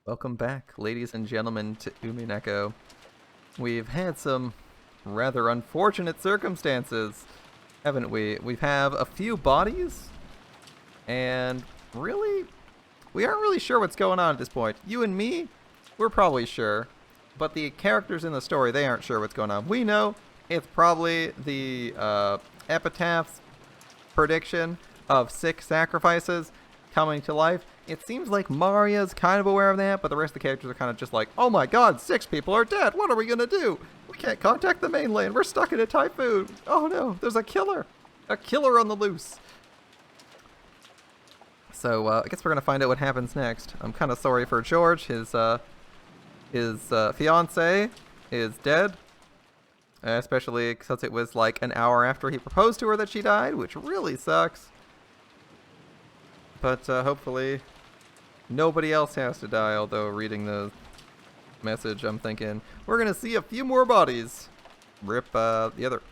Welcome back, ladies and gentlemen, to Umineko. We've had some rather unfortunate circumstances, haven't we? We've had a few bodies, and really, we aren't really sure what's going on at this point. You and me, we're probably sure, but the characters in the story, they aren't sure what's going on. We know it's probably the epitaph's prediction of 6 sacrifices coming to life. It seems like Maria's kind of aware of that, but the rest of the characters are kind of just like, oh my god, 6 people are dead. What are we going to do? We can't contact the mainland. We're stuck in a typhoon. Oh no, there's a killer. A killer on the loose. So I guess we're going to find out what happens next. I'm kind of sorry for George. His fiance is dead. Especially since it was like an hour after he proposed to her that she died, which really sucks. But hopefully nobody else has to die, although reading the message I'm thinking we're going to see a few more bodies. Rip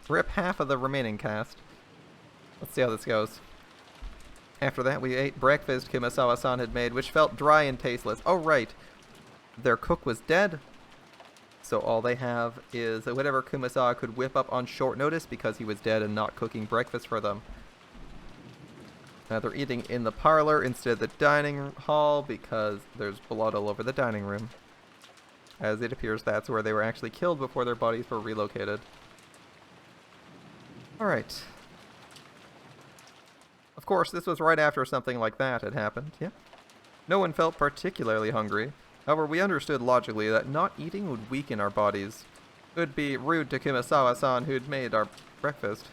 rip half of the remaining cast. Let's see how this goes. After that we ate breakfast Kumasawa-san had made, which felt dry and tasteless. Oh right, their cook was dead. So all they have is whatever Kumasawa could whip up on short notice because he was dead and not cooking breakfast for them. Now they're eating in the parlor instead of the dining hall because there's blood all over the dining room. As it appears that's where they were actually killed before their bodies were relocated. Alright. Of course, this was right after something like that had happened, yeah? No one felt particularly hungry. However, we understood logically that not eating would weaken our bodies. It would be rude to Kumasawa-san who'd made our breakfast.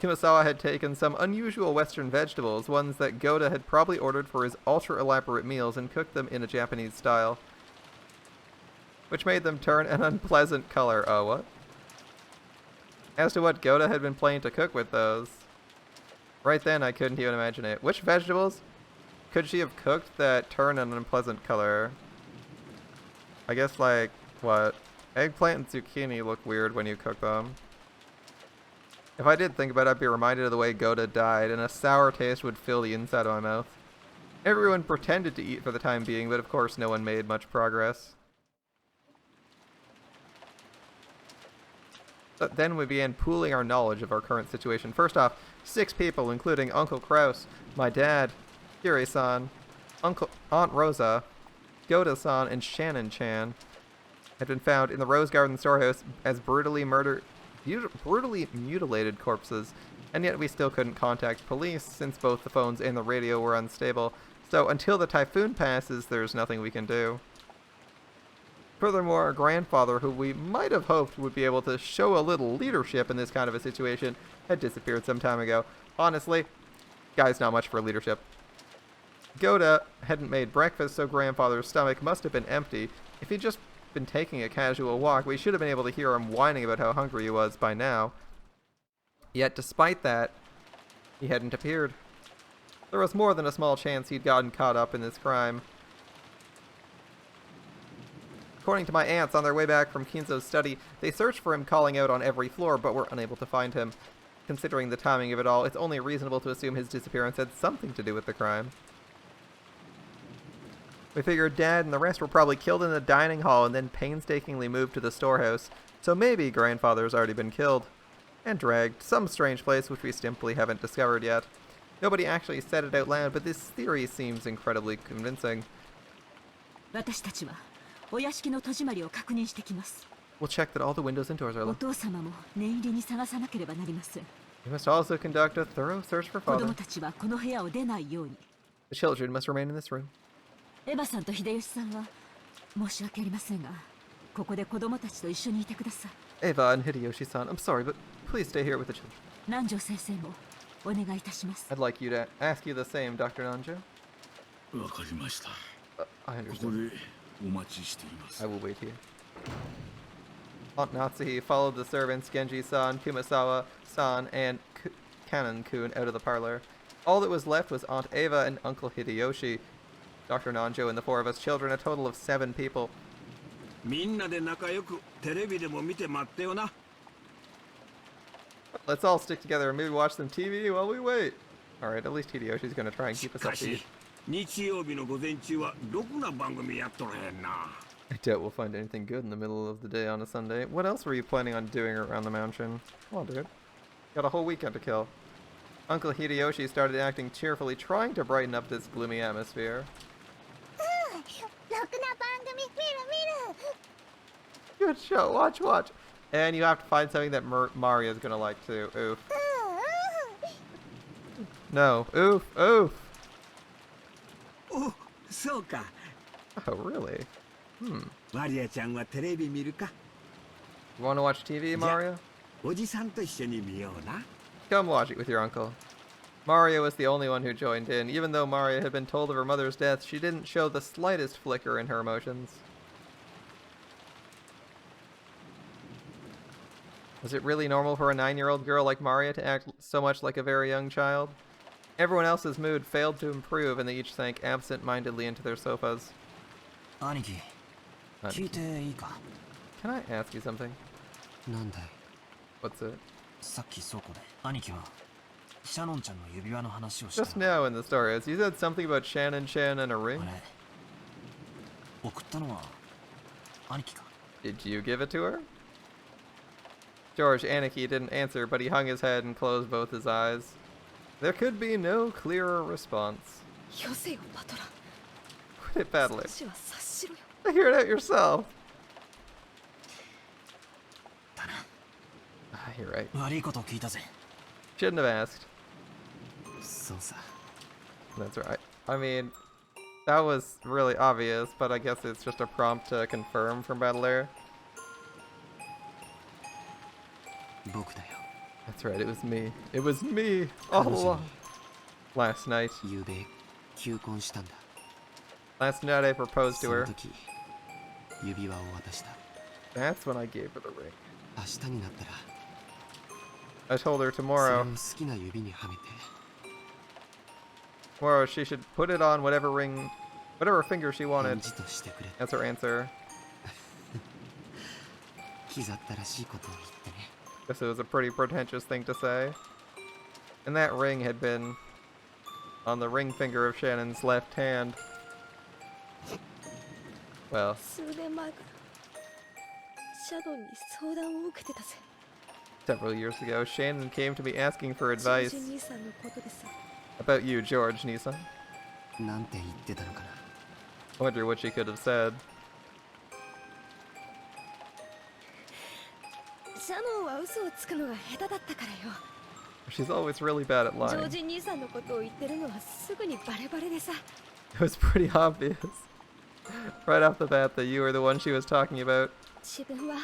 Kumasawa had taken some unusual Western vegetables, ones that Goda had probably ordered for his ultra-elaborate meals, and cooked them in a Japanese style, which made them turn an unpleasant color. Oh, what? As to what Goda had been planning to cook with those, right then I couldn't even imagine it. Which vegetables could she have cooked that turn an unpleasant color? I guess like, what? Eggplant and zucchini look weird when you cook them. If I did think about it, I'd be reminded of the way Goda died, and a sour taste would fill the inside of my mouth. Everyone pretended to eat for the time being, but of course no one made much progress. But then we began pooling our knowledge of our current situation. First off, 6 people, including Uncle Kraus, my dad, Kiri-san, Aunt Rosa, Goda-san, and Shannon-chan, had been found in the Rose Garden storehouse as brutally mutilated corpses, and yet we still couldn't contact police since both the phones and the radio were unstable. So until the typhoon passes, there's nothing we can do. Furthermore, our grandfather, who we might have hoped would be able to show a little leadership in this kind of a situation, had disappeared some time ago. Honestly, guy's not much for leadership. Goda hadn't made breakfast, so grandfather's stomach must have been empty. If he'd just been taking a casual walk, we should have been able to hear him whining about how hungry he was by now. Yet despite that, he hadn't appeared. There was more than a small chance he'd gotten caught up in this crime. According to my aunts, on their way back from Kinzo's study, they searched for him, calling out on every floor, but were unable to find him. Considering the timing of it all, it's only reasonable to assume his disappearance had something to do with the crime. We figured Dad and the rest were probably killed in the dining hall and then painstakingly moved to the storehouse, so maybe Grandfather's already been killed. And dragged, some strange place which we simply haven't discovered yet. Nobody actually said it out loud, but this theory seems incredibly convincing. We'll check that all the windows and doors are locked. We must also conduct a thorough search for Father. The children must remain in this room. Eva and Hideyoshi-san, I'm sorry, but please stay here with the children. I'd like you to ask you the same, Dr. Nanjo. I understand. I will wait here. Aunt Natsuhi followed the servants Genji-san, Kumasawa-san, and Kanon-kun out of the parlor. All that was left was Aunt Eva and Uncle Hideyoshi, Dr. Nanjo, and the 4 of us children, a total of 7 people. Let's all stick together and maybe watch some TV while we wait. Alright, at least Hideyoshi's gonna try and keep us upbeat. 日曜日の午前中はろくな番組やっとらへんな。 I doubt we'll find anything good in the middle of the day on a Sunday. What else were you planning on doing around the mountain? Come on, dude. Got a whole weekend to kill. Uncle Hideyoshi started acting cheerfully, trying to brighten up this gloomy atmosphere. Good show. Watch, watch. And you have to find something that Mario's gonna like too. Oof. No. Oof. Oof. お、そうか。 Oh, really? Hmm. マリアちゃんはテレビ見るか？ You wanna watch TV, Mario? おじさんと一緒に見ような。 Come watch it with your uncle. Mario was the only one who joined in. Even though Mario had been told of her mother's death, she didn't show the slightest flicker in her emotions. Was it really normal for a 9-year-old girl like Mario to act so much like a very young child? Everyone else's mood failed to improve, and they each sank absent-mindedly into their sofas. 兄貴、聞いていいか？ Can I ask you something? なんだい？ What's it? さっき倉庫で兄貴はシャノンちゃんの指輪の話をした。 Just now in the story, as you said something about Shannon Chan and a ring. あれ、送ったのは兄貴か？ Did you give it to her? George Aniki didn't answer, but he hung his head and closed both his eyes. There could be no clearer response. Quit it, battling. Figure it out yourself. You're right. 悪いことを聞いたぜ。 Shouldn't have asked. そうさ。 That's right. I mean, that was really obvious, but I guess it's just a prompt to confirm from Battle Air. 僕だよ。 That's right, it was me. It was me all along. Last night. 昨べ求婚したんだ。 Last night I proposed to その her. 時指輪を渡した。 That's when I gave her the ring. 明日になったら I told her それ tomorrow. を好きな指にはめて。 Tomorrow she should put it on whatever ring, whatever finger she 返 wanted. 事としてくれ。 That's her answer. 気ざったらしいことを言ってね。 Guess it was a pretty pretentious thing to say. And that ring had been on the ring finger of Shannon's left hand. Well, 数年前からシャドウに相談を受けてたぜ。 several years ago, Shannon came to me asking for advice ジョージ兄さんのことでさ。 about you, George Nissan. なんて言ってたのかな。 Wonder what she could have said. シャノンは嘘をつくのが下手だったからよ。 She's always really bad at ジョー lying. ジ兄さんのことを言ってるのはすぐにバレバレでさ。 It was pretty obvious. Right off the bat that you were the one she was talking about. 自分は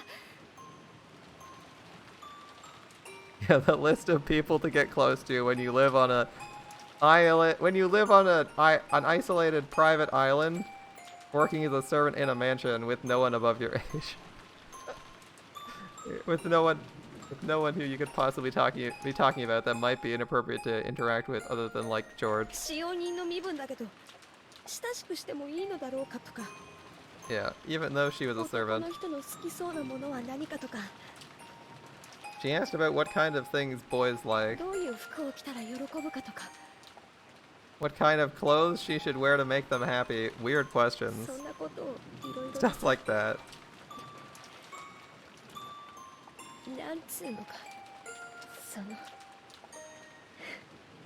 Yeah, the list of people to get close to when you live on a island, when you live on an isolated private island, working as a servant in a mansion with no one above your age, with no one who you could possibly be talking about that might be inappropriate to interact with, other than like George. 使用人の身分だけど親しくしてもいいのだろうかとか。 Yeah, even though she was a 男 servant, の人の好きそうなものは何かとか。 she asked about what kind of things boys like, どういう服を着たら喜ぶかとか。 what kind of clothes she should wear to make them happy. Weird questions. そんなことをいろいろ。 Stuff like that. なんつうのか。その。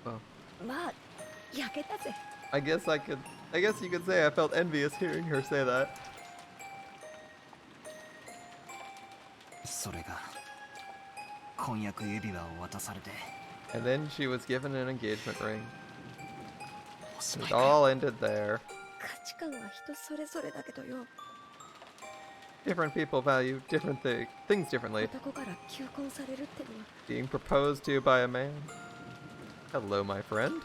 Well, まあ焼けたぜ。 I guess you could say I felt envious hearing her say that. それが婚約指輪を渡されて。 And then she was given an engagement ring. おし It まいか。 all ended there. 価値観は人それぞれだけどよ。 Different people value different things differently. 男から求婚されるってのは Being proposed to by a man. Hello, my friend.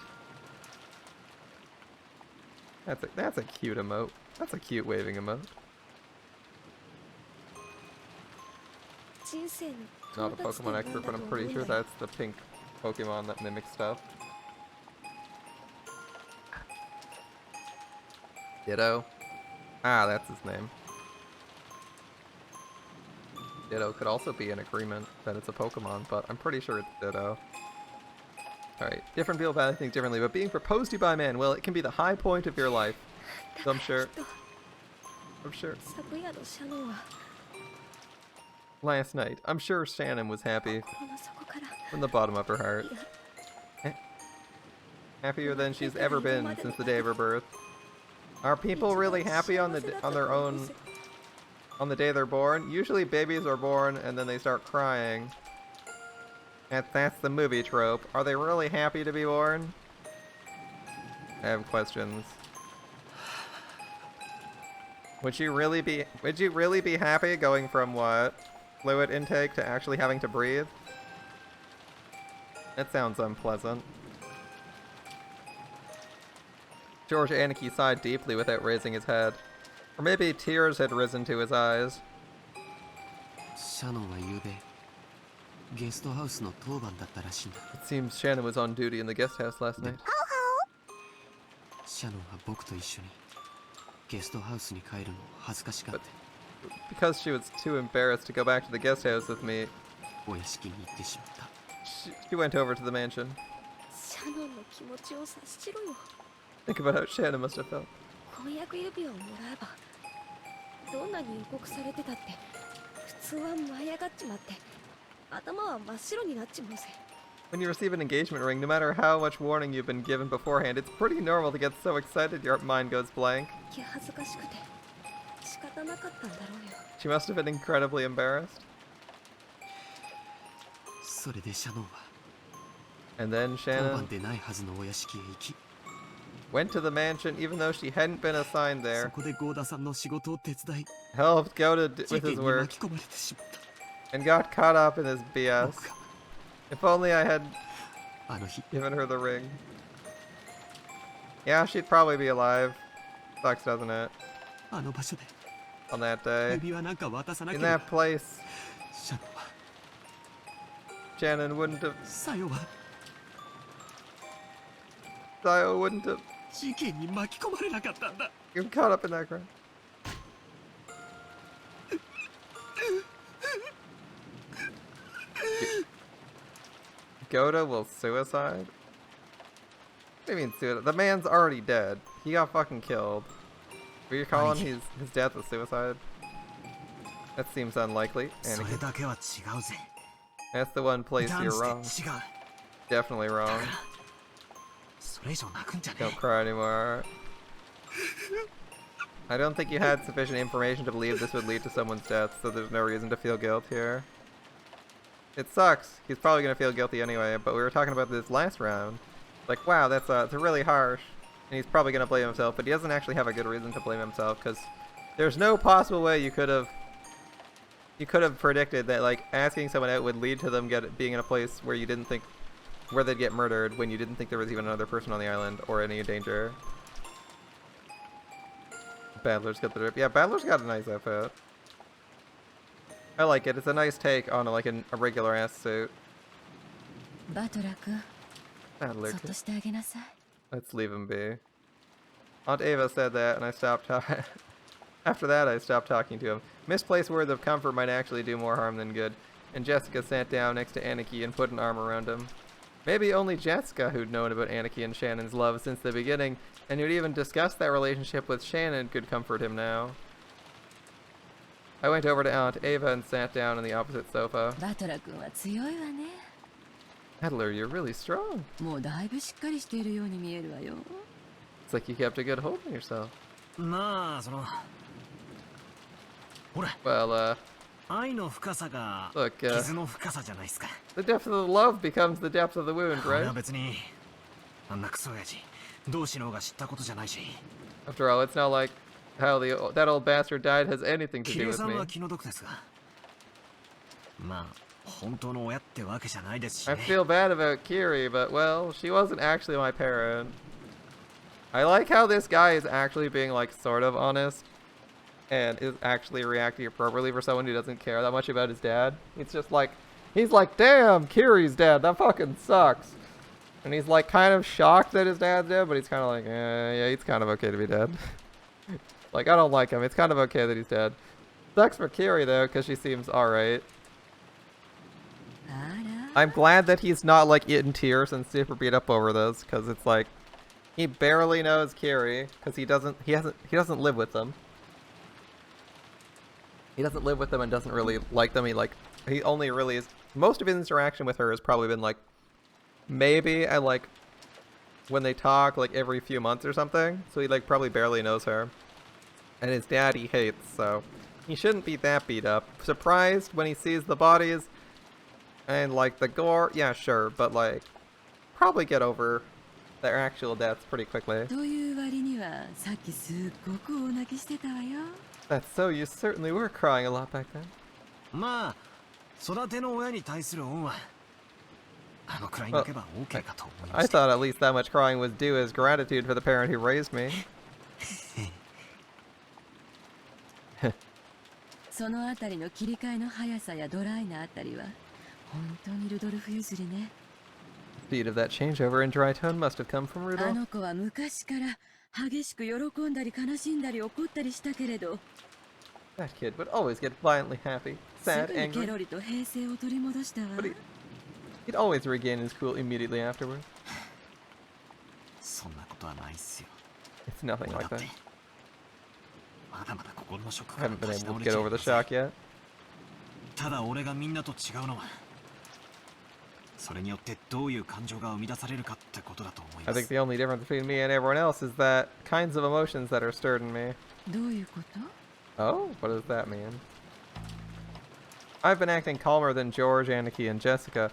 That's a cute emote. That's a cute waving emote. 人生の Not a 到達 Pokemon 点なん expert, だ but と I'm 思うん pretty だ sure よ。 that's the pink Pokemon that mimics stuff. Ditto. Ah, that's his name. Ditto could also be an agreement that it's a Pokemon, but I'm pretty sure it's Ditto. Alright, different people value things differently, but being proposed to by a man, well, it can be the high point of your life. So I'm sure. きっと I'm sure. 昨夜のシャノンは Last night, I'm sure Shannon was happy 心の底から from the bottom of her heart. いや Happier than she's ever been since the day of her birth. Are people really happy on their own on the day they're born? Usually babies are born and then they start crying. That's the movie trope. Are they really happy to be born? I have questions. Would you really be happy going from what? Fluid intake to actually having to breathe? That sounds unpleasant. George Aniki sighed deeply without raising his head. Or maybe tears had risen to his eyes. シャノンは昨夜ゲストハウスの当番だったらしいんだ。 It seems Shannon was on duty in the guest house last night. シャノンは僕と一緒にゲストハウスに帰るのを恥ずかしがって Because she was too embarrassed to go back to the guest house with me, お屋敷に行ってしまった。 she went over to the mansion. シャノンの気持ちを察しろよ Think about how Shannon must have felt. 婚約指輪をもらえばどんなに予告されてたって普通は舞い上がっちまって頭は真っ白になっちまうぜ When you receive an engagement ring, no matter how much warning you've been given beforehand, it's pretty normal to get so excited your mind goes blank. 気恥ずかしくて仕方なかったんだろうよ She must have been incredibly embarrassed. それでシャノンは And then 当 Shannon 番でないはずのお屋敷へ行き went to the mansion even though she hadn't been assigned そ there, こでゴーダさんの仕事を手伝い helped Goda 事 with 件 his に work, 巻き込まれてしまった and got caught up in his BS. 僕が If only I had あの日 given her the ring. Yeah, she'd probably be alive. Sucks, doesn't it? あの場所で On that day. 指輪なんか渡さなけ In れば that place, シャノンは Shannon wouldn't have... サヨは Dio wouldn't have 事件に巻き込まれなかったんだ been caught up in that crime. Goda will suicide? What do you mean suicide? The man's already dead. He got fucking killed. Are you calling his death a suicide? That seems unlikely. それ Anakin. だけは違うぜ That's the one place 断 you're じ wrong. て違う Definitely wrong. それ以上泣くんじゃね Don't cry anymore. I don't think you had sufficient information to believe this would lead to someone's death, so there's no reason to feel guilt here. It sucks. He's probably gonna feel guilty anyway, but we were talking about this last round. Like, wow, that's really harsh. And he's probably gonna blame himself, but he doesn't actually have a good reason to blame himself, because there's no possible way you could have predicted that, like, asking someone out would lead to them being in a place where you didn't think, where they'd get murdered when you didn't think there was even another person on the island or any danger. Badler's got the drip. Yeah, Badler's got a nice outfit. I like it. It's a nice take on a regular ass suit. バトラ君 Badler. そっとしてあげなさい Let's leave him be. Aunt Ava said that, and I stopped talking. After that, I stopped talking to him. Misplaced words of comfort might actually do more harm than good. And Jessica sat down next to Aniki and put an arm around him. Maybe only Jessica, who'd known about Aniki and Shannon's love since the beginning, and who'd even discussed that relationship with Shannon, could comfort him now. I went over to Aunt Ava and sat down on the opposite sofa. バトラ君は強いわね Adler, you're really strong. もうだいぶしっかりしているように見えるわよ It's like you kept a good hold on yourself. まあそのほら Well, 愛の深さが Look, 傷の深さじゃないですか the depth of the love becomes the depth of the wound, 俺 right? は別にあんなクソ親父同志の方が知ったことじゃないし After all, it's not like how that old bastard died has anything to キ do リエ with さん me. は気の毒ですがまあ本当の親ってわけじゃないですし I ね feel bad about Kiri, but well, she wasn't actually my parent. I like how this guy is actually being like sort of honest and is actually reacting appropriately for someone who doesn't care that much about his dad. It's just like, he's like, damn, Kiri's dead. That fucking sucks. And he's like kind of shocked that his dad's dead, but he's kind of like, yeah, it's kind of okay to be dead. Like, I don't like him. It's kind of okay that he's dead. Sucks for Kiri though, because she seems alright. あら I'm glad that he's not like in tears and super beat up over this, because it's like he barely knows Kiri because he doesn't live with them. He doesn't live with them and doesn't really like them. He only really is. Most of his interaction with her has probably been like maybe at like when they talk like every few months or something. So he like probably barely knows her. And his dad he hates, so he shouldn't be that beat up. Surprised when he sees the bodies and like the gore, yeah, sure, but like probably get over their actual deaths pretty quickly. という割にはさっきすっごく大泣きしてたわよ。 That's so, you certainly were crying a lot back then. まあ育ての親に対する恩はあのくらい泣けば OK かと思いま I した。 thought at least that much crying was due as gratitude for the parent who raised me. そのあたりの切り替えの速さやドライなあたりは本当にルドルフ譲りね。 Speed of that changeover in dry tone must have come from あ Rudolph. の子は昔から激しく喜んだり悲しんだり怒ったりしたけれど、 That kid would always get violently happy, す sad, ぐにケ angry, ロリと平静を取り戻したわ。 but he'd always regain his cool immediately afterward. そんなことはないっすよ。 It's nothing 俺だ like って that. まだまだ心のショック I から haven't been 立ち able 直 to れ get ちゃ over い the ません。 shock yet. ただ俺がみんなと違うのはそれによってどういう感情が生み出されるかってことだと思い I ま think す。 the only difference between me and everyone else is that kinds of emotions that are stirred in me. どういうこと？ Oh, what does that mean? I've been acting calmer than George, Aniki, and Jessica.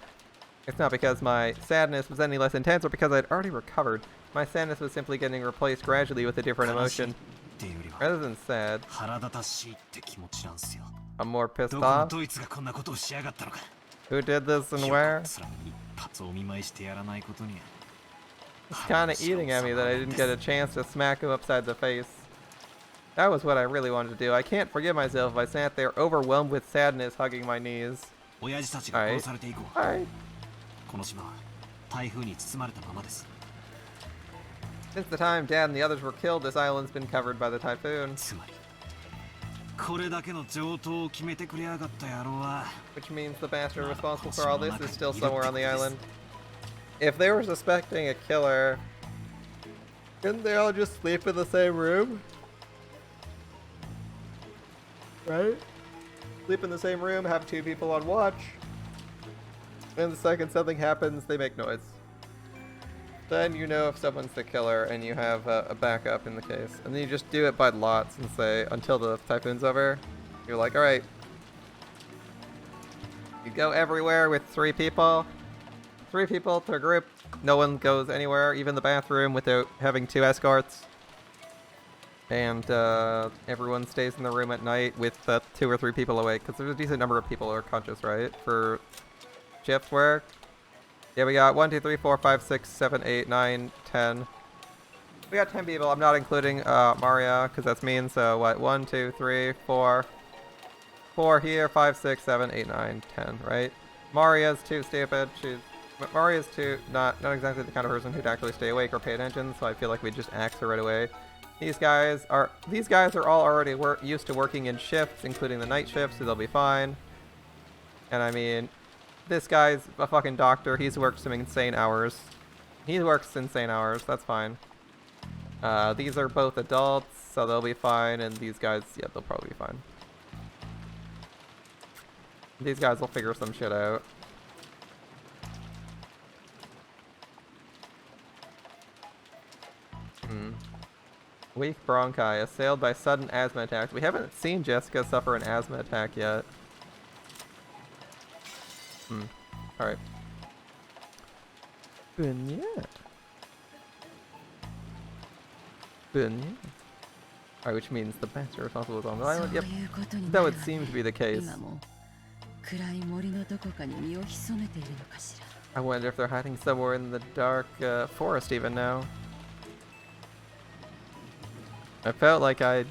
It's not because my sadness was any less intense or because I'd already recovered. My sadness was simply getting replaced gradually with a different 悲しいっ emotion. ていうよりは Rather than sad, 腹立たしいって気持ちなんすよ。 I'm more ど pissed この off. ドイツがこんなことをしやがったのか。 Who did this and ひ where? よこすら一発お見舞いしてやらないことに。 It's kinda eating at me that I didn't get a chance to smack him upside the face. That was what I really wanted to do. I can't forgive myself if I sat there overwhelmed with sadness hugging my knees. 親父たちが殺されて以降、 Alright. この島は台風に包まれたままです。 Since the time Dad and the others were killed, this island's been covered by the typhoon. つまりこれだけの上等を決めてくれやがった野郎は Which means the bastard responsible for all this is still somewhere on the island. If they were suspecting a killer, couldn't they all just sleep in the same room? Right? Sleep in the same room, have two people on watch. And the second something happens, they make noise. Then you know if someone's the killer and you have a backup in the case. And then you just do it by lots and say, until the typhoon's over, you're like, alright. You go everywhere with 3 people. 3 people to a group. No one goes anywhere, even the bathroom, without having 2 escorts. And everyone stays in the room at night with 2 or 3 people awake. Because there's a decent number of people who are conscious, right? For shift work. Yeah, we got 1, 2, 3, 4, 5, 6, 7, 8, 9, 10. We got 10 people. I'm not including Maria, because that's mean. So what? 1, 2, 3, 4. 4 here, 5, 6, 7, 8, 9, 10, right? Maria's too stupid. Maria's too not exactly the kind of person who'd actually stay awake or pay attention, so I feel like we just axe her right away. These guys are all already used to working in shifts, including the night shift, so they'll be fine. And I mean, this guy's a fucking doctor. He's worked some insane hours. He works insane hours. That's fine. These are both adults, so they'll be fine. And these guys, yeah, they'll probably be fine. These guys will figure some shit out. Weak bronchi, assailed by sudden asthma attacks. We haven't seen Jessica suffer an asthma attack yet. Alright. Vignette. Alright, which means the bastard responsible is on the island. Yep. That would seem to be the case. 今も暗い森のどこかに身を潜めているのかしら。 I wonder if they're hiding somewhere in the dark forest even now. I felt like I'd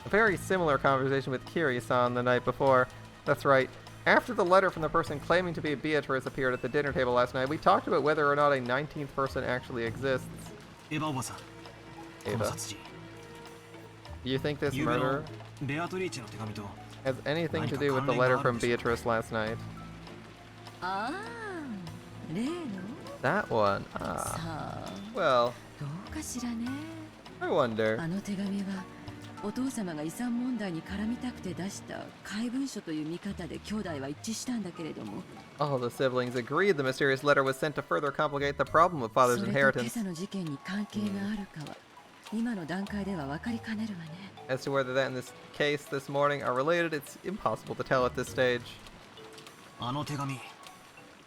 a very similar conversation with Kiri-san the night before. That's right. After the letter from the person claiming to be Beatrice appeared at the dinner table last night, we talked about whether or not a 19th person actually exists. エヴァおばさん、この Ava, 殺人 do you think this ゆうべの murder ベアトリーチェの手紙と has anything to do with the letter from Beatrice last night? ああ、例の That one. さ Ah. あ Well, どうかしらね。 I wonder. あの手紙はお父様が遺産問題に絡みたくて出した怪文書という見方で兄弟は一致したんだけれども、 All the siblings agreed the mysterious letter was sent to further complicate the problem of そ father's れと今 inheritance. 朝の事件に関係があるかは今の段階では分かりかねるわね。 As to whether that and this case this morning are related, it's impossible to tell at this stage. あの手紙、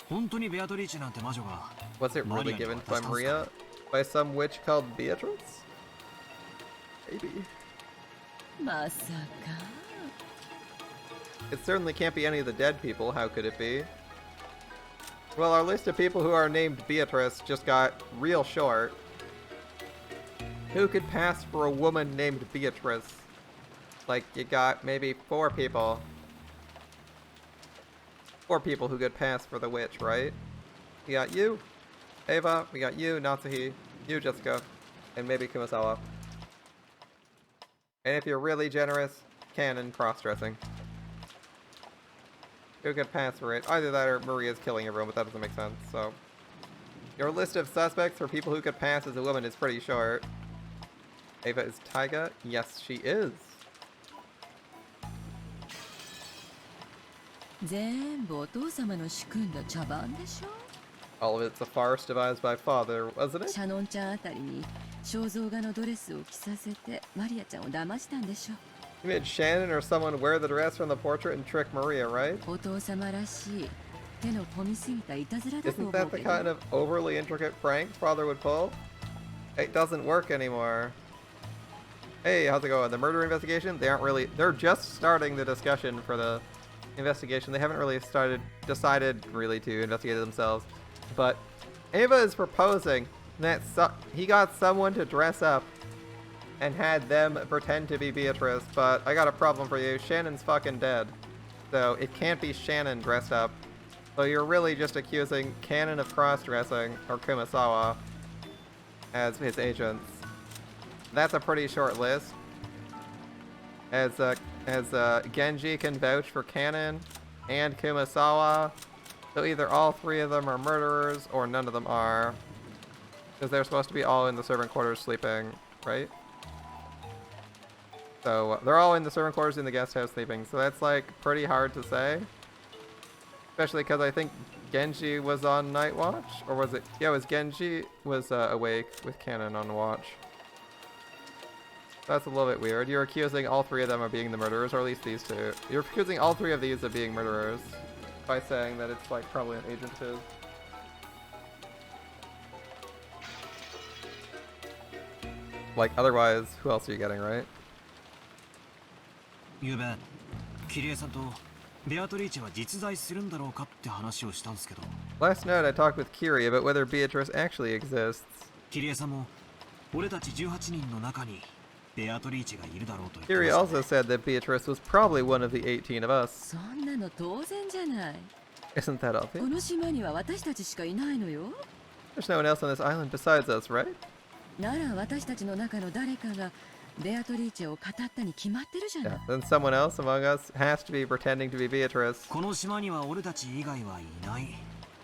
本当にベアトリーチェなんて魔女が Was it really given by Maria? By some witch called Beatrice? Maybe. まさか It certainly can't be any of the dead people. How could it be? Well, our list of people who are named Beatrice just got real short. Who could pass for a woman named Beatrice? Like, you got maybe 4 people. 4 people who could pass for the witch, right? We got you, Ava, we got you, Natsuhi, you, Jessica, and maybe Kumasawa. And if you're really generous, canon cross-dressing. Who could pass for it? Either that or Maria's killing everyone, but that doesn't make sense, so. Your list of suspects for people who could pass as a woman is pretty short. Ava is Taiga? Yes, she is. 全部お父様の仕組んだ茶番でしょ。 All of it's a farce devised by father, wasn't it? シャノンちゃんあたりに肖像画のドレスを着させてマリアちゃんを騙したんでしょ。 You made Shannon or someone wear the dress from the portrait and trick Maria, right? お父様らしい手の込みすぎたいたずらだと Isn't 思 that う the けど。 kind of overly intricate prank father would pull? It doesn't work anymore. Hey, how's it going? The murder investigation? They're just starting the discussion for the investigation. They haven't really decided really to investigate it themselves. But Ava is proposing that he got someone to dress up and had them pretend to be Beatrice, but I got a problem for you. Shannon's fucking dead. So it can't be Shannon dressed up. So you're really just accusing Canon of cross-dressing, or Kumasawa, as his agents. That's a pretty short list. As Genji can vouch for Canon and Kumasawa, so either all 3 of them are murderers, or none of them are. Because they're supposed to be all in the servant quarters sleeping, right? So they're all in the servant quarters in the guest house sleeping, so that's like pretty hard to say. Especially because I think Genji was on night watch, or was it? Yeah, it was Genji was awake with Canon on watch. That's a little bit weird. You're accusing all 3 of them of being the murderers, or at least these 2. You're accusing all 3 of these of being murderers by saying that it's like probably an agent of his. Like otherwise, who else are you getting, right? ゆうべキリエさんとベアトリーチェは実在するんだろうかって話をしたんですけど、 Last night I talked with Kiri about whether Beatrice actually exists. キリエさんも俺たち18人の中にベアトリーチェがいるだろうと言ってま Kiri した。 also said that Beatrice was probably one of the 18 of us. そんなの当然じゃない。 Isn't that こ obvious? の島には私たちしかいないのよ。 There's no one else on this island besides us, right? なら私たちの中の誰かがベアトリーチェを語ったに決まってるじゃない。 Yeah. Then someone else among us has to be pretending to be Beatrice. この島には俺たち以外はいない。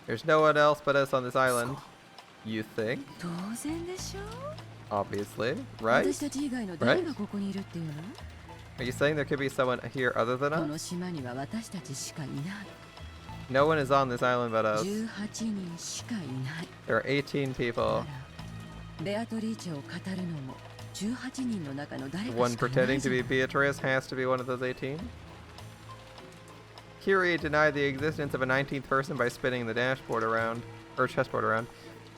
There's no one else but us on this island. You think? 当然でしょ。 Obviously, right? 私たち以外の誰がここにいるっていうの？ Are you saying there could be someone here other than この us? 島には私たちしかいない。 No one is on this island but us. 18人しかいない。 There are 18 people. ならベアトリーチェを語るのも18人の中の誰 The か one しかいない pretending じ to ゃ be ない。 Beatrice has to be one of those 18. Kiri denied the existence of a 19th person by spinning the dashboard around, or chessboard around.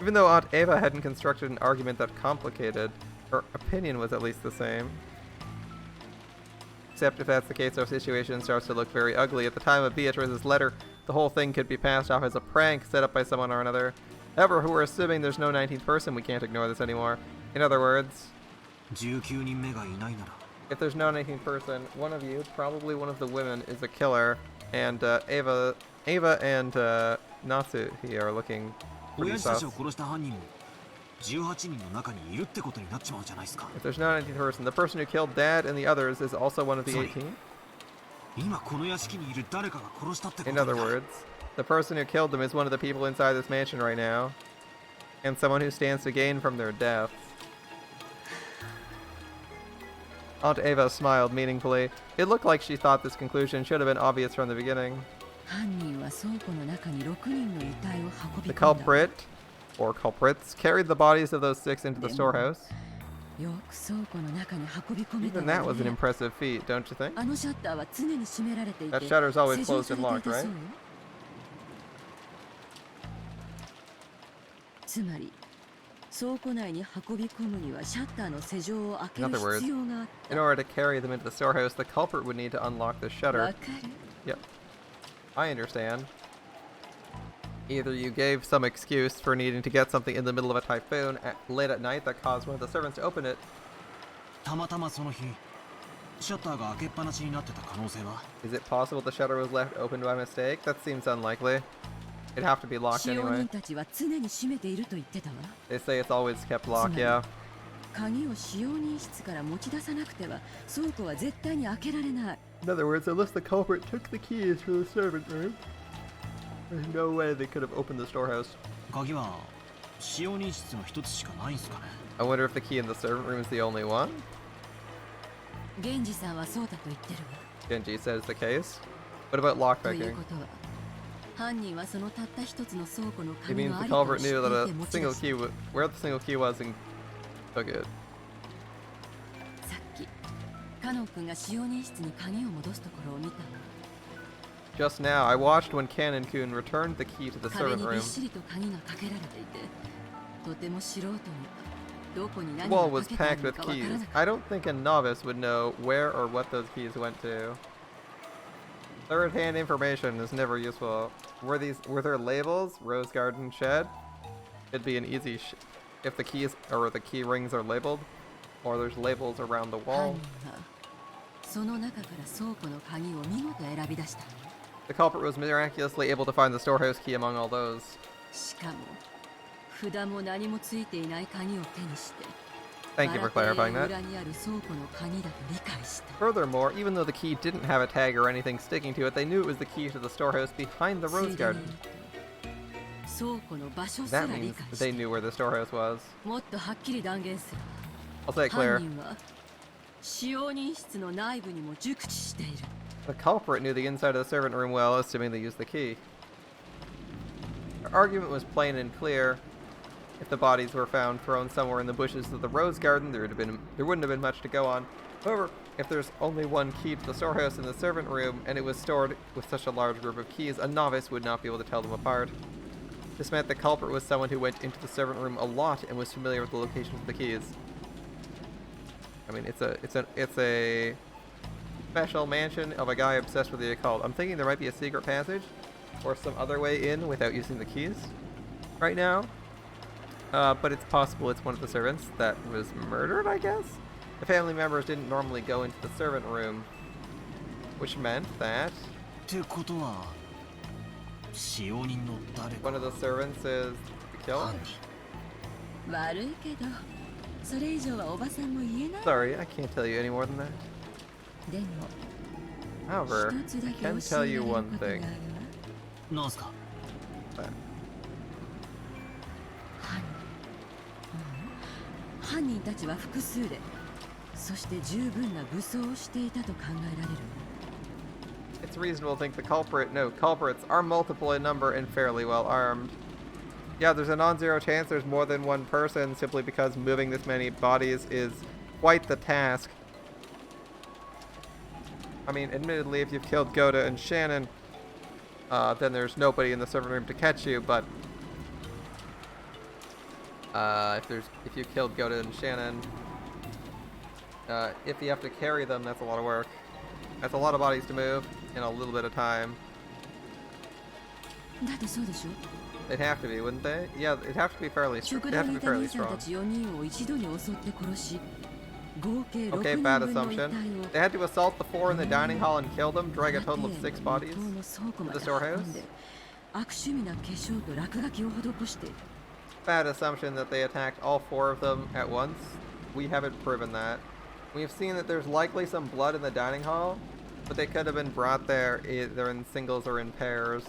Even though Aunt Ava hadn't constructed an argument that complicated, her opinion was at least the same. Except if that's the case, our situation starts to look very ugly. At the time of Beatrice's letter, the whole thing could be passed off as a prank set up by someone or another. However, we're assuming there's no 19th person, we can't ignore this anymore. In other words, 19人目がいないなら if there's no 19th person, one of you, probably one of the women, is a killer, and Ava and Natsuhi are looking pretty 親父た sus. ちを殺した犯人も18人の中にいるってことになっちまうじゃないですか。 If there's no 19th person, the person who killed Dad and the others is also one of the Sorry. 18. 今この屋敷にいる誰かが殺したってこと In にな other る。 words, The person who killed them is one of the people inside this mansion right now. And someone who stands to gain from their deaths. Aunt Ava smiled meaningfully. It looked like she thought this conclusion should have been obvious from the beginning. 犯人は倉庫の中に6人の遺体を運び The 込んだ。 culprit, or culprits, carried the bodies of those 6 into the storehouse. よく倉庫の中に運び込めた Even わ that was an ね。 impressive feat, don't you think? あのシャッターは常に閉められていて、 That shutter's always 施錠 closed さ and れ locked, ていたそう right? よ。つまり、倉庫内に運び込むにはシャッターの施錠を開け In る other words, 必要があっ in order to carry them into the storehouse, the culprit would need to unlock the た。わ shutter. かる？ Yep. I understand. Either you gave some excuse for needing to get something in the middle of a typhoon late at night that caused one of the servants to open it. たまたまその日シャッターが開けっぱなしになってた可能性は？ Is it possible the shutter was left open by mistake? That seems unlikely. It'd have to be locked 使用 anyway. 人たちは常に閉めていると言ってたわ。 They say it's always kept locked, yeah. 鍵を使用人室から持ち出さなくては倉庫は絶対に開けられない。 In other words, unless the culprit took the keys from the servant room, there's no way they could have opened the storehouse. 鍵は使用人室の一つしかないんすかね？ I wonder if the key in the servant room is the only one? 源氏さんはそうだと言ってるわ。 Genji says the case. What about という lockpicking? ことは、犯人はそのたった一つの倉庫の It 鍵 means のあ the りかを culprit 知ってい knew that て a 持ち single 出し key where the single key was and took it. さっきカノン君が使用人室に鍵を戻すところを見たの。 Just now, I watched when Canon-kun returned the key to the 壁 servant にびっ room. しりと鍵がかけられていて、とても素人にはどこに The 何 wall が was かけてあ packed るの with かわから keys. なかった I don't think a novice would know where or what those keys went to. Third-hand information is never useful. Were there labels? Rose Garden Shed? It'd be an easy if the keys or the key rings are labeled, or there's labels around the 犯 wall. 人はその中から倉庫の鍵を見事選び出したの。 The culprit was miraculously able to find the storehouse key among all those. しかも札も何もついていない鍵を手にして Thank you for バラ clarifying 亭 that. 裏にある倉庫の鍵だと理解した。 Furthermore, even though the key didn't have a tag or anything sticking to it, they knew it was the key to the storehouse behind the つい rose でに garden. 倉庫の場所すら That 理 means 解 they して knew where the storehouse was. もっとはっきり断言する I'll say it わ。 clear. 犯人は使用人室の内部にも熟知している。 The culprit knew the inside of the servant room well, assuming they used the key. Our argument was plain and clear. If the bodies were found thrown somewhere in the bushes of the rose garden, there wouldn't have been much to go on. However, if there's only one key to the storehouse in the servant room, and it was stored with such a large group of keys, a novice would not be able to tell them apart. This meant the culprit was someone who went into the servant room a lot and was familiar with the locations of the keys. I mean, it's a special mansion of a guy obsessed with the occult. I'm thinking there might be a secret passage or some other way in without using the keys right now. But it's possible it's one of the servants that was murdered, I guess? The family members didn't normally go into the servant room, which meant that ってことは使用人の誰か one of the servants is the killer? 犯人。悪いけどそれ以上はおばさんも言えない。 Sorry, I can't tell you any more than that. でも However, 一つだ I け can 教 tell えら you れる one ことがある thing. わ。なんすか？ That 犯人たちは複数で、そして十分な武装をしていたと考えられる。 It's reasonable to think the culprits are multiple in number and fairly well armed. Yeah, there's a non-zero chance there's more than one person simply because moving this many bodies is quite the task. I mean, admittedly, if you've killed Goda and Shannon, then there's nobody in the servant room to catch you, but if you killed Goda and Shannon, if you have to carry them, that's a lot of work. That's a lot of bodies to move in a little bit of time. だってそうでしょ。 They'd have to be, wouldn't they? Yeah, it'd have to be fairly strong. 職 They'd 場 have to に be いた fairly 兄さんた strong. ち4人を一度に襲って殺し、合計6 Okay, 人 bad 分の遺体 assumption. を They had to assault the 4 in the dining hall and kill them, drag a バラ total of 亭 6 の bodies. 向こうの倉庫ま to で the 運 storehouse? んで、悪趣味な化粧と落書きを施している。 Bad assumption that they attacked all 4 of them at once. We haven't proven that. We've seen that there's likely some blood in the dining hall, but they could have been brought there either in singles or in pairs.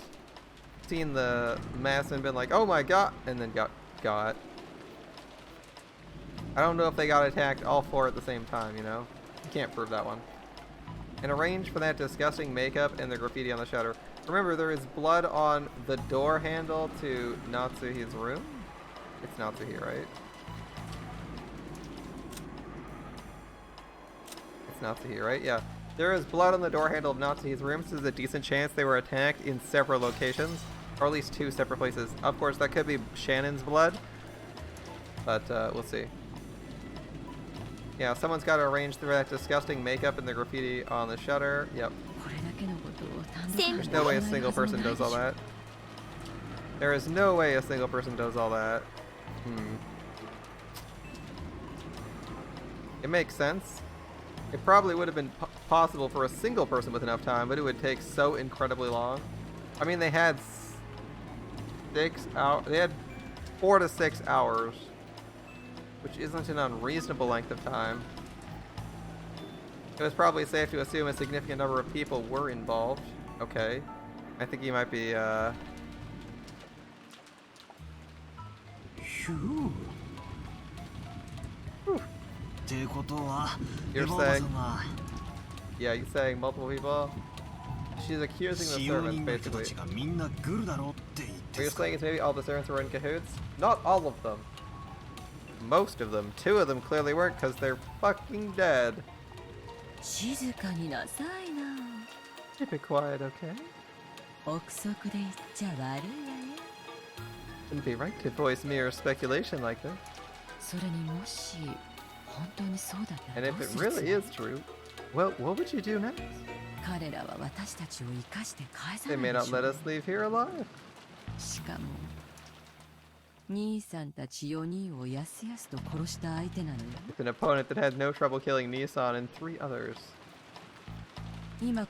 seen the mess and been like, oh my god, and then got. I don't know if they got attacked all four at the same time, you know? You can't prove that one. And arrange for that disgusting makeup and the graffiti on the shutter. Remember, there is blood on the door handle to Natsuhi's room? It's Natsuhi, right? It's Natsuhi, right? Yeah. There is blood on the door handle of Natsuhi's room, so there's a decent chance they were attacked in several locations. Or at least 2 separate places. Of course, that could be Shannon's blood. But, we'll see. Yeah, someone's got to arrange for that disgusting makeup and the graffiti on the shutter. Yep. There's no way a single person does all that. There is no way a single person does all that. It makes sense. It probably would have been possible for a single person with enough time, but it would take so incredibly long. I mean, they had 6 hours. They had 4 to 6 hours, which isn't an unreasonable length of time. It was probably safe to assume a significant number of people were involved. Okay. I think you might be, Phew. You're saying... Yeah, you're saying multiple people? She's accusing the servants, basically. Are you saying it's maybe all the servants were in cahoots? Not all of them. Most of them. 2 of them clearly weren't, because they're fucking dead. Keep it quiet, okay? Wouldn't be right to voice mere speculation like this. And if it really is true, well, what would you do next? They may not let us leave here alive. With an opponent that had no trouble killing Nissan and 3 others. Now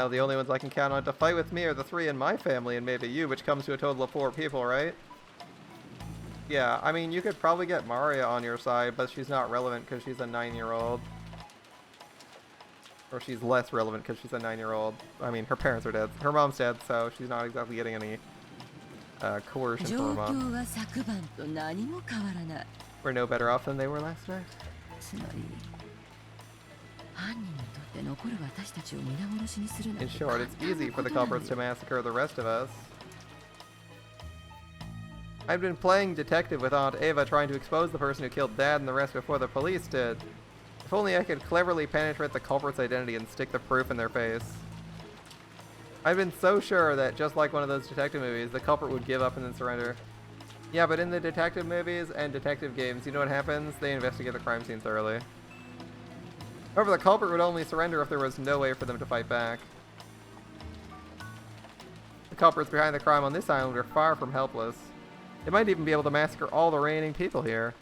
the only ones I can count on to fight with me are the 3 in my family and maybe you, which comes to a total of 4 people, right? Yeah, I mean, you could probably get Maria on your side, but she's not relevant because she's a 9-year-old. Or she's less relevant because she's a 9-year-old. I mean, her parents are dead. Her mom's dead, so she's not exactly getting any coercion from her mom. We're no better off than they were last night. In short, it's easy for the culprits to massacre the rest of us. I've been playing detective with Aunt Ava, trying to expose the person who killed Dad and the rest before the police did. If only I could cleverly penetrate the culprit's identity and stick the proof in their face. I've been so sure that, just like one of those detective movies, the culprit would give up and then surrender. Yeah, but in the detective movies and detective games, you know what happens? They investigate the crime scene thoroughly. However, the culprit would only surrender if there was no way for them to fight back. The culprits behind the crime on this island are far from helpless. They might even be able to massacre all the remaining people here.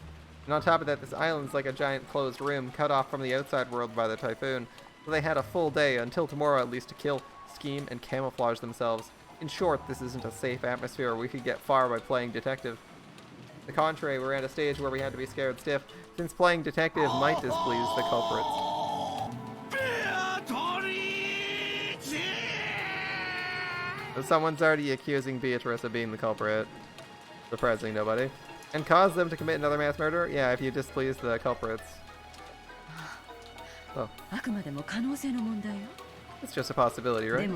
And on top of that, this island's like a giant closed room, cut off from the outside world by the typhoon. So they had a full day, until tomorrow at least, to kill, scheme, and camouflage themselves. In short, this isn't a safe atmosphere where we could get far by playing detective. On the contrary, we're at a stage where we had to be scared stiff, since playing detective might displease the culprits. So someone's already accusing Beatrice of being the culprit. Surprising nobody. And cause them to commit another mass murder? Yeah, if you displease the culprits. Oh. It's just a possibility, right?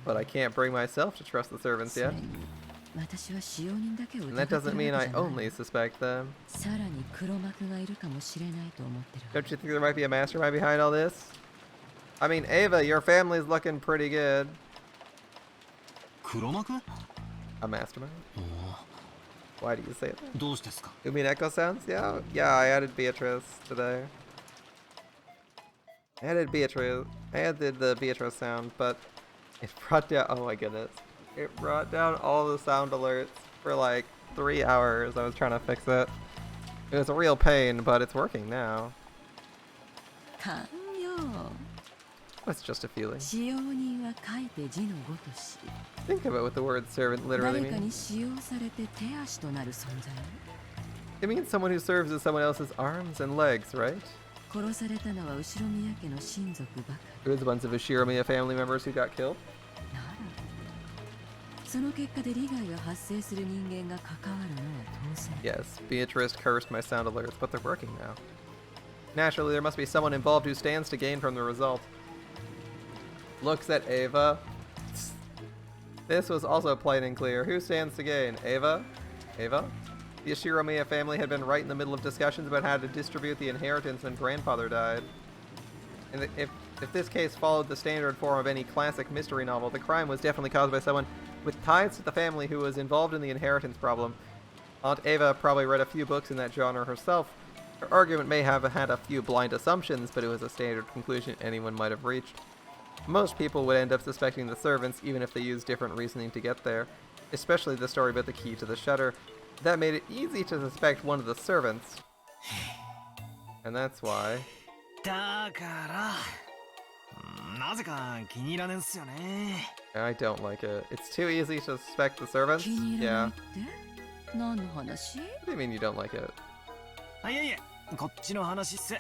But I can't bring myself to trust the servants yet. And that doesn't mean I only suspect them. Don't you think there might be a mastermind behind all this? I mean, Ava, your family's looking pretty good. A mastermind? Why do you say that? Umineko sounds? Yeah, I added Beatrice today. I added the Beatrice sound, but it brought down, oh my goodness. It brought down all the sound alerts for like 3 hours. I was trying to fix it. It was a real pain, but it's working now. It's just a feeling. Think about what the word servant literally means. It means someone who serves as someone else's arms and legs, right? 殺されたのは後宮家の親族ばか It was a bunch of Ushiromiya family members who got killed. りならその結果で利害が発生する人間が関わるのは当然 Yes, Beatrice cursed my sound alerts, but they're working now. Naturally, there must be someone involved who stands to gain from the result. Looks at Ava. This was also plain and clear. Who stands to gain? Ava? Ava? The Ashiromiya family had been right in the middle of discussions about how to distribute the inheritance when grandfather died. And if this case followed the standard form of any classic mystery novel, the crime was definitely caused by someone with ties to the family who was involved in the inheritance problem. Aunt Ava probably read a few books in that genre herself. Her argument may have had a few blind assumptions, but it was a standard conclusion anyone might have reached. Most people would end up suspecting the servants, even if they used different reasoning to get there, especially the story about the key to the shutter. That made it easy to suspect one of the servants. And that's why... だからなぜか気に入らねえんすよね I don't like it. It's too easy to suspect the servants? 気に入らな Yeah. いって何の話 What do you mean you don't like it? あいやいやこっちの話っす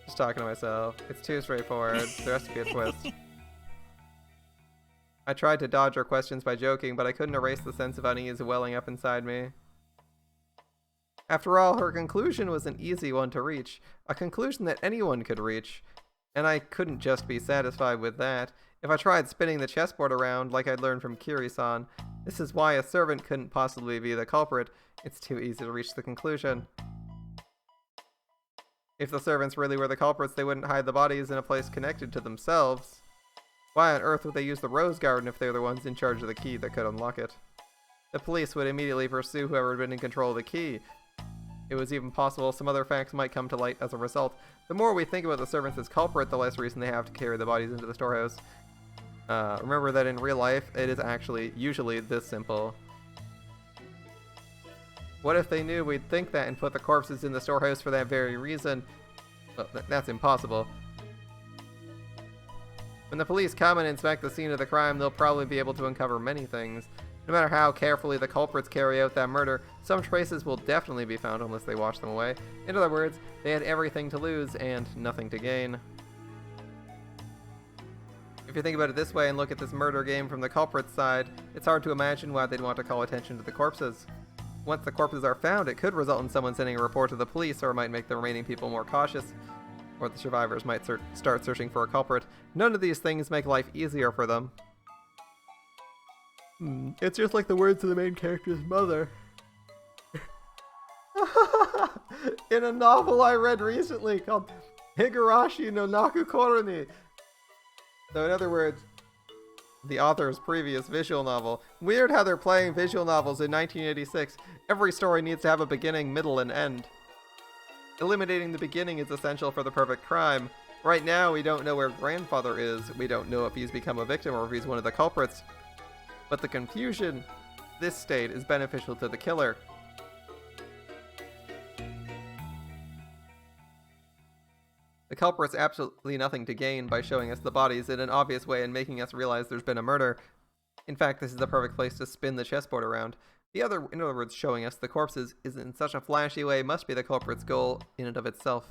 Just talking to myself. It's too straightforward. There has to be a twist. I tried to dodge her questions by joking, but I couldn't erase the sense of unease welling up inside me. After all, her conclusion was an easy one to reach, a conclusion that anyone could reach, and I couldn't just be satisfied with that. If I tried spinning the chessboard around like I'd learned from Kiri-san, this is why a servant couldn't possibly be the culprit. It's too easy to reach the conclusion. If the servants really were the culprits, they wouldn't hide the bodies in a place connected to themselves. Why on earth would they use the Rose Garden if they're the ones in charge of the key that could unlock it? The police would immediately pursue whoever had been in control of the key. It was even possible some other facts might come to light as a result. The more we think about the servants as culprit, the less reason they have to carry the bodies into the storehouse. Remember that in real life, it is actually usually this simple. What if they knew we'd think that and put the corpses in the storehouse for that very reason? Well, that's impossible. When the police come and inspect the scene of the crime, they'll probably be able to uncover many things. No matter how carefully the culprits carry out that murder, some traces will definitely be found unless they wash them away. In other words, they had everything to lose and nothing to gain. If you think about it this way and look at this murder game from the culprit's side, it's hard to imagine why they'd want to call attention to the corpses. Once the corpses are found, it could result in someone sending a report to the police, or it might make the remaining people more cautious, or the survivors might start searching for a culprit. None of these things make life easier for them. It's just like the words of the main character's mother. In a novel I read recently called Higurashi no Nakukoroni. So in other words, the author's previous visual novel. Weird how they're playing visual novels in 1986. Every story needs to have a beginning, middle, and end. Eliminating the beginning is essential for the perfect crime. Right now, we don't know where grandfather is. We don't know if he's become a victim or if he's one of the culprits. But the confusion, this state, is beneficial to the killer. The culprit's absolutely nothing to gain by showing us the bodies in an obvious way and making us realize there's been a murder. In fact, this is the perfect place to spin the chessboard around. In other words, showing us the corpses is in such a flashy way must be the culprit's goal in and of itself.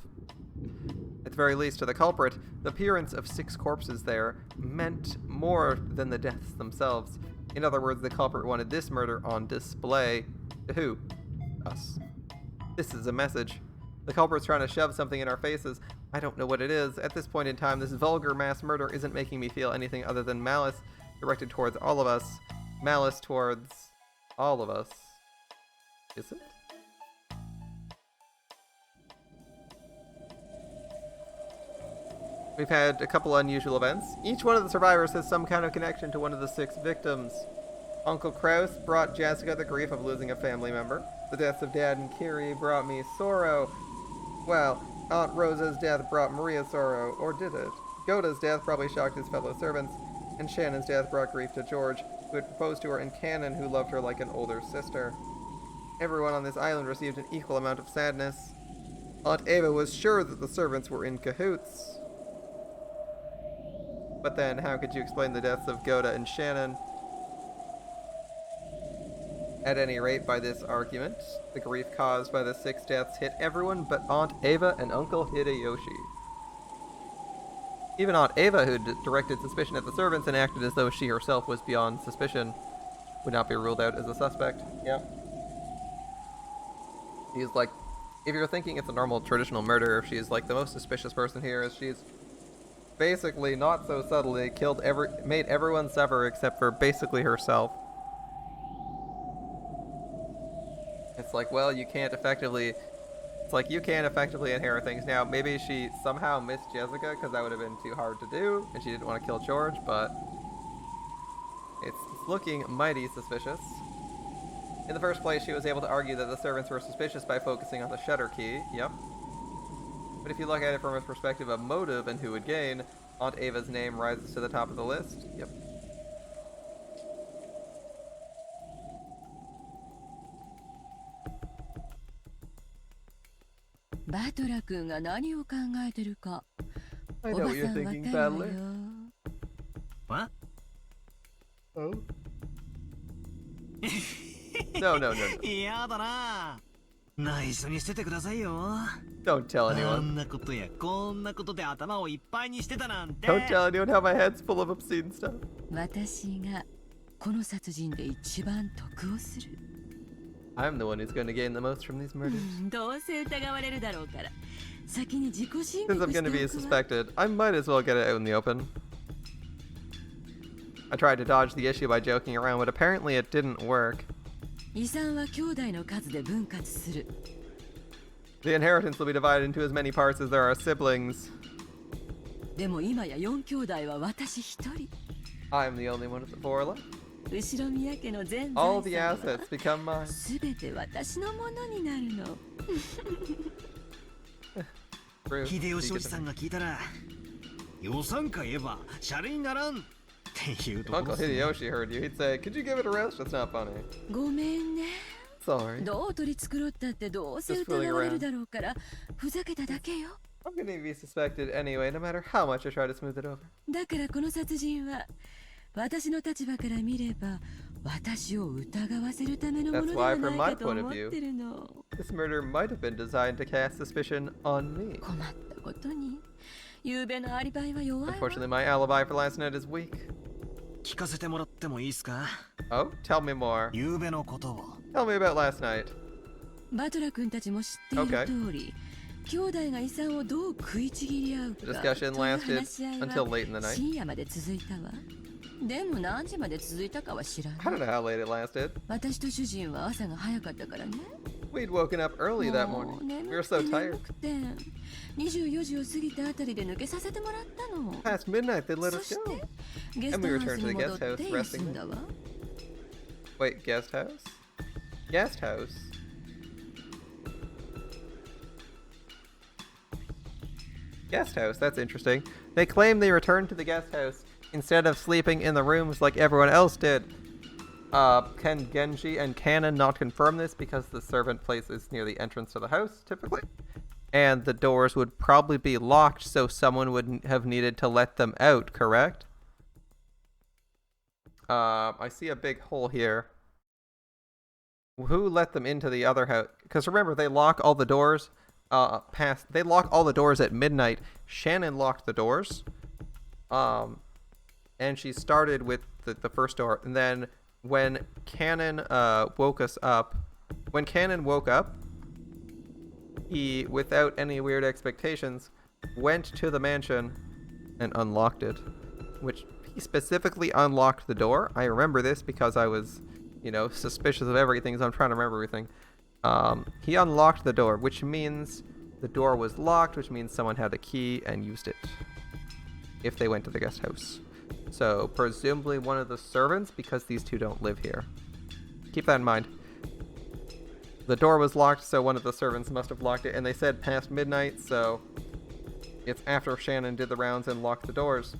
At the very least, to the culprit, the appearance of 6 corpses there meant more than the deaths themselves. In other words, the culprit wanted this murder on display. To who? Us. This is a message. The culprit's trying to shove something in our faces. I don't know what it is. At this point in time, this vulgar mass murder isn't making me feel anything other than malice directed towards all of us. Malice towards all of us. Is it? We've had a couple unusual events. Each one of the survivors has some kind of connection to one of the 6 victims. Uncle Kraus brought Jessica the grief of losing a family member. The deaths of Dad and Kiri brought me sorrow. Well, Aunt Rosa's death brought Maria sorrow, or did it? Goda's death probably shocked his fellow servants, and Shannon's death brought grief to George, who had proposed to her in canon, who loved her like an older sister. Everyone on this island received an equal amount of sadness. Aunt Ava was sure that the servants were in cahoots. But then, how could you explain the deaths of Goda and Shannon? At any rate, by this argument, the grief caused by the 6 deaths hit everyone but Aunt Ava and Uncle Hideyoshi. Even Aunt Ava, who directed suspicion at the servants and acted as though she herself was beyond suspicion, would not be ruled out as a suspect. Yeah. She's like, if you're thinking it's a normal traditional murder, she's like the most suspicious person here, as she's basically not so subtly made everyone suffer except for basically herself. It's like, well, you can't effectively inherit things. Now, maybe she somehow missed Jessica because that would have been too hard to do, and she didn't want to kill George, but it's looking mighty suspicious. In the first place, she was able to argue that the servants were suspicious by focusing on the shutter key. Yep. But if you look at it from a perspective of motive and who would gain, Aunt Ava's name rises to the top of the list. Yep. Butler 君が何を考えてるか。 I お know ば what you're さんわか thinking, るわ Battler. よ。 What? Oh? No, no, no, no. 嫌だな。内緒にしててくださいよ。 Don't tell あ anyone. んなことやこんなことで頭をいっぱいにしてたなんて。 Don't tell anyone how my head's full of obscene stuff. 私がこの殺人で一番得をする。 I'm the one who's going to gain the most from these murders. どうせ疑われるだろうから。先に自己申 Since 告 I'm して going to お be くわ。 suspected, I might as well get it out in the open. I tried to dodge the issue by joking around, but apparently it didn't work. 遺産は兄弟の数で分割する。 The inheritance will be divided into as many parts as there are siblings. でも今や4兄弟は私一人。 I'm the only one of the 4 left. 後ろ宮家の全 All 財 the 産は assets become mine. すべて私のものになるの。 True. 秀吉 Speak おじ of さ it. んが聞いたら予算買えばシャレにならんっていうとこ Uncle ろっすね。 Hideyoshi heard you. He'd say, "Could you give it a rest?" That's not funny. ごめんね。 Sorry. どう取り繕ったってどうせ Just fooling 疑われるだろうからふざけただけよ。 I'm gonna be suspected anyway, no matter how much I try to smooth it over. だからこの殺人は私の立場から見れば私を疑わせるためのもの That's では why, な from い my かと point 思 of ってるの。 This murder might have been designed to cast suspicion on me. 困ったことに昨べのアリバイは弱いわ。 Unfortunately, my alibi for last night is weak. 聞かせてもらってもいいっすか。 Oh, tell me more. 夕べのことを。 Tell me about last night. バトラ君たちも知っている通り、兄弟が遺産をどう食いちぎり合うか The という discussion 話 lasted し合い until は late in the night. 深夜まで続いたわ。でも何時まで続いたかは知ら I don't ない。 know how late it lasted. 私と主人は朝が早かったからね。 We'd woken up early that も morning. う眠 We were くて so 眠 tired. くて24時を過ぎたあたりで抜けさせてもらったの。 Past midnight, they let そ us し go. てゲス And ト we ハウ returned ス to に the 戻 guest って house, 休 resting んだわ。 Wait, guest house? Guest house? Guest house, that's interesting. They claim they returned to the guest house instead of sleeping in the rooms like everyone else did. Can Genji and Kanon not confirm this because the servant place is near the entrance to the house, typically? And the doors would probably be locked, so someone would have needed to let them out, correct? I see a big hole here. Who let them into the other house? Because remember, they lock all the doors. They lock all the doors at midnight. Shannon locked the doors. And she started with the first door, and then when Cannon woke up, he, without any weird expectations, went to the mansion and unlocked it, which he specifically unlocked the door. I remember this because I was, suspicious of everything, so I'm trying to remember everything. He unlocked the door, which means the door was locked, which means someone had a key and used it if they went to the guest house. So presumably one of the servants, because these two don't live here. Keep that in mind. The door was locked, so one of the servants must have locked it, and they said past midnight, so it's after Shannon did the rounds and locked the doors.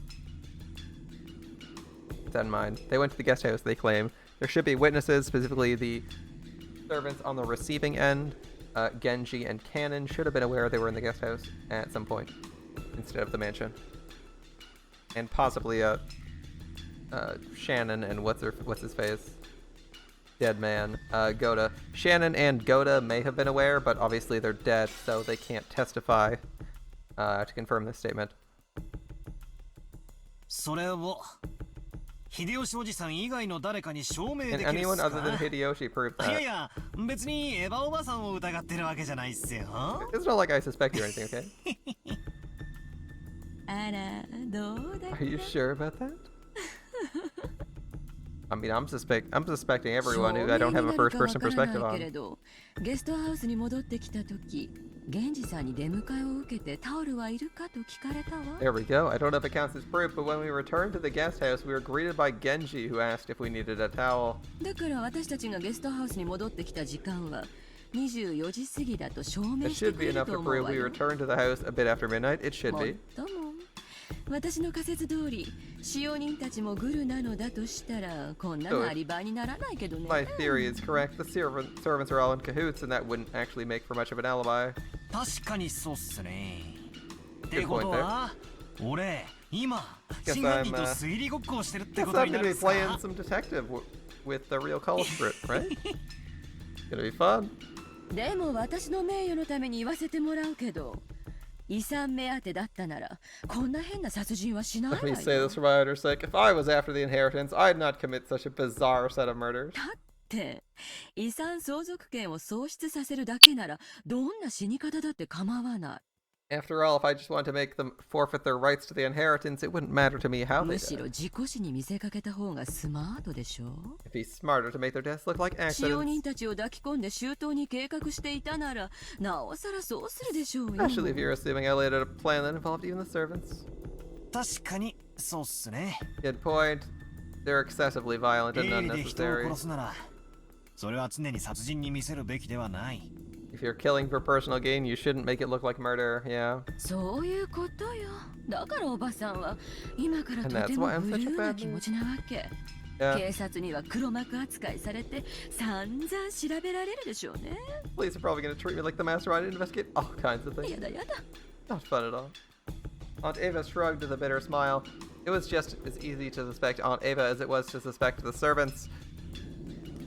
Keep that in mind. They went to the guest house, they claim. There should be witnesses, specifically the servants on the receiving end. Genji and Cannon should have been aware they were in the guest house at some point instead of the mansion. And possibly Shannon and what's his face. dead man. Goda. Shannon and Goda may have been aware, but obviously they're dead, so they can't testify to confirm this statement. それを秀吉おじさん以外の誰かに証明で And きるっ anyone す other than か Hideyoshi proved いや that. いや別にエヴァおばさんを疑ってるわけじゃないっすよ It's not like I suspect you or anything, okay? あら、どうだっ Are you sure about that? I mean, I'm suspecting everyone who I don't have a first-person perspective けれ on. ど、ゲストハウスに戻ってきた時、源氏さんに出迎えを受けてタオルはいるかと聞かれたわ。 There we go. I don't know if it counts as proof, but when we returned to the guest house, we were greeted by Genji, who asked if we needed a towel. だから私たちがゲストハウスに戻ってきた時間は24時過ぎだと証明 It して should く be れる enough と to 思う prove わ we よ。 returned to the house a bit after midnight. It should もっ be. とも私の仮説通り使用人たちもグルなのだとしたらこんなのアリバイにならないけどね。 My theory is correct. The servants are all in cahoots, and that wouldn't actually make for much of an alibi. 確かにそうっすね Good ってこと point there. は俺今 Guess 真犯人 I'm, と推理ごっこをしてるって Guess こと I'm にな gonna る be んすか playing some detective with the real culprit, right? Gonna be fun. でも私の名誉のために言わせてもらうけど遺産目当てだったならこんな変な殺人はしないわ Let よ。 me say this for my daughter's sake. If I was after the inheritance, I'd not commit such a bizarre set of murders. だって遺産相続権を喪失させるだけならどんな死に方だって構わない。 After all, if I just wanted to make them forfeit their rights to the inheritance, it wouldn't matter to me how they むしろ died. 事故死に見せかけた方がスマートでしょ。 It'd be smarter to make their deaths look like 使用 accidents. 人たちを抱き込んで周到に計画していたならなおさらそうするでしょうよ。 Especially if you're assuming I laid out a plan that involved even the servants. 確かにそうっすね Good point. They're excessively violent 営 and 利で人を unnecessary. 殺すならそれは常に殺人に見せるべきではない If you're killing for personal gain, you shouldn't make it look like murder, yeah. そういうことよ。だからおばさんは今からとて And that's も why I'm 不 such a 良な bad 気持ちなわけ。 Yeah. 警察には黒幕扱いされて散々調べられるでしょうね。 Police are probably going to treat me like the mastermind and investigate all kinds of や things. だやだ。 Not fun at all. Aunt Ava shrugged with a bitter smile. It was just as easy to suspect Aunt Ava as it was to suspect the servants.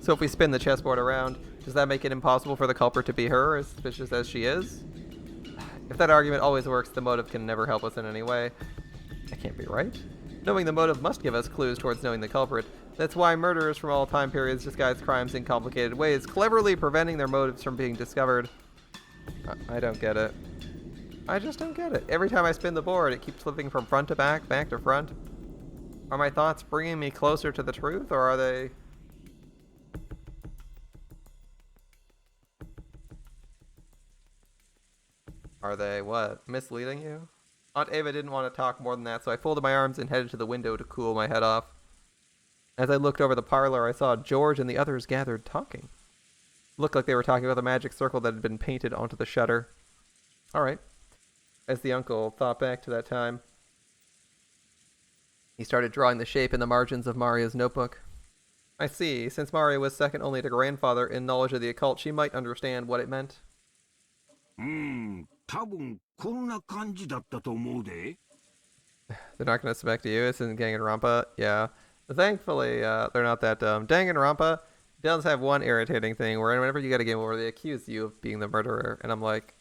So if we spin the chessboard around, does that make it impossible for the culprit to be her, as suspicious as she is? If that argument always works, the motive can never help us in any way. That can't be right. Knowing the motive must give us clues towards knowing the culprit. That's why murderers from all time periods disguise crimes in complicated ways, cleverly preventing their motives from being discovered. I don't get it. I just don't get it. Every time I spin the board, it keeps flipping from front to back, back to front. Are my thoughts bringing me closer to the truth, or are they... Are they, what, misleading you? Aunt Ava didn't want to talk more than that, so I folded my arms and headed to the window to cool my head off. As I looked over the parlor, I saw George and the others gathered talking. Looked like they were talking about the magic circle that had been painted onto the shutter. Alright. As the uncle thought back to that time, he started drawing the shape in the margins of Maria's notebook. I see. Since Maria was second only to grandfather in knowledge of the occult, she might understand what it meant. 多分こんな感じだったと思うで They're not going to suspect you. This isn't Danganronpa. Yeah. Thankfully, they're not that dumb. Danganronpa does have one irritating thing where whenever you get a game where they accuse you of being the murderer, and I'm like,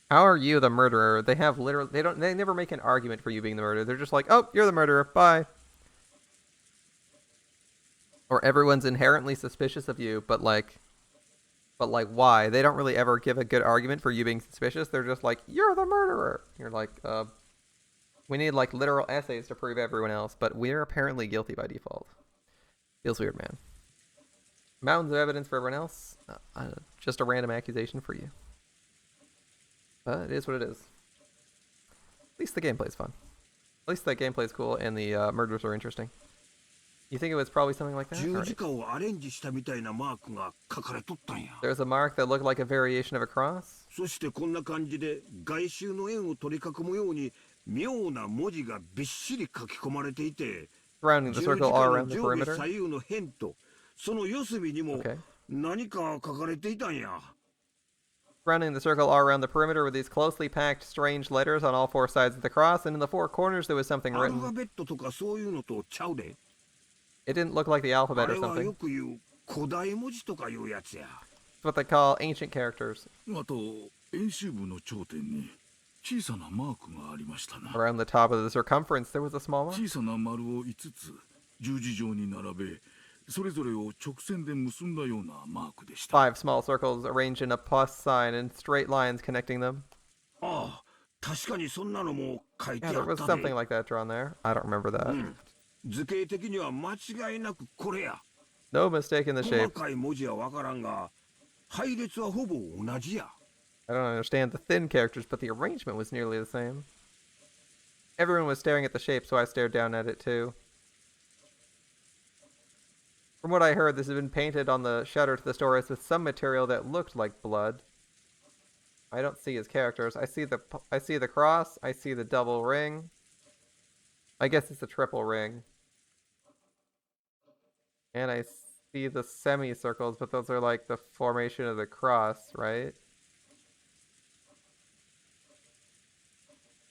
how are you the murderer? They have literally, they never make an argument for you being the murderer. They're just like, oh, you're the murderer. Bye. Or everyone's inherently suspicious of you, but like why? They don't really ever give a good argument for you being suspicious. They're just like, you're the murderer. You're like, we need like literal essays to prove everyone else, but we're apparently guilty by default. Feels weird, man. Mountains of evidence for everyone else. Just a random accusation for you. But it is what it is. At least the gameplay's fun. At least the gameplay's cool and the murders are interesting. You think it was probably something like that? 十 Alright. 字架をアレンジしたみたいなマークが書かれとったんや There's a mark that looked like a variation of a cross. そしてこんな感じで外周の円を取り囲むように妙な文字がびっしり書き込まれていて Surrounding 十 the 字 circle 架 all の around the 上下 perimeter. 左右の辺とその四隅にも Okay. 何か書かれていたんや Surrounding the circle all around the perimeter were these closely packed strange letters on all four sides of the cross, and in the four corners there was something アルファ written. ベットとかそういうのとちゃうで It didn't look like the あ alphabet れ or はよ something. く言う古代文字とかいうやつや。 It's what they call ancient characters. あと円周部の頂点に小さなマークがありましたな。 Around the top of the circumference, there was a small one. 小さな丸を5つ十字状に並べ、それぞれを直線で結んだようなマークでした。 5 small circles arranged in a plus sign and straight lines connecting them. ああ、確かにそんなのも書いてあ Yeah, っ there was た something で。 like that drawn there. I don't remember that. 図形的には間違いなくこれや。 No mistake in the 細 shape. かい文字はわからんが、配列はほぼ同じや。 I don't understand the thin characters, but the arrangement was nearly the same. Everyone was staring at the shape, so I stared down at it too. From what I heard, this had been painted on the shutter to the stories with some material that looked like blood. I don't see his characters. I see the cross. I see the double ring. I guess it's a triple ring. And I see the semicircles, but those are like the formation of the cross, right?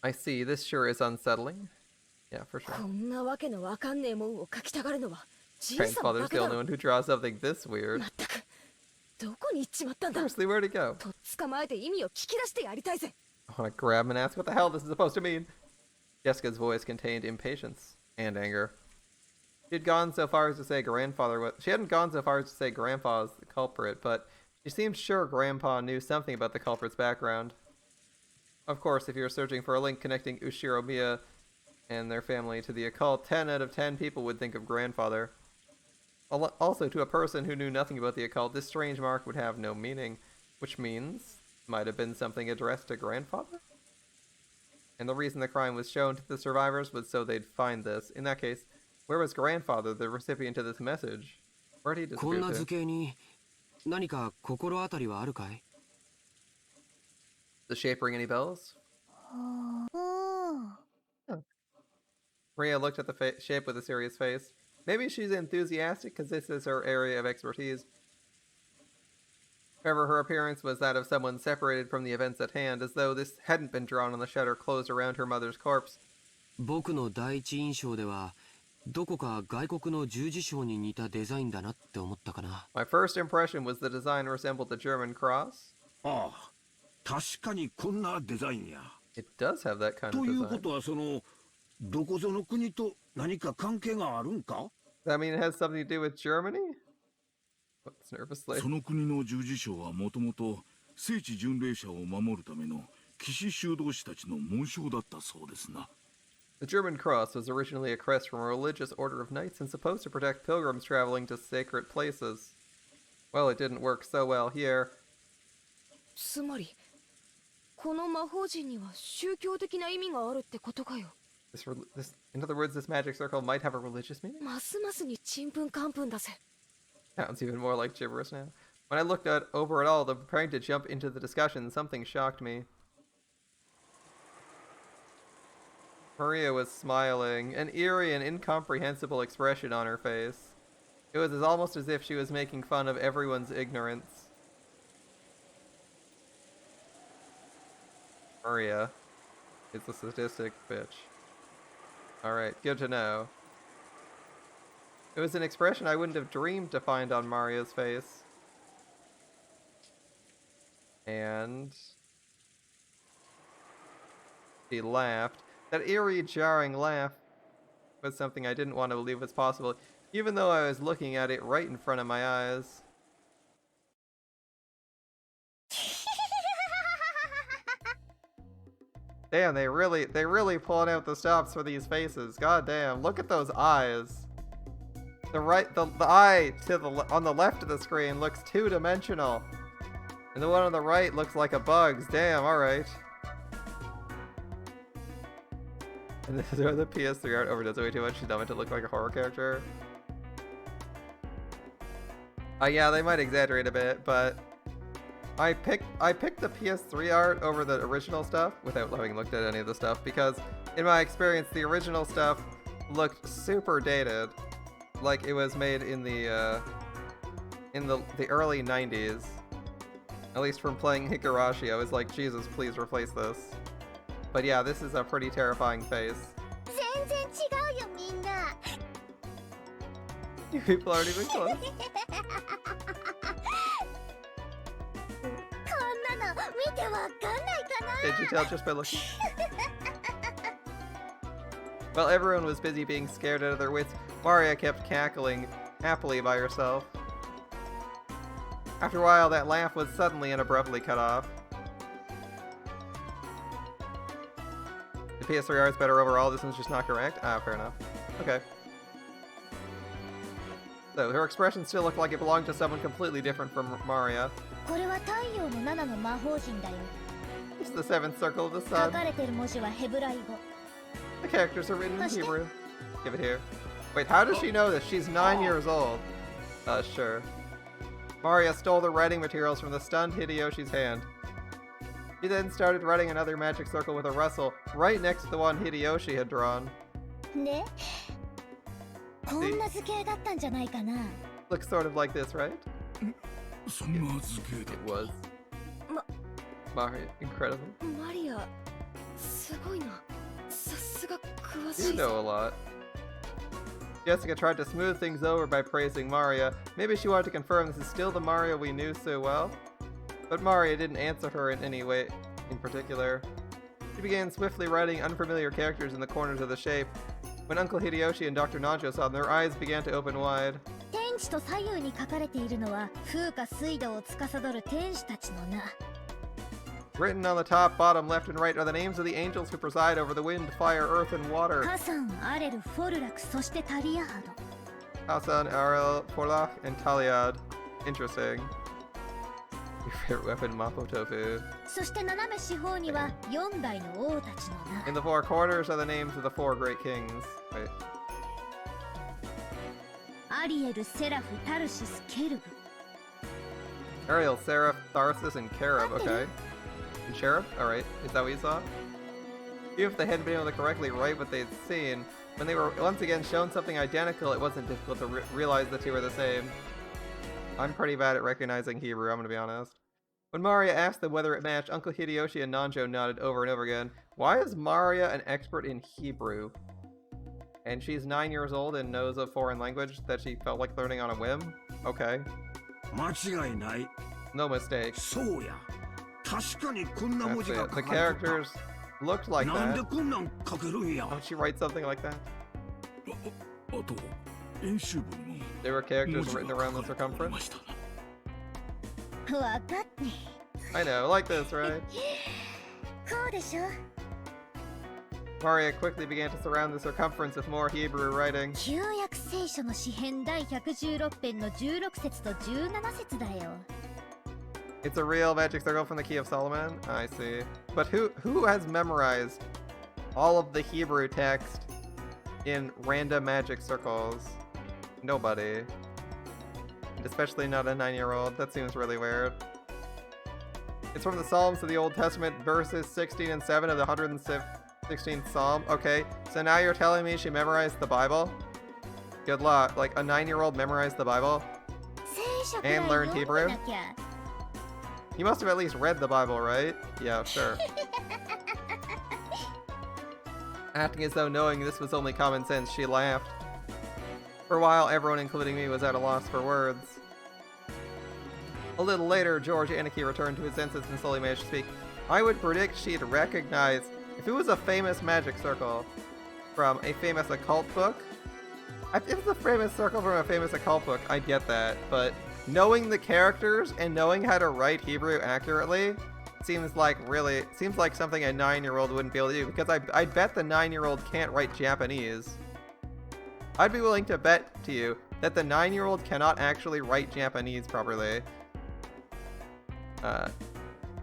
I see. This sure is unsettling. Yeah, for sure. こんなわけのわかんねえもんを描きたがるのはじいさん Grandfather's だ the けだ only ろ。 one who draws something this weird. まったくどこに行っちまったんだ。 Seriously, where'd he go? とっ捕まえて意味を聞き出してやりたいぜ。 I want to grab him and ask what the hell this is supposed to mean. Jessica's voice contained impatience and anger. She had gone so far as to say grandfather was. She hadn't gone so far as to say grandpa is the culprit, but she seemed sure grandpa knew something about the culprit's background. Of course, if you're searching for a link connecting Ushiromiya and their family to the occult, 10 out of 10 people would think of grandfather. Also, to a person who knew nothing about the occult, this strange mark would have no meaning, which means it might have been something addressed to grandfather? And the reason the crime was shown to the survivors was so they'd find this. In that case, where was grandfather, the recipient of this message? Where did he こん disappear な図 to? 形に何か心当たりはあるかい？ Does the shape ring any bells? Maria looked at the shape with a serious face. Maybe she's enthusiastic because this is her area of expertise. However, her appearance was that of someone separated from the events at hand, as though this hadn't been drawn on the shutter closed around her mother's corpse. 僕の第一印象ではどこか外国の十字章に似たデザインだなって思ったかな。 My first impression was the design resembled the German cross. ああ、確かにこんなデザインや。 It does have that kind と of いうこ design. とはそのどこぞの国と何か関係があるんか？ Does that mean it has something to do with Germany? What's nervously? その国の十字章はもともと聖地巡礼者を守るための騎士修道士たちの紋章だったそうですな。 The German cross was originally a crest from a religious order of knights and supposed to protect pilgrims traveling to sacred places. Well, it didn't work so well here. つまりこの魔法陣には宗教的な意味があるってことかよ。In other words, this magic circle might have a religious meaning? ますますにちんぷんかんぷんだぜ。 Sounds even more like gibberish now. When I looked over it all, though preparing to jump into the discussion, something shocked me. Maria was smiling, an eerie and incomprehensible expression on her face. It was almost as if she was making fun of everyone's ignorance. Maria is a sadistic bitch. Alright, good to know. It was an expression I wouldn't have dreamed to find on Maria's face. And she laughed. That eerie, jarring laugh was something I didn't want to believe was possible, even though I was looking at it right in front of my eyes. Damn, they really pulling out the stops for these faces. God damn, look at those eyes. The eye on the left of the screen looks two-dimensional. And the one on the right looks like a bug's. Damn, alright. And this is where the PS3 art overdoes it way too much. She's not meant to look like a horror character. Yeah, they might exaggerate a bit, but I picked the PS3 art over the original stuff without having looked at any of the stuff because, in my experience, the original stuff looked super dated, like it was made in the early 90s. At least from playing Higurashi, I was like, Jesus, please replace this. But yeah, this is a pretty terrifying face. 全然違うよみんな。You people aren't even close. こんなの見てわかんないかな Can't you tell just by looking? While everyone was busy being scared out of their wits, Maria kept cackling happily by herself. After a while, that laugh was suddenly and abruptly cut off. The PS3R is better overall, this one's just not correct? Ah, fair enough. Okay. So, her expression still looked like it belonged to someone completely different from Maria. これは太陽の7の魔法陣だよ It's the seventh circle of the 書 sun. かれてる文字はヘブライ語 The characters are written in Hebrew. Give it here. Wait, how does she know this? She's 9 years old. Sure. Maria stole the writing materials from the stunned Hideyoshi's hand. She then started writing another magic circle with a rustle, right next to the one Hideyoshi had drawn. ねこんな図形だったんじゃないかな Looks sort of like this, right? そんな図形だ It was. Maria, incredible. マリアすごいなさすが詳し You い know a lot. Jessica tried to smooth things over by praising Maria. Maybe she wanted to confirm this is still the Maria we knew so well. But Maria didn't answer her in any way in particular. She began swiftly writing unfamiliar characters in the corners of the shape. When Uncle Hideyoshi and Dr. Nanjo saw them, their eyes began to open wide. 天地と左右に書かれているのは風化水道を司る天使たちの名 Written on the top, bottom, left, and right are the names of the angels who preside over the wind, fire, earth, and water. カサン、アレル、フォルラク、そしてタリアハド Hasan, Arel, Porlach, and Taliad. Interesting. Your favorite weapon, Mapo Tofu. そして斜め四方には4代の王たちの名 In the four corners are the names of the four great kings. Wait. アリエル、セラフ、タルシス、ケルブ Ariel, Seraph, Tharsis, and Carib. Okay. And Sheriff? Alright. Is that what you saw? Even if they hadn't been able to correctly write what they'd seen, when they were once again shown something identical, it wasn't difficult to realize the two were the same. I'm pretty bad at recognizing Hebrew, I'm gonna be honest. When Maria asked them whether it matched, Uncle Hideyoshi and Nanjo nodded over and over again. Why is Maria an expert in Hebrew? And she's 9 years old and knows a foreign language that she felt like learning on a whim? Okay. 間違いない No mistake. そうや確かにこんな文 That's 字が it. 書 The かれて characters looked like たなんで that. こんなん書けるんや Don't she write something like that? あと演習部にも There were 文 characters 字が written 書 around か the れており circumference? ましたな 分かって I know, like this, right? こうでしょ Maria quickly began to surround the circumference with more Hebrew writing. 旧約聖書の詩編第116編の16節と17節だよ It's a real magic circle from the Key of Solomon? I see. But who has memorized all of the Hebrew text in random magic circles? Nobody. And especially not a 9-year-old. That seems really weird. It's from the Psalms of the Old Testament, verses 16 and 7 of the 116th Psalm. Okay, so now you're telling me she memorized the Bible? Good luck. Like, a 9-year-old memorized the Bible? 聖書くらい And 読 learned んで Hebrew? なきゃ You must have at least read the Bible, right? Yeah, sure. Acting as though knowing this was only common sense, she laughed. For a while, everyone, including me, was at a loss for words. A little later, George Aniki returned to his senses and slowly managed to speak. I would predict she'd recognize, if it was a famous magic circle from a famous occult book, if it's a famous circle from a famous occult book, I'd get that, but knowing the characters and knowing how to write Hebrew accurately seems like something a 9-year-old wouldn't be able to do, because I bet the 9-year-old can't write Japanese. I'd be willing to bet to you that the 9-year-old cannot actually write Japanese properly.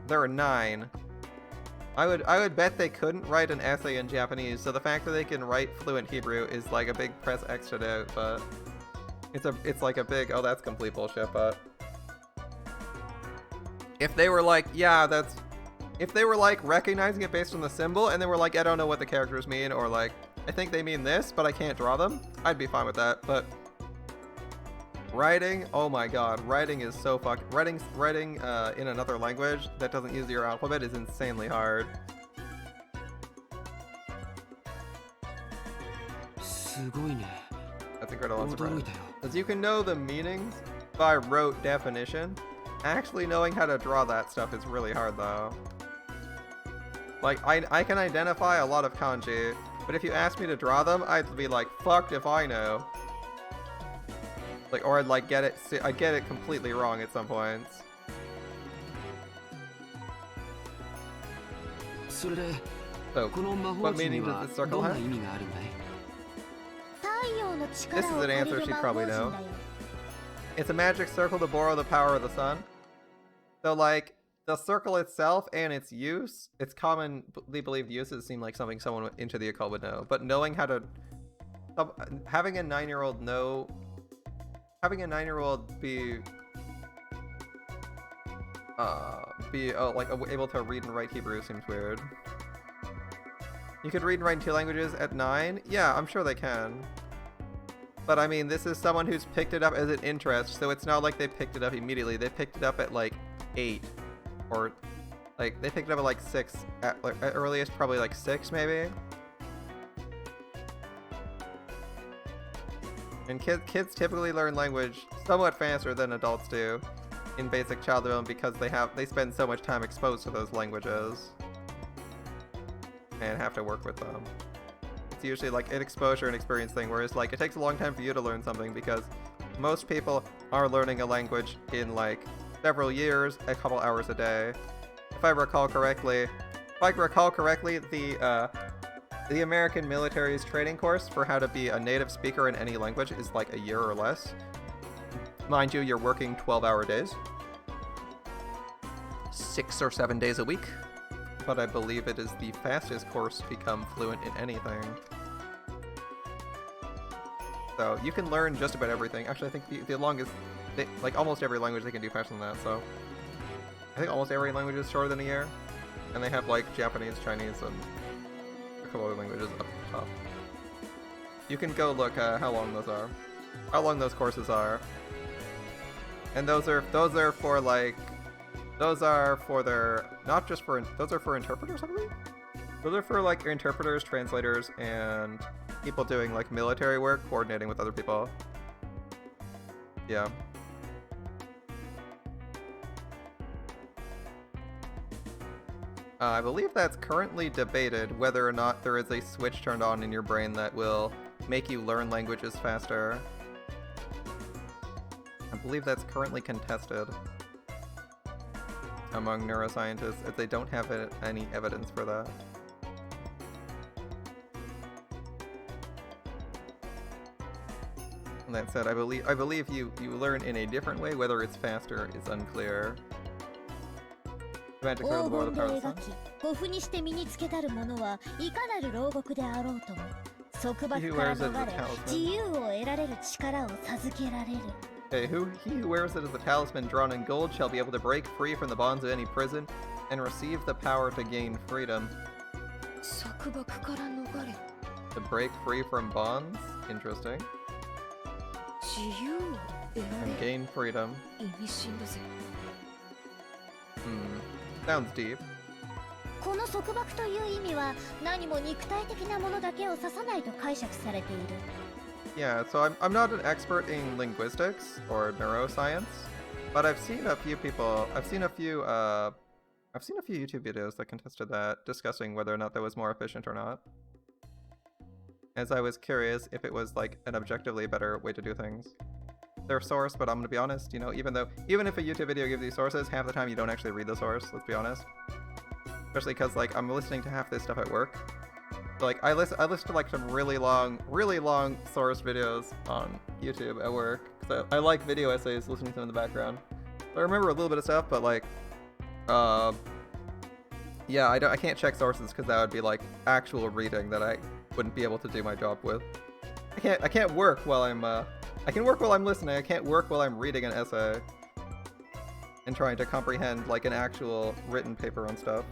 They're 9. I would bet they couldn't write an essay in Japanese, so the fact that they can write fluent Hebrew is like a big press extra note, but it's like a big, oh, that's complete bullshit, but if they were like, yeah, if they were like recognizing it based on the symbol and they were like, I don't know what the characters mean, or like, I think they mean this, but I can't draw them, I'd be fine with that. But writing, oh my god, writing is so writing in another language that doesn't use your alphabet is insanely hard. すごいね That's incredible. I'm 驚い surprised. たよ Because you can know the meanings by rote definition. Actually knowing how to draw that stuff is really hard though. Like, I can identify a lot of kanji, but if you ask me to draw them, I'd be like, fucked if I know. Like, or I'd like get it completely wrong at some points. それで So, この魔法 what 陣に meaning は does this circle どんな have? 意味があるんだい？ 太陽の This 力 is を an 借 answer りる she'd 魔法 probably 陣 know. だよ。 It's a magic circle to borrow the power of the sun. So, like, the circle itself and its use, its commonly believed uses seem like something someone into the occult would know. But knowing how to... having a 9-year-old know... Having a 9-year-old be... like, able to read and write Hebrew seems weird. You could read and write in 2 languages at 9? Yeah, I'm sure they can. But I mean, this is someone who's picked it up as an interest, so it's not like they picked it up immediately. They picked it up at like 8. Or, like, they picked it up at like 6. At earliest, probably like 6 maybe. And kids typically learn language somewhat faster than adults do in basic child development because they spend so much time exposed to those languages and have to work with them. It's usually like an exposure and experience thing, whereas like it takes a long time for you to learn something because most people are learning a language in like several years, a couple hours a day. If I recall correctly, the American military's training course for how to be a native speaker in any language is like a year or less. Mind you, you're working 12-hour days. 6 or 7 days a week. But I believe it is the fastest course to become fluent in anything. So you can learn just about everything. Actually, I think the longest, like almost every language they can do faster than that, so. I think almost every language is shorter than a year. And they have like Japanese, Chinese, and a couple other languages up top. You can go look how long those are. How long those courses are. And those are for like, those are for their, not just for, those are for interpreters, I believe? Those are for like interpreters, translators, and people doing like military work, coordinating with other people. Yeah. I believe that's currently debated whether or not there is a switch turned on in your brain that will make you learn languages faster. I believe that's currently contested among neuroscientists, if they don't have any evidence for that. And that said, I believe you learn in a different way. Whether it's faster is unclear. Magic circle before the power of the sun. 護符にして身につけたる者はいかなる牢獄であろうとも束縛 He から wears it as 逃 a れ talisman. 自由を得られる力を授けられる He who wears it as a talisman drawn in gold shall be able to break free from the bonds of any prison and receive the power to gain freedom. 束縛から逃れ To break free from bonds? Interesting. 自由を得ら And れる gain freedom. 意味深だぜ Sounds deep. この束縛という意味は何も肉体的なものだけを指さないと解釈されている Yeah, so I'm not an expert in linguistics or neuroscience, but I've seen a few YouTube videos that contested that, discussing whether or not that was more efficient or not. As I was curious if it was like an objectively better way to do things. Their source, but I'm gonna be honest, you know, even if a YouTube video gives you sources, half the time you don't actually read the source, let's be honest. Especially because like I'm listening to half this stuff at work. So, like I listen to like some really long source videos on YouTube at work because I like video essays, listening to them in the background. So I remember a little bit of stuff, but like, yeah, I can't check sources because that would be like actual reading that I wouldn't be able to do my job with. I can't work while I can work while I'm listening. I can't work while I'm reading an essay and trying to comprehend like an actual written paper on stuff.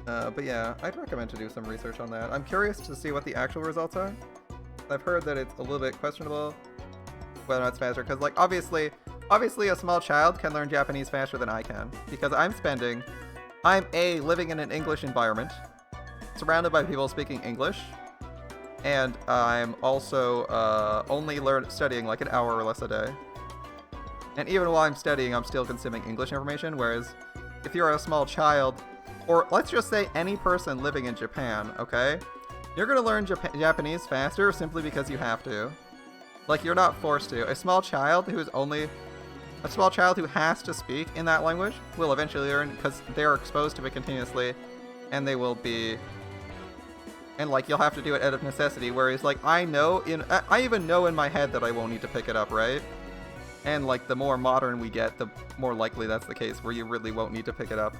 But yeah, I'd recommend to do some research on that. I'm curious to see what the actual results are. I've heard that it's a little bit questionable whether or not it's faster, because like obviously a small child can learn Japanese faster than I can, because I'm living in an English environment, surrounded by people speaking English, And I'm also only studying like an hour or less a day. And even while I'm studying, I'm still consuming English information, whereas if you're a small child, or let's just say any person living in Japan, okay? You're gonna learn Japanese faster simply because you have to. Like, you're not forced to. A small child who has to speak in that language will eventually learn because they're exposed to it continuously, and they will be... And, like, you'll have to do it out of necessity, whereas, like, I even know in my head that I won't need to pick it up, right? And, like, the more modern we get, the more likely that's the case, where you really won't need to pick it up.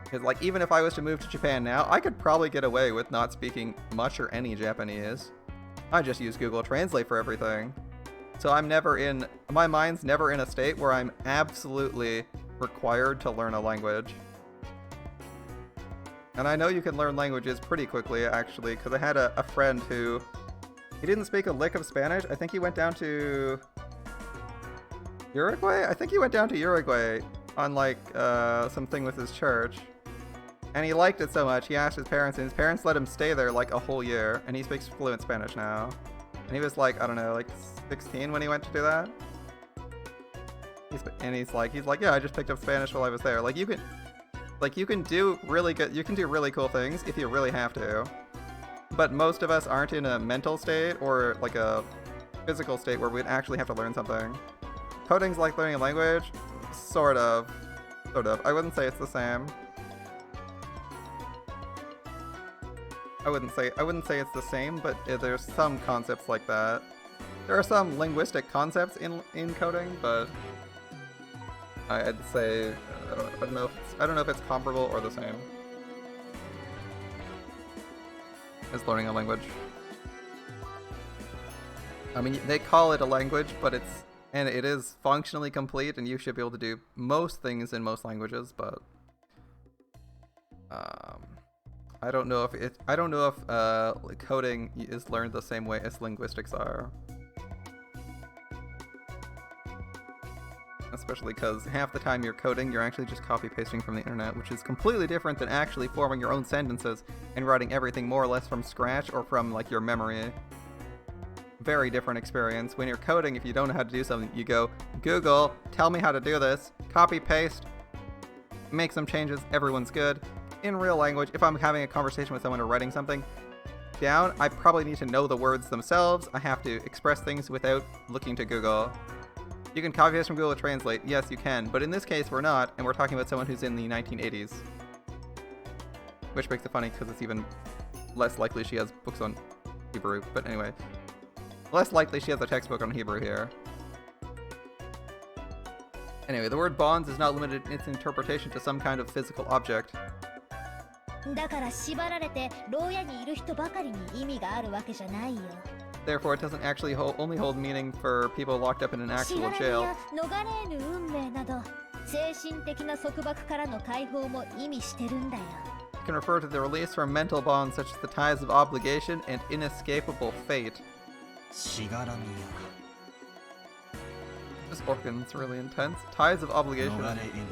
Because, like, even if I was to move to Japan now, I could probably get away with not speaking much or any Japanese. I just use Google Translate for everything. So my mind's never in a state where I'm absolutely required to learn a language. And I know you can learn languages pretty quickly, actually, because I had a friend who... He didn't speak a lick of Spanish. I think he went down to... Uruguay? I think he went down to Uruguay on, like, something with his church. And he liked it so much, he asked his parents, and his parents let him stay there, like, a whole year. And he speaks fluent Spanish now. And he was, like, I don't know, like, 16 when he went to do that? He's like, yeah, I just picked up Spanish while I was there. Like, you can do really cool things if you really have to. But most of us aren't in a mental state or like a physical state where we'd actually have to learn something. Coding's like learning a language? Sort of. I wouldn't say it's the same. I wouldn't say it's the same, but there's some concepts like that. There are some linguistic concepts in coding, but I'd say I don't know if it's comparable or the same as learning a language. I mean, they call it a language, but it is functionally complete, and you should be able to do most things in most languages, but I don't know if coding is learned the same way as linguistics are. Especially because half the time you're coding, you're actually just copy-pasting from the internet, which is completely different than actually forming your own sentences and writing everything more or less from scratch or from, like, your memory. Very different experience. When you're coding, if you don't know how to do something, you go, Google, tell me how to do this, copy-paste, make some changes, everyone's good. In real language, if I'm having a conversation with someone or writing something down, I probably need to know the words themselves. I have to express things without looking to Google. You can copy paste from Google Translate. Yes, you can. But in this case, we're not, and we're talking about someone who's in the 1980s. Which makes it funny, because it's even less likely she has books on Hebrew. But anyway. Less likely she has a textbook on Hebrew here. Anyway, the word bonds is not limited in its interpretation to some kind of physical object. だから縛られて牢屋にいる人ばかりに意味があるわけじゃないよ。 Therefore, it doesn't actually only hold meaning for people locked up in an actual jail. 逃れぬ運命など精神的な束縛からの解放も意味してるんだよ。 It can refer to the release from mental bonds such as the ties of obligation and inescapable fate. しがらみ This organ's really intense. Ties of や obligation 逃れ and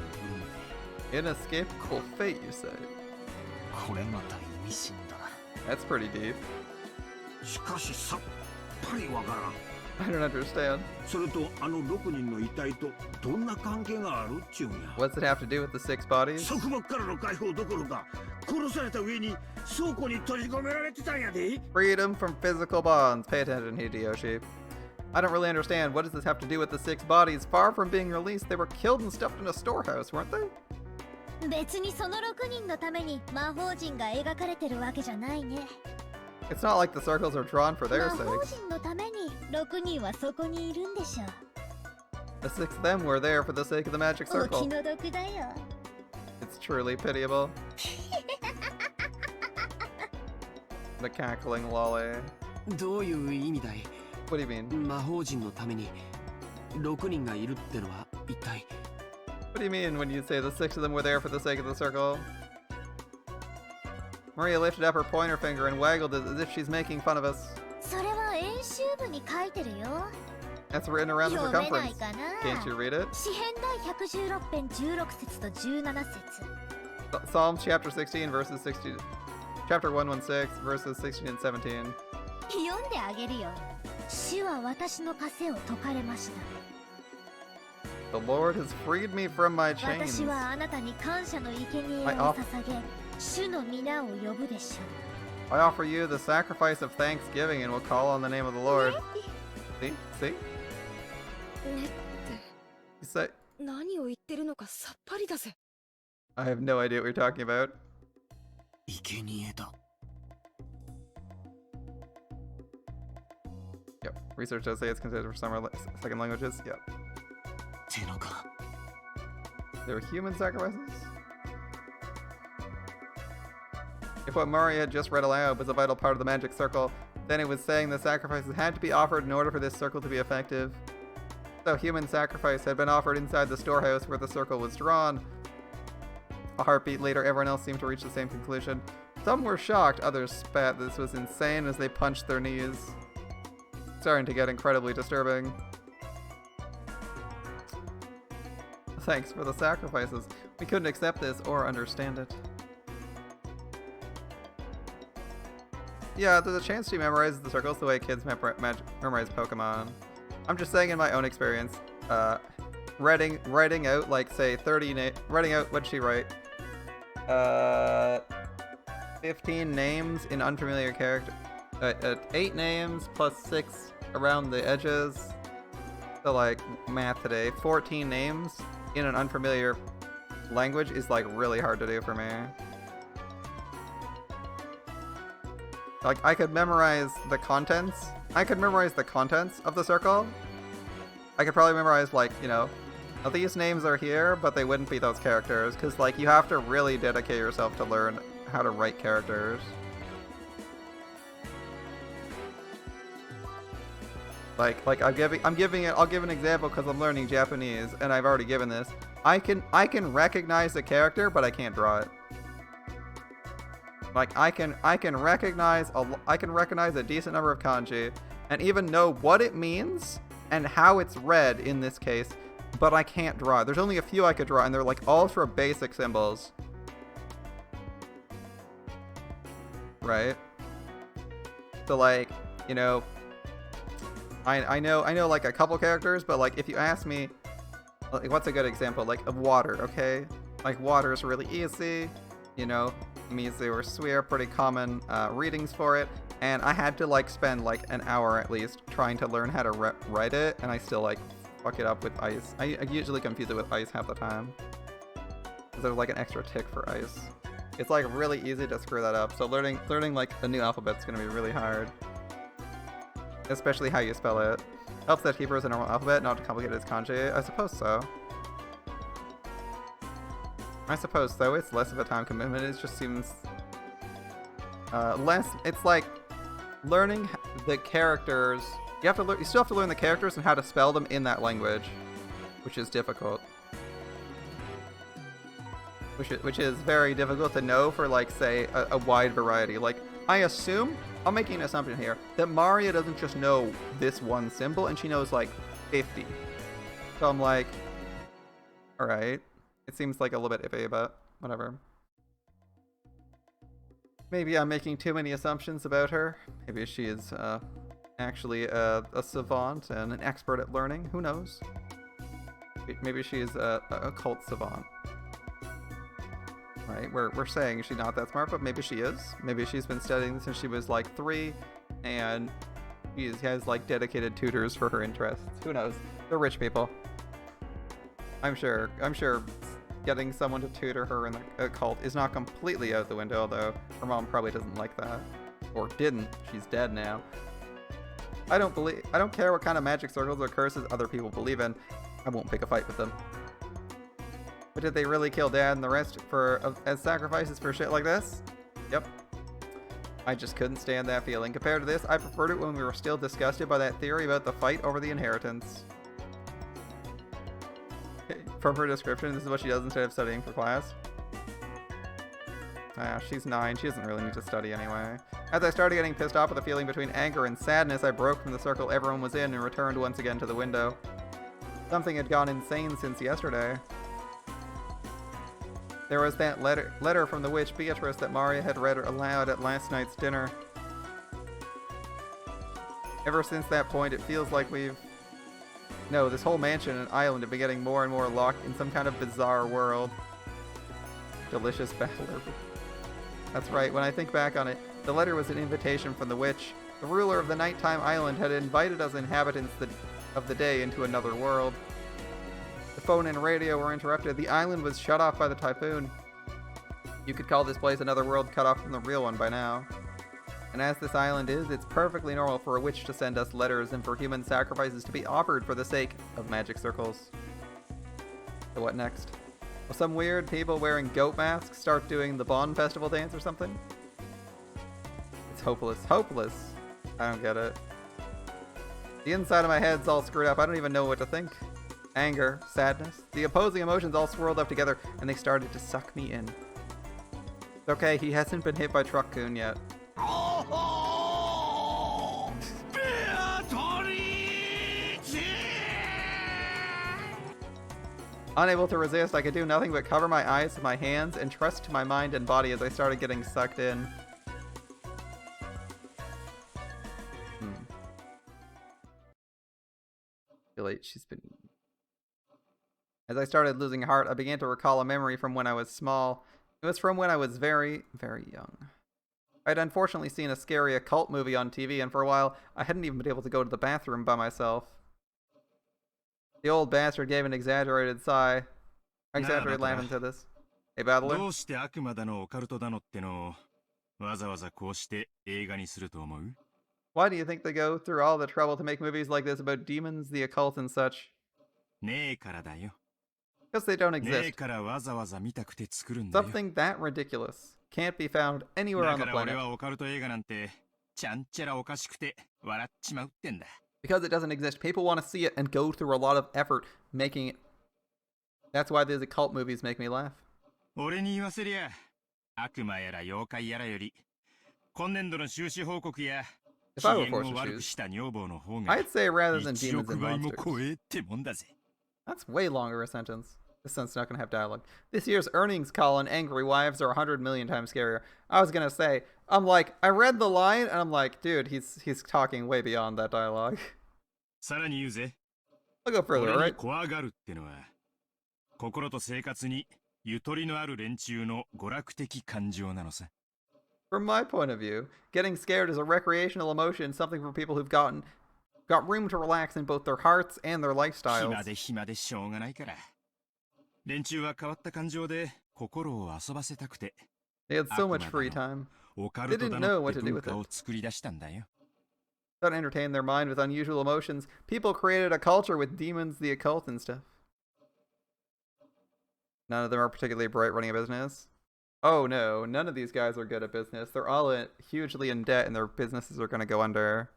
得ぬ inescapable fate, you say? 運命これまた意味深だな That's pretty deep. しかしさっぱりわからん。 I don't understand. それとあの6人の遺体とどんな関係があるっちゅうんや。 What's it have to do with the 6 bodies? 束縛からの解放どころか殺された上に倉庫に閉じ込められてたんやで。 Freedom from physical bonds. Pay attention, Hideyoshi. I don't really understand. What does this have to do with the 6 bodies? Far from being released, they were killed and stuffed in a storehouse, weren't they? 別にその6人のために魔法陣が描かれてるわけじゃないね。 It's not like the circles are drawn for 魔 their 法 sakes. 陣のために6人はそこにいるんでしょ The 6 of them were there for the sake of the magic う。お circle. 気の毒だよ。 It's truly pitiable. The cackling lolly. どういう意味だい What do you mean? 魔法陣のために6人がいるってのは一体 What do you mean when you say the 6 of them were there for the sake of the circle? Maria lifted up her pointer finger and waggled it as if she's making fun of us. それは演習部に書いてるよ。 That's written around the 読めない circumference. かな Can't you read it? 詩編第116編16節と17節 Psalms chapter 16 verses 60. Chapter 116, verses 16 and 17. 読んであげるよ。主は私の枷を解かれました。 The Lord has freed me from my chains. 私はあなたに感謝の生贄を捧げ、主の皆を呼ぶでしょう。 I offer you the sacrifice of thanksgiving and will call on the name of the Lord. See? See? ねって You say, 何を言ってるのかさっぱりだぜ。 I have no idea what you're talking about. 生贄だ。 Yep. Research does say it's considered for some second languages. Yep. てのか。 There were human sacrifices? If what Mari had just read aloud was a vital part of the magic circle, then it was saying the sacrifices had to be offered in order for this circle to be effective. So human sacrifice had been offered inside the storehouse where the circle was drawn. A heartbeat later, everyone else seemed to reach the same conclusion. Some were shocked, others spat. This was insane as they punched their knees. Starting to get incredibly disturbing. Thanks for the sacrifices. We couldn't accept this or understand it. Yeah, there's a chance she memorizes the circles the way kids memorize Pokemon. I'm just saying in my own experience, writing out like say 30 writing out what'd she write? 15 names in unfamiliar character. 8 names plus 6 around the edges. So like math today, 14 names in an unfamiliar language is like really hard to do for me. Like I could memorize the contents. I could memorize the contents of the circle. I could probably memorize like, you know, these names are here, but they wouldn't be those characters because like you have to really dedicate yourself to learn how to write characters. I'll give an example because I'm learning Japanese and I've already given this. I can recognize the character, but I can't draw it. Like I can recognize a decent number of kanji and even know what it means and how it's read in this case, but I can't draw. There's only a few I could draw and they're like ultra basic symbols. Right? So like, you know, I know like a couple characters, but like if you ask me, like, what's a good example? Like of water, okay? Like water is really easy, you know, Mizu or Sui are pretty common readings for it, and I had to like spend like an hour at least trying to learn how to write it, and I still like fuck it up with ice. I usually confuse it with ice half the time. There's like an extra tick for ice. It's like really easy to screw that up, so learning like a new alphabet's gonna be really hard. Especially how you spell it. Helps that Hebrew is a normal alphabet, not too complicated as kanji. I suppose so. It's less of a time commitment. It just seems less. It's like learning the characters. You still have to learn the characters and how to spell them in that language, which is difficult. Which is very difficult to know for like say a wide variety. Like I'm making an assumption here that Maria doesn't just know this one symbol and she knows like 50. So I'm like, all right. It seems like a little bit iffy, but whatever. Maybe I'm making too many assumptions about her. Maybe she is actually a savant and an expert at learning. Who knows? Maybe she's a cult savant. Right? We're saying she's not that smart, but maybe she is. Maybe she's been studying since she was like 3, and she has like dedicated tutors for her interests. Who knows? They're rich people. I'm sure getting someone to tutor her in a cult is not completely out the window, although her mom probably doesn't like that. Or didn't. She's dead now. I don't care what kind of magic circles or curses other people believe in. I won't pick a fight with them. But did they really kill Dad and the rest as sacrifices for shit like this? Yep. I just couldn't stand that feeling. Compared to this, I preferred it when we were still disgusted by that theory about the fight over the inheritance. From her description, this is what she does instead of studying for class. Ah, she's 9. She doesn't really need to study anyway. As I started getting pissed off with a feeling between anger and sadness, I broke from the circle everyone was in and returned once again to the window. Something had gone insane since yesterday. There was that letter from the witch Beatrice that Maria had read aloud at last night's dinner. Ever since that point, it feels like this whole mansion and island have been getting more and more locked in some kind of bizarre world. Delicious battler. That's right, when I think back on it, the letter was an invitation from the witch. The ruler of the nighttime island had invited us inhabitants of the day into another world. The phone and radio were interrupted. The island was shut off by the typhoon. You could call this place another world cut off from the real one by now. And as this island is, it's perfectly normal for a witch to send us letters and for human sacrifices to be offered for the sake of magic circles. So what next? Will some weird people wearing goat masks start doing the Bon Festival dance or something? It's hopeless. Hopeless! I don't get it. The inside of my head's all screwed up. I don't even know what to think. Anger, sadness, the opposing emotions all swirled up together, and they started to suck me in. It's okay, he hasn't been hit by Truck-kun yet. Unable to resist, I could do nothing but cover my eyes with my hands and trust to my mind and body as I started getting sucked in. She's been... As I started losing heart, I began to recall a memory from when I was small. It was from when I was very, very young. I had unfortunately seen a scary occult movie on TV, and for a while, I hadn't even been able to go to the bathroom by myself. The old bastard gave an exaggerated sigh. Exaggerated laugh into this. Hey, Battler? Why do you think they go through all the trouble to make movies like this about demons, the occult, and such? Because they don't exist. Something that ridiculous can't be found anywhere on the planet. Because it doesn't exist. People want to see it and go through a lot of effort making it. That's why these occult movies make me laugh. If I were forced to choose, I'd say rather than demons and monsters. That's way longer a sentence. This sentence not gonna have dialogue. This year's earnings call on angry wives are 100 million times scarier. I was gonna say, I read the line and I'm like, dude, he's talking way beyond that dialogue. I'll go further, alright? From my point of view, getting scared is a recreational emotion, something for people who've got room to relax in both their hearts and their lifestyles. They had so much free time. They didn't know what to do with it. To entertain their mind with unusual emotions, people created a culture with demons, the occult, and stuff. None of them are particularly bright running a business. Oh no, none of these guys are good at business. They're all hugely in debt and their businesses are going to go under.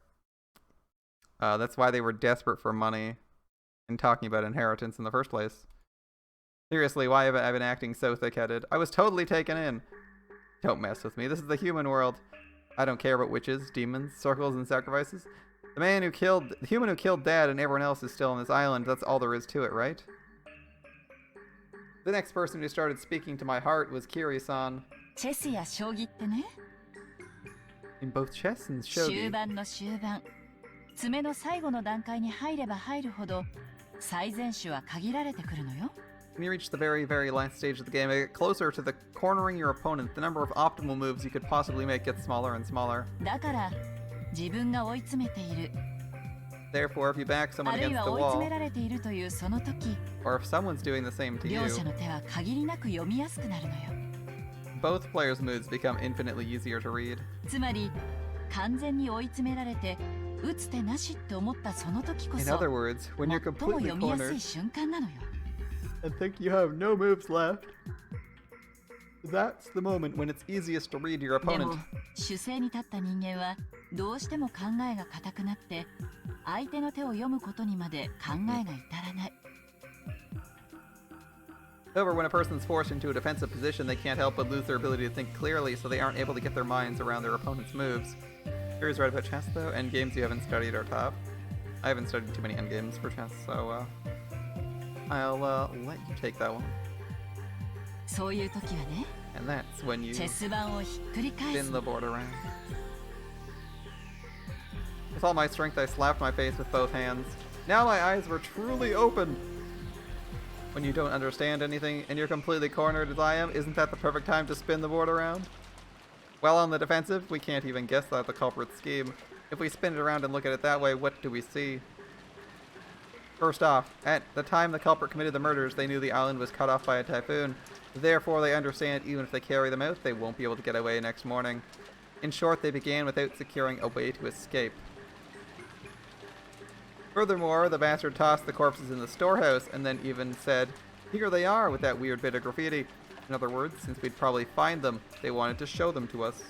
That's why they were desperate for money and talking about inheritance in the first place. Seriously, why have I been acting so thick-headed? I was totally taken in. Don't mess with me. This is the human world. I don't care about witches, demons, circles, and sacrifices. The human who killed Dad and everyone else is still on this island. That's all there is to it, right? The next person who started speaking to my heart was Kiri-san. In both chess and shogi. When you reach the very, very last stage of the game, it gets closer to the cornering your opponent. The number of optimal moves you could possibly make gets smaller and smaller. Therefore, if you back someone against the wall, or if someone's doing the same to you, both players' moves become infinitely easier to read. In other words, when you're completely cornered and think you have no moves left, that's the moment when it's easiest to read your opponent. However, when a person's forced into a defensive position, they can't help but lose their ability to think clearly, so they aren't able to get their minds around their opponent's moves. Here's right about chess, though. Endgames you haven't studied are tough. I haven't studied too many endgames for chess, so I'll let you take that one. そういう時はね、 And that's when you チェス盤をひっくり返 spin す the の。 board around. With all my strength, I slapped my face with both hands. Now my eyes were truly open. When you don't understand anything and you're completely cornered as I am, isn't that the perfect time to spin the board around? While on the defensive, we can't even guess at the culprit's scheme. If we spin it around and look at it that way, what do we see? First off, at the time the culprit committed the murders, they knew the island was cut off by a typhoon. Therefore, they understand even if they carry them out, they won't be able to get away next morning. In short, they began without securing a way to escape. Furthermore, the bastard tossed the corpses in the storehouse and then even said, "Here they are," with that weird bit of graffiti. In other words, since we'd probably find them, they wanted to show them to us.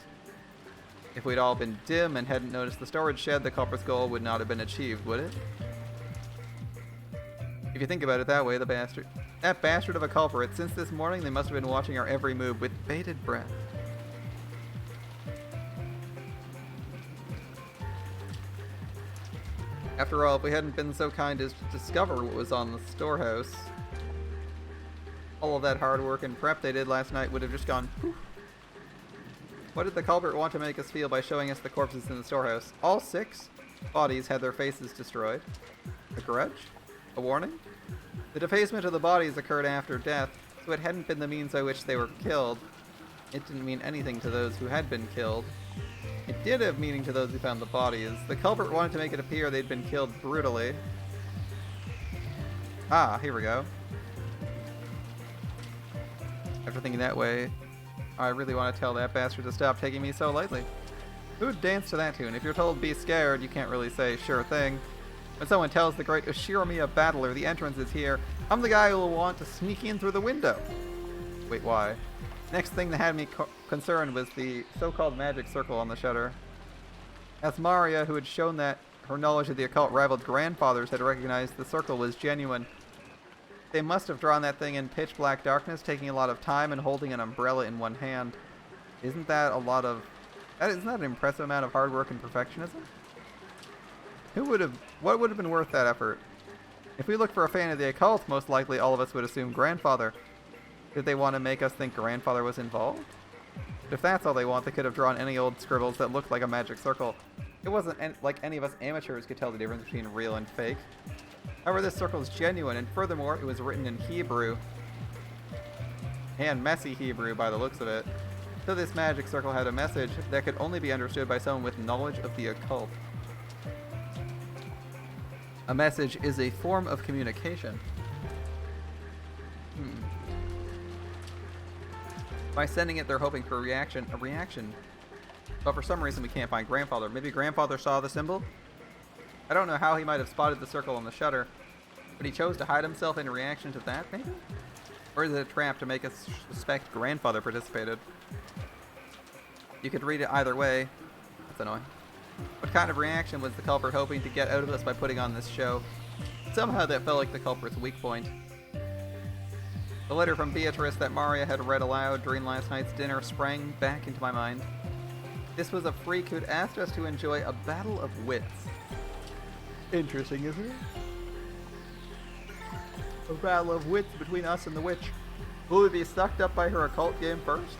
If we'd all been dim and hadn't noticed the storage shed, the culprit's goal would not have been achieved, would it? If you think about it that way, that bastard of a culprit, since this morning they must have been watching our every move with bated breath. After all, if we hadn't been so kind as to discover what was on the storehouse, all of that hard work and prep they did last night would have just gone poof. What did the culprit want to make us feel by showing us the corpses in the storehouse? All 6 bodies had their faces destroyed. A grudge? A warning? The defacement of the bodies occurred after death, so it hadn't been the means by which they were killed. It didn't mean anything to those who had been killed. It did have meaning to those who found the bodies. The culprit wanted to make it appear they'd been killed brutally. Ah, here we go. After thinking that way, I really want to tell that bastard to stop taking me so lightly. Who'd dance to that tune? If you're told be scared, you can't really say sure thing. When someone tells the great Ushiromiya battler the entrance is here, I'm the guy who will want to sneak in through the window. Wait, why? Next thing that had me concerned was the so-called magic circle on the shutter. As Maria, who had shown that her knowledge of the occult rivaled grandfather's, had recognized the circle was genuine. They must have drawn that thing in pitch black darkness, taking a lot of time and holding an umbrella in one hand. Isn't that isn't that an impressive amount of hard work and perfectionism? What would have been worth that effort? If we look for a fan of the occult, most likely all of us would assume grandfather. Did they want to make us think grandfather was involved? If that's all they want, they could have drawn any old scribbles that looked like a magic circle. It wasn't like any of us amateurs could tell the difference between real and fake. However, this circle is genuine, and furthermore, it was written in Hebrew. And messy Hebrew by the looks of it. So this magic circle had a message that could only be understood by someone with knowledge of the occult. A message is a form of communication. By sending it, they're hoping for a reaction. But for some reason we can't find grandfather. Maybe grandfather saw the symbol? I don't know how he might have spotted the circle on the shutter, but he chose to hide himself in reaction to that, maybe? Or is it a trap to make us suspect grandfather participated? You could read it either way. That's annoying. What kind of reaction was the culprit hoping to get out of us by putting on this show? Somehow that felt like the culprit's weak point. The letter from Beatrice that Maria had read aloud during last night's dinner sprang back into my mind. This was a freak who'd asked us to enjoy a battle of wits. Interesting, isn't it? A battle of wits between us and the witch. Will we be sucked up by her occult game first?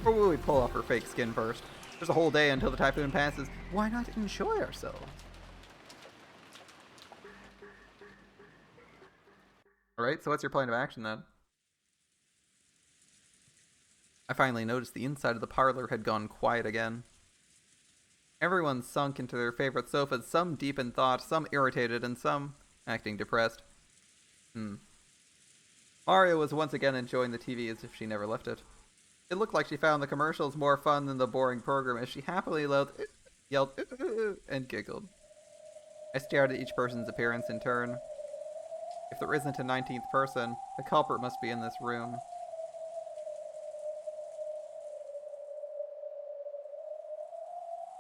Or will we pull off her fake skin first? There's a whole day until the typhoon passes. Why not enjoy ourselves? Alright, so what's your plan of action then? I finally noticed the inside of the parlor had gone quiet again. Everyone sunk into their favorite sofas, some deep in thought, some irritated, and some acting depressed. Mario was once again enjoying the TV as if she never left it. It looked like she found the commercials more fun than the boring program as she happily yelled and giggled. I stared at each person's appearance in turn. If there isn't a 19th person, the culprit must be in this room.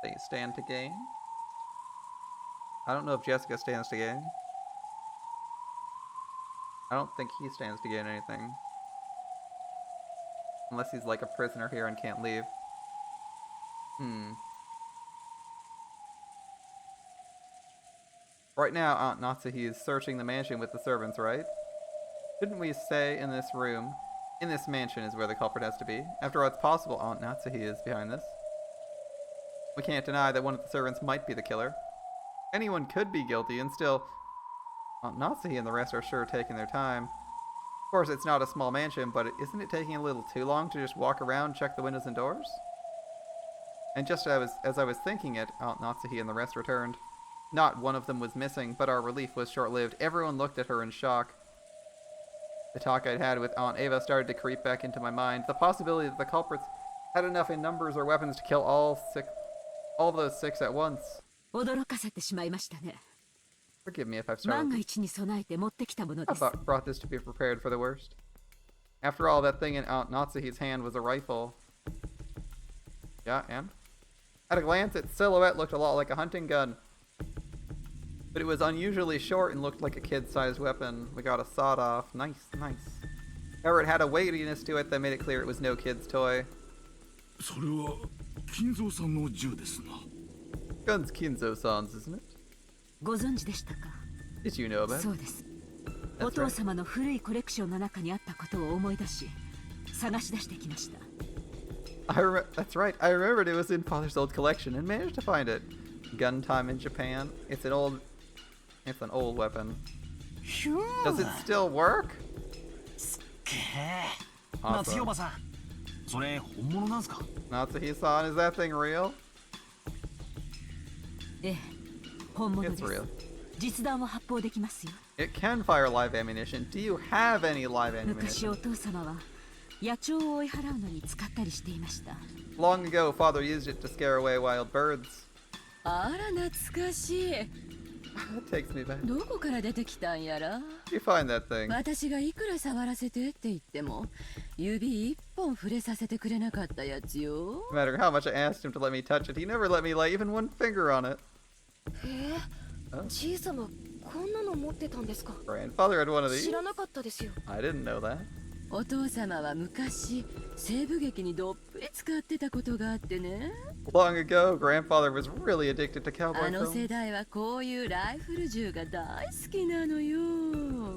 They stand to gain? I don't know if Jessica stands to gain. I don't think he stands to gain anything. Unless he's like a prisoner here and can't leave. Right now, Aunt Natsuhi is searching the mansion with the servants, right? Didn't we say in this room, in this mansion is where the culprit has to be? After all, it's possible Aunt Natsuhi is behind this. We can't deny that one of the servants might be the killer. Anyone could be guilty, and still, Aunt Natsuhi and the rest are sure taking their time. Of course, it's not a small mansion, but isn't it taking a little too long to just walk around, check the windows and doors? And just as I was thinking it, Aunt Natsuhi and the rest returned. Not one of them was missing, but our relief was short-lived. Everyone looked at her in shock. The talk I'd had with Aunt Ava started to creep back into my mind. The possibility that the culprits had enough in numbers or weapons to kill all of those six at once. 驚かせてしまいましたね。 Forgive me if I've 万 started. が一に備えて持ってきたもの I です brought this to be prepared for the worst. After all, that thing in Aunt Natsuhi's hand was a rifle. Yeah, and? At a glance, its silhouette looked a lot like a hunting gun. But it was unusually short and looked like a kid-sized weapon. We got a sawed-off. Nice, nice. However, it had a weightiness to it that made it clear it was no kid's toy. それは金蔵さんの銃ですな。 Gun's Kinzo-san's, isn't it? ご存知でしたか？ Did you know about it? そうです。 That's お父 right. 様の古いコレクションの中にあったことを思い出し、探し出してきました。 That's right. I remembered it was in Father's old collection and managed to find it. Gun time in Japan. It's an old weapon. Does it still work? けえ Awesome. 夏代おばさんそれ本物なんすか？ Natsuhi-san, is that thing real? ええ、本物で It's す。 real. 実弾を発砲できますよ。 It can fire live ammunition. Do you have any live 昔 ammunition? お父様は野鳥を追い払うのに使ったりしていました。 Long ago, Father used it to scare away wild birds. あら懐かしい。 That takes me back. どこから出てきたんやら。 You find that thing? 私がいくら触らせてって言っても指一本触れさせてくれなかったやつよ。 No matter how much I asked him to let me touch it, he never let me lay even one finger on it. へえ、じいさまこんなの持ってたんですか？ Grandfather had one of 知 these. らなかったですよ。 I didn't know that. お父様は昔西部劇にどっぷり使ってたことがあってね。 Long ago, Grandfather was really addicted to あ cowboy の世 films. 代はこういうライフル銃が大好きなのよ。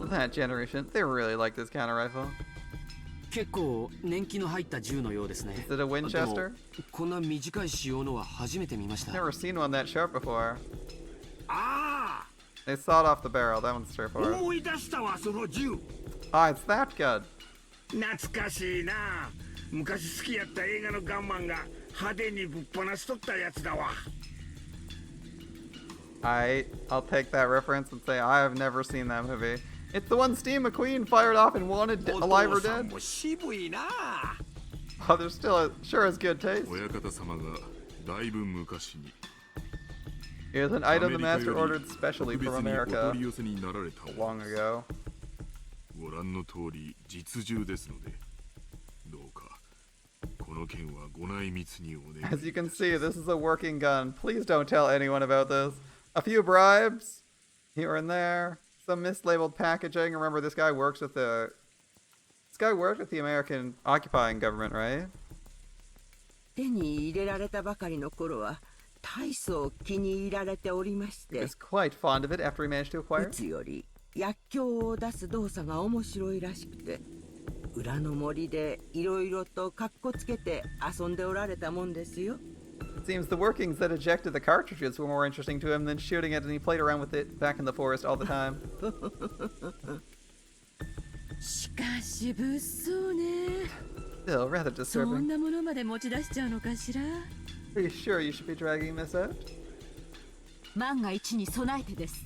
That generation, they really like this counter rifle. 結構年季の入った銃のようですね。 Is it a Winchester? でもこんな短い仕様のは初めて見ました。 Never seen one that sharp before. あ They sawed off the barrel. That one's あ straightforward. 思い出したわその銃。 Ah, it's that gun. 懐かしいな。昔好きやった映画のガンマンが派手にぶっ放しとったやつだわ。I'll take that reference and say I have never seen that movie. It's the one Steve McQueen fired off and wanted お alive or 父さん dead. も渋いな。 Oh, there's still sure has good taste. 親方様がだいぶ昔に Here's an ア item メ the リカよ master り ordered specially 特別 from にお America 取り寄せになられた long ago. ご覧の通り実銃ですのでどうかこの件はご内密にお願い As you can see, this is a working gun. Please don't tell anyone about this. A few bribes here and there. Some mislabeled packaging. Remember, this guy works with the American occupying government, right? 手に入れられたばかりの頃は大層気に入られておりまし He て was quite fond of it after he managed to い acquire it. つより薬莢を出す動作が面白いらしくて裏の森でいろいろとかっこつけて遊んでおられたもんですよ It seems the workings that ejected the cartridges were more interesting to him than shooting it, and he played around with it back in the forest all the time. しかし物騒ね。 Still, rather そん disturbing. なものまで持ち出しちゃうのかしら。 Are you sure you should be dragging this out? 万が一に備えてです。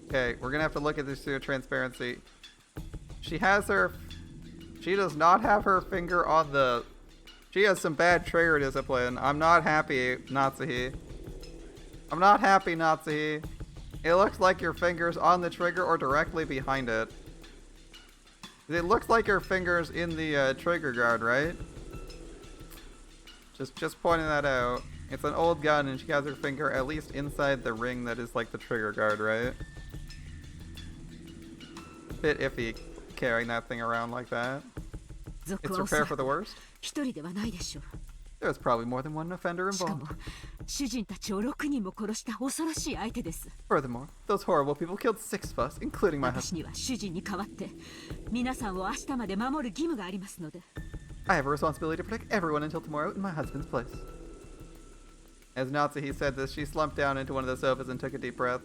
Okay, we're gonna have to look at this through transparency. She does not have her finger on the... She has some bad trigger discipline. I'm not happy, Natsuhi. I'm not happy, Natsuhi. It looks like your finger's on the trigger or directly behind it. It looks like your finger's in the trigger guard, right? Just pointing that out. It's an old gun and she has her finger at least inside the ring that is like the trigger guard, right? Bit iffy carrying that thing around like that. 族 It's はおそ prepare ら for く the worst. 一人ではないでしょう。 There's probably more than one offender しかも involved. 主人たちを6人も殺した恐ろしい相手です。 Furthermore, those horrible people killed 6 of us, including my 私 husband. には主人に代わって皆さんを明日まで守る義務がありますので。 I have a responsibility to protect everyone until tomorrow in my husband's place. As Natsuhi said this, she slumped down into one of the sofas and took a deep breath.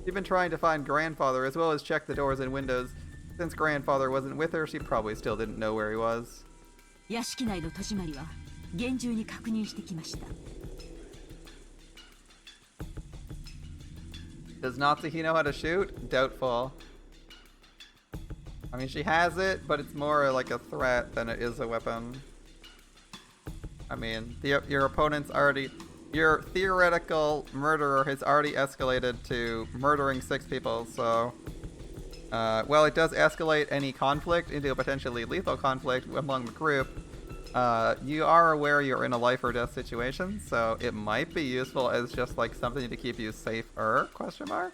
She'd been trying to find grandfather as well as check the doors and windows. Since grandfather wasn't with her, she probably still didn't know where he was. 屋敷内の戸締まりは厳重に確認してきました。 Does Natsuhi know how to shoot? Doubtful. I mean, she has it, but it's more like a threat than it is a weapon. I mean, your opponent's already... Your theoretical murderer has already escalated to murdering 6 people, so... well, it does escalate any conflict into a potentially lethal conflict among the group. You are aware you're in a life or death situation, so it might be useful as just like something to keep you safer, question mark?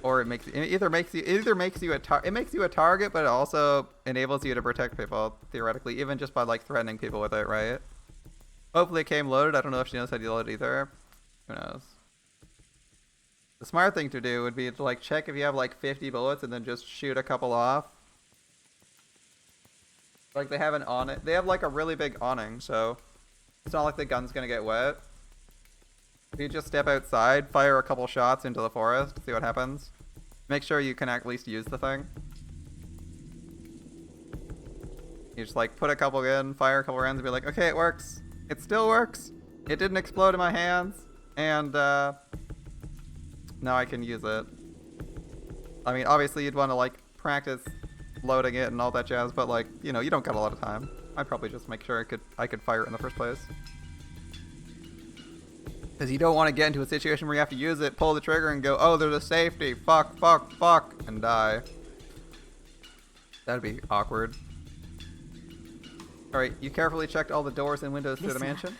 Or it makes it makes you a target, but it also enables you to protect people, theoretically, even just by like threatening people with it, right? Hopefully it came loaded. I don't know if she knows how to load it either. Who knows? The smart thing to do would be to like check if you have like 50 bullets and then just shoot a couple off. Like they have an awning. They have like a really big awning, so it's not like the gun's gonna get wet. If you just step outside, fire a couple shots into the forest, see what happens. Make sure you can at least use the thing. You just like put a couple in, fire a couple rounds, and be like, okay, it works. It still works. It didn't explode in my hands, and now I can use it. I mean, obviously you'd want to like practice loading it and all that jazz, but like, you know, you don't got a lot of time. I'd probably just make sure I could fire it in the first place. Because you don't want to get into a situation where you have to use it, pull the trigger, and go, oh, there's a safety, fuck, fuck, fuck, and die. That'd be awkward. Alright, you carefully checked all the doors and windows to the mansion?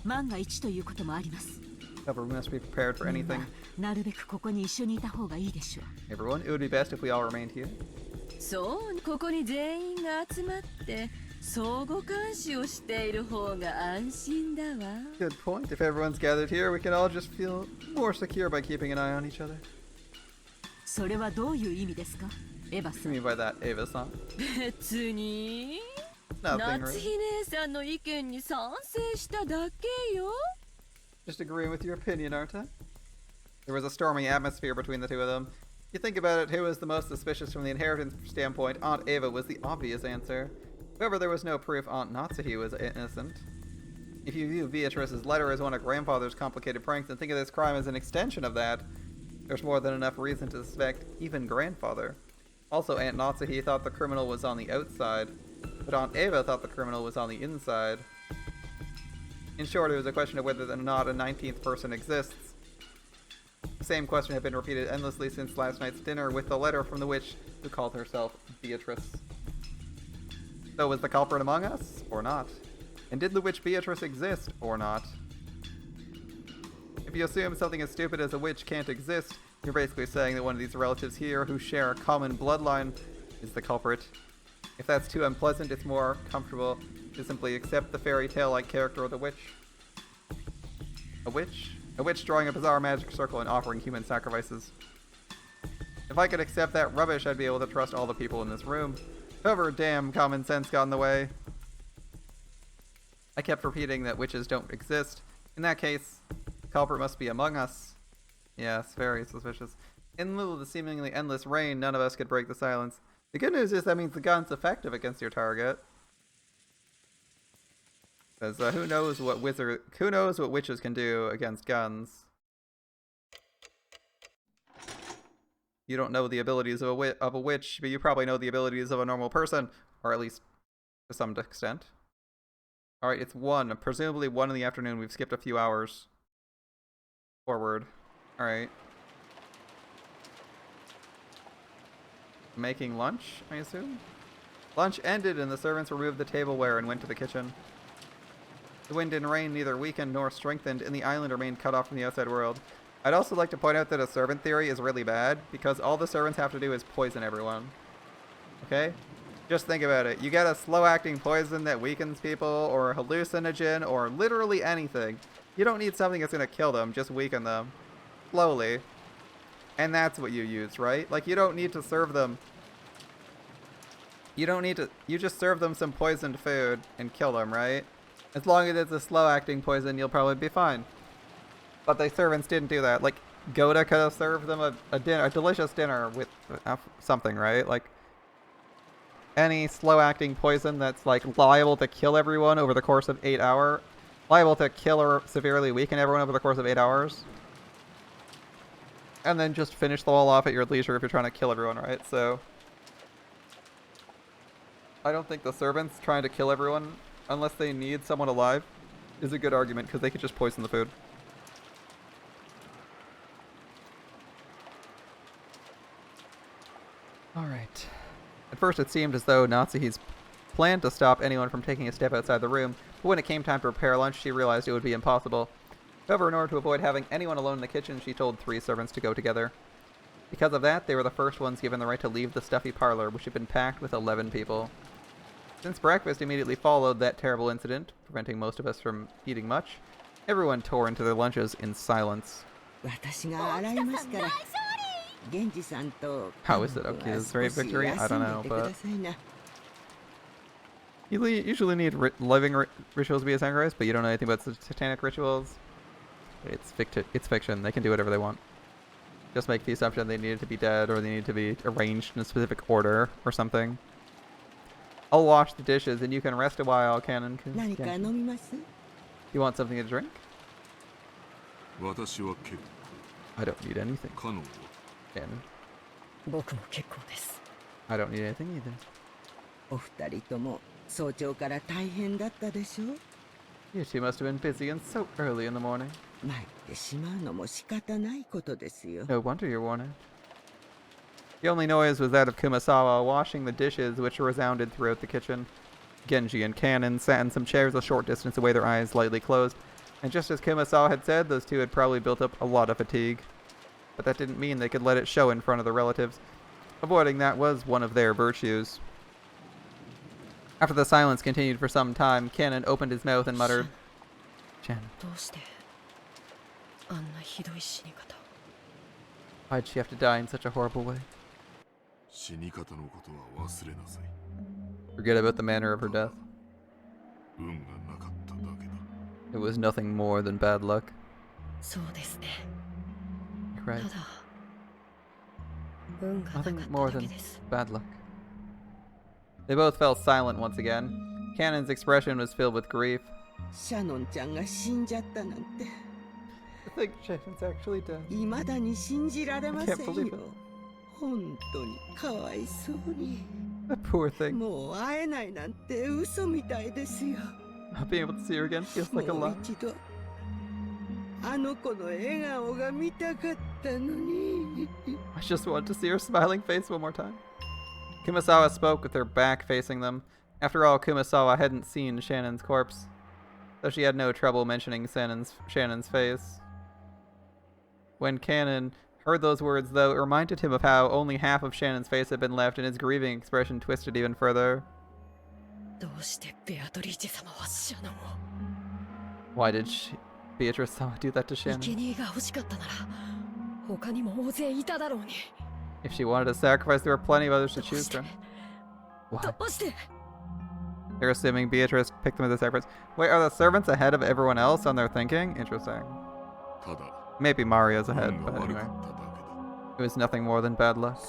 万が一ということもあります。 However, we must be prepared for みん anything. ななるべくここに一緒にいた方がいいでしょう。 Everyone, it would be best if we all remained here. そう、ここに全員が集まって相互監視をしている方が安心だわ。 Good point. If everyone's gathered here, we can all just feel more secure by keeping an eye on each other. それはどういう意味ですか、エヴァ What さ do you ん。 mean by that, Ava-san? 別に Nothing 夏 really. 日姉さんの意見に賛成しただけよ。 Just agreeing with your opinion, aren't I? There was a stormy atmosphere between the two of them. If you think about it, who was the most suspicious from the inheritance standpoint? Aunt Ava was the obvious answer. However, there was no proof Aunt Natsuhi was innocent. If you view Beatrice's letter as one of grandfather's complicated pranks and think of this crime as an extension of that, there's more than enough reason to suspect even grandfather. Also, Aunt Natsuhi thought the criminal was on the outside, but Aunt Ava thought the criminal was on the inside. In short, it was a question of whether or not a 19th person exists. The same question had been repeated endlessly since last night's dinner with the letter from the witch who called herself Beatrice. So was the culprit among us, or not? And did the witch Beatrice exist, or not? If you assume something as stupid as a witch can't exist, you're basically saying that one of these relatives here who share a common bloodline is the culprit. If that's too unpleasant, it's more comfortable to simply accept the fairy tale-like character of the witch. A witch? A witch drawing a bizarre magic circle and offering human sacrifices. If I could accept that rubbish, I'd be able to trust all the people in this room. However, damn common sense got in the way. I kept repeating that witches don't exist. In that case, the culprit must be among us. Yes, very suspicious. In lieu of the seemingly endless rain, none of us could break the silence. The good news is that means the gun's effective against your target. Because who knows what witches can do against guns. You don't know the abilities of a witch, but you probably know the abilities of a normal person, or at least to some extent. Alright, it's 1, presumably 1 in the afternoon. We've skipped a few hours forward. Alright. Making lunch, I assume? Lunch ended and the servants removed the tableware and went to the kitchen. The wind and rain neither weakened nor strengthened, and the island remained cut off from the outside world. I'd also like to point out that a servant theory is really bad, because all the servants have to do is poison everyone. Okay? Just think about it. You get a slow-acting poison that weakens people, or a hallucinogen, or literally anything. You don't need something that's gonna kill them, just weaken them. Slowly. And that's what you use, right? Like, you don't need to serve them. You don't need to... You just serve them some poisoned food and kill them, right? As long as it's a slow-acting poison, you'll probably be fine. But the servants didn't do that. Like, Goda could have served them a delicious dinner with something, right? Like, any slow-acting poison that's, like, liable to kill everyone over the course of 8 hours. Liable to kill or severely weaken everyone over the course of 8 hours. And then just finish them all off at your leisure if you're trying to kill everyone, right? So, I don't think the servants trying to kill everyone, unless they need someone alive, is a good argument, because they could just poison the food. Alright. At first it seemed as though Natsuhi's planned to stop anyone from taking a step outside the room, but when it came time to prepare lunch, she realized it would be impossible. However, in order to avoid having anyone alone in the kitchen, she told 3 servants to go together. Because of that, they were the first ones given the right to leave the stuffy parlor, which had been packed with 11 people. Since breakfast immediately followed that terrible incident, preventing most of us from eating much, everyone tore into their lunches in silence. How is it okay? Is great victory? I don't know, but... You usually need living rituals to be sacrificed, but you don't know anything about satanic rituals. It's fiction. They can do whatever they want. Just make the assumption they needed to be dead, or they need to be arranged in a specific order, or something. I'll wash the dishes, and you can rest a while, Canon. You want something to drink? I don't need anything. Canon. I don't need anything either. You two must have been busy and so early in the morning. No wonder you're worn out. The only noise was that of Kumasawa washing the dishes, which resounded throughout the kitchen. Genji and Kanon sat in some chairs a short distance away, their eyes lightly closed, and just as Kumasawa had said, those two had probably built up a lot of fatigue. But that didn't mean they could let it show in front of the relatives. Avoiding that was one of their virtues. After the silence continued for some time, Kanon opened his mouth and muttered, "Shannon. Why'd she have to die in such a horrible way? Forget about the manner of her death. It was nothing more than bad luck." Right. Nothing more than bad luck. They both fell silent once again. Kanon's expression was filled with grief. I think Shannon's actually dead. I can't believe it. The poor thing. Not being able to see her again feels like a lot. I just wanted to see her smiling face one more time. Kumasawa spoke with her back facing them. After all, Kumasawa hadn't seen Shannon's corpse, so she had no trouble mentioning Shannon's face. When Kanon heard those words, though, it reminded him of how only half of Shannon's face had been left, and his grieving expression twisted even further. Why did Beatrice-sama do that to Shannon? If she wanted to sacrifice, there were plenty of others to choose from. What? They're assuming Beatrice picked them as a sacrifice. Wait, are the servants ahead of everyone else on their thinking? Interesting. Maybe Mario's ahead, but anyway. It was nothing more than bad luck.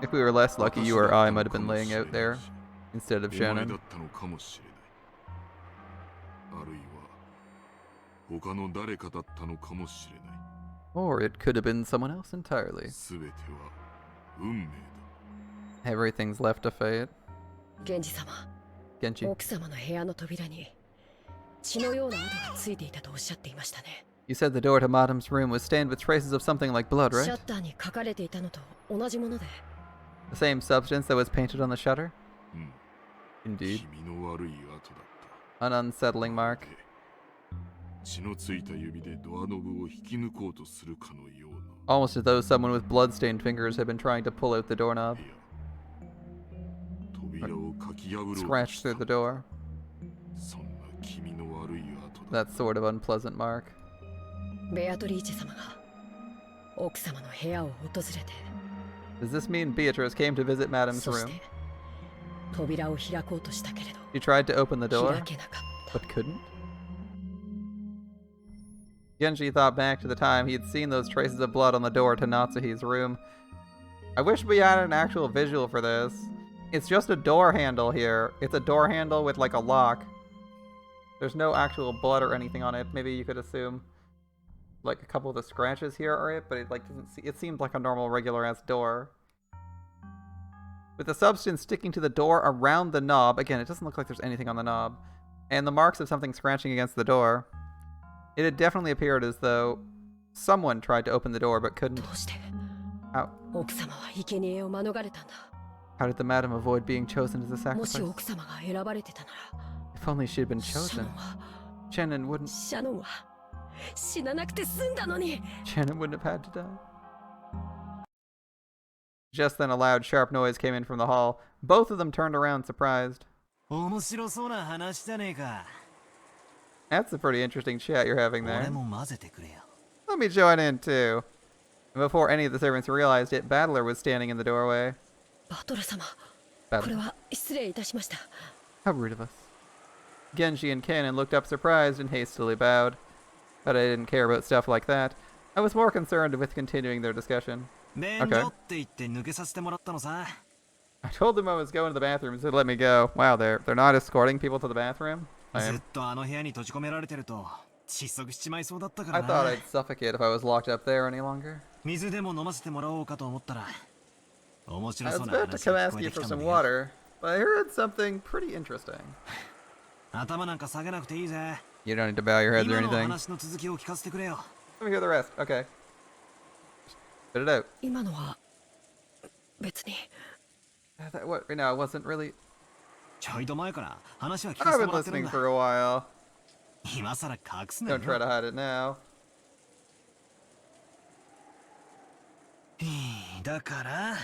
If we were less lucky, you or I might have been laying out there instead of Shannon. Or it could have been someone else entirely. Everything's left to fate. Genji. You said the door to Madame's room was stained with traces of something like blood, right? The same substance that was painted on the shutter? Indeed. An unsettling mark. 血のついた指でドアノブを引き抜こうとするかのような。 Almost as though someone with blood-stained fingers had been trying to pull out the doorknob. 扉をかき破ろうと Scratch した through the door. そんな気味の悪い跡だ。 That sort of unpleasant mark. ベアトリーチェ様が奥様の部屋を訪れて、 Does this mean Beatrice came to visit Madame's そし room? て扉を開こうとしたけれど She tried to open the 開 door, けなかった。 but couldn't? Genji thought back to the time he had seen those traces of blood on the door to Natsuhi's room. I wish we had an actual visual for this. It's just a door handle here. It's a door handle with like a lock. There's no actual blood or anything on it. Maybe you could assume like a couple of the scratches here are it, but it like doesn't see, it seemed like a normal regular ass door. With the substance sticking to the door around the knob, again, it doesn't look like there's anything on the knob, and the marks of something scratching against the door. It had definitely appeared as though someone tried to open the door but couldn't. どうして How, 奥様は生贄を免れたんだ。 how did the madam avoid being chosen as a もし sacrifice? 奥様が選ばれてたな If only she had been ら、シャノ chosen. ンは Shannon wouldn't シャノンは死ななくて済んだのに。 Shannon wouldn't have had to die. Just then a loud, sharp noise came in from the hall. Both of them turned around, surprised. 面白そうな話じゃねえか。 That's a pretty interesting chat you're having 俺 there. も混ぜてくれよ。 Let me join in too. And before any of the servants realized it, Battler was standing in the doorway. バトル様、これ Battler. は失礼いたしました。 How rude of us. Genji and Kanon looked up surprised and hastily bowed. But I didn't care about stuff like that. I was more concerned with continuing their discussion. 便所って言って抜けさせてもらったのさ。 I told them I was going to the bathroom, so they let me go. Wow, they're not escorting people to the bathroom? ず I っとあの部屋に閉じ込められてると窒息しちまいそうだったから thought な。 I'd suffocate if I was locked up there any longer. 水でも飲ませてもらおうかと思ったら面 I 白 was そうな about to 話 come が聞 ask こえ you てき for たん some だよ。 water, but I heard something pretty interesting. 頭なんか下げなくていいぜ。 You don't need to bow your heads or 今の anything. 話の続きを聞かせてくれよ。 Let me hear the rest. Okay. Spit it out. 今のは別に。 What? No, it wasn't really. ちょいと前から話は聞かせ I've て been もらってるん listening だ。 for a while. 今さら隠すな Don't try よ。 to hide it now. だから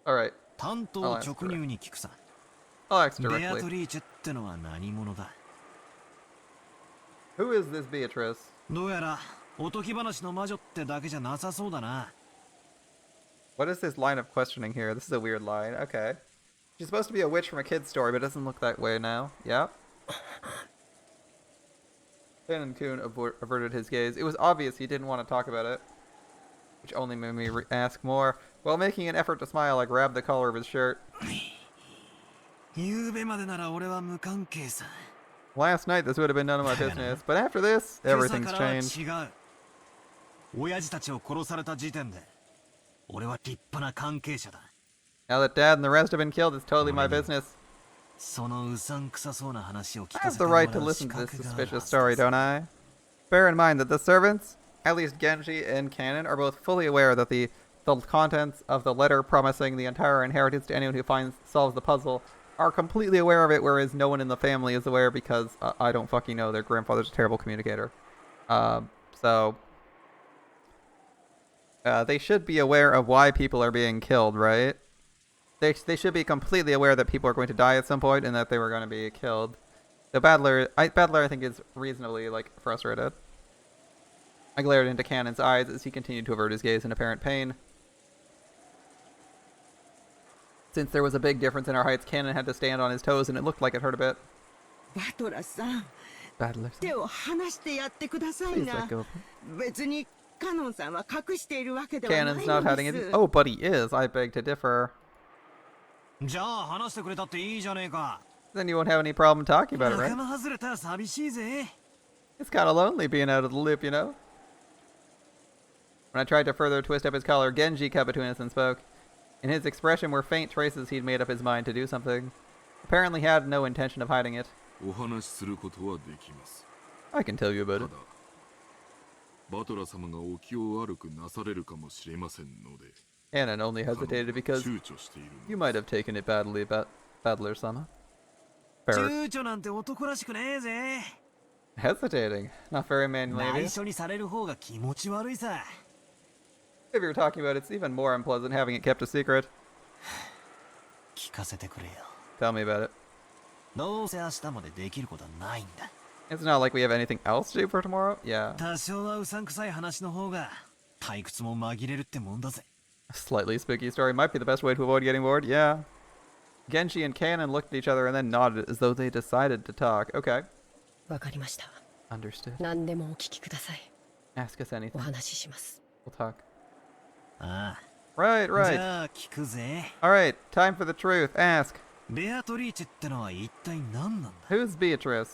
Alright, 担当直入に聞くさ。 I'll ask ベアト directly. リーチェってのは何者だ。 Who is this Beatrice? どうやらおとぎ話の魔女ってだけじゃなさそうだな。 What is this line of questioning here? This is a weird line. Okay. She's supposed to be a witch from a kid's story, but it doesn't look that way now. Yep. Canon Kun averted his gaze. It was obvious he didn't want to talk about it, which only made me ask more. While making an effort to smile, I grabbed the collar of his shirt. 夕べまでなら俺は無関係さ。 Last night, this would have been none of my business, but after this, 今朝 everything's からは changed. 違う。親父たちを殺された時点で俺は立派な関係者だ。 Now that Dad and the rest have been killed, it's totally my business. そのうさんくさそうな話を聞 I か have せ the てもら right to う listen 資 to this 格がある suspicious はず story, です。 don't I? Bear in mind that the servants, at least Genji and Kanon, are both fully aware that the contents of the letter promising the entire inheritance to anyone who solves the puzzle are completely aware of it, whereas no one in the family is aware because I don't fucking know. Their grandfather's a terrible communicator. So they should be aware of why people are being killed, right? They should be completely aware that people are going to die at some point and that they were going to be killed. The Battler, I think, is reasonably, like, frustrated. I glared into Cannon's eyes as he continued to avert his gaze in apparent pain. Since there was a big difference in our heights, Cannon had to stand on his toes, and it looked like it hurt a bit. バトラさん、 Battler, 手を離してやってください please な let。go of him. 別にカノンさんは隠しているわけではない Cannon's の not で hiding す。 it. Oh, but he is. I beg to differ. じゃあ話してくれたっていいじゃねえか。 Then you won't have any problem talking about it, 仲 right? 間外れたら寂しいぜ。 It's kind of lonely being out of the loop, you know? When I tried to further twist up his collar, Genji cut between us and spoke. In his expression were faint traces he'd made up his mind to do something. Apparently he had no intention of hiding it. お話しすることはできます。 I can tell you about た it. だ、バトラ様がお気を悪くなされるかもしれませんので、 Annan only カノン hesitated は because 躊躇しているの you です。 might have taken it badly, Battler-sama. Fair. 躊躇なんて男らしくねえぜ。Hesitating. Not very manly of you. 内緒にされる方が気持ち悪いさ。 If you're talking about it, it's even more unpleasant having it kept a secret. 聞かせてくれよ。 Tell me about it. どうせ明日までできることはないんだ。 It's not like we have anything else to do for tomorrow? Yeah. 多少はうさんくさい話の方が退屈も紛れるってもんだぜ。 A slightly spooky story might be the best way to avoid getting bored. Yeah. Genji and Kanon looked at each other and then nodded as though they decided to talk. Okay. わかりました。 Understood. 何でもお聞きください。 Ask us お anything. 話しします。 We'll talk. ああ。 Right, じ right. ゃあ聞くぜ。 Alright, time for the truth. Ask. ベアトリーチェってのは一体何なんだ。 Who's Beatrice?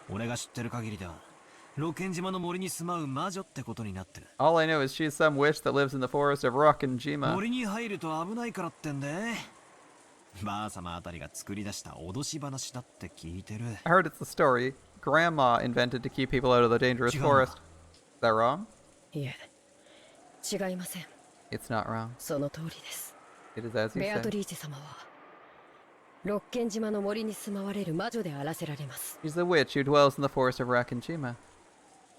俺が知ってる限りでは、ロケン島の森に住まう魔女ってことになってる。 All I know is she's some witch that lives in the forest of Rockenjima. 森に入ると危ないからってんで。ばあ様あたりが作り出した脅し話だって聞いてる。 I heard it's a story Grandma invented to keep people out of the dangerous 違うな。 forest. Is that wrong? いえ、違いません。 It's not wrong. その通りです。 It is as you ベアト say. リーチェ様は、ロッケン島の森に住まわれる魔女であらせられます。 She's the witch who dwells in the forest of Rockenjima.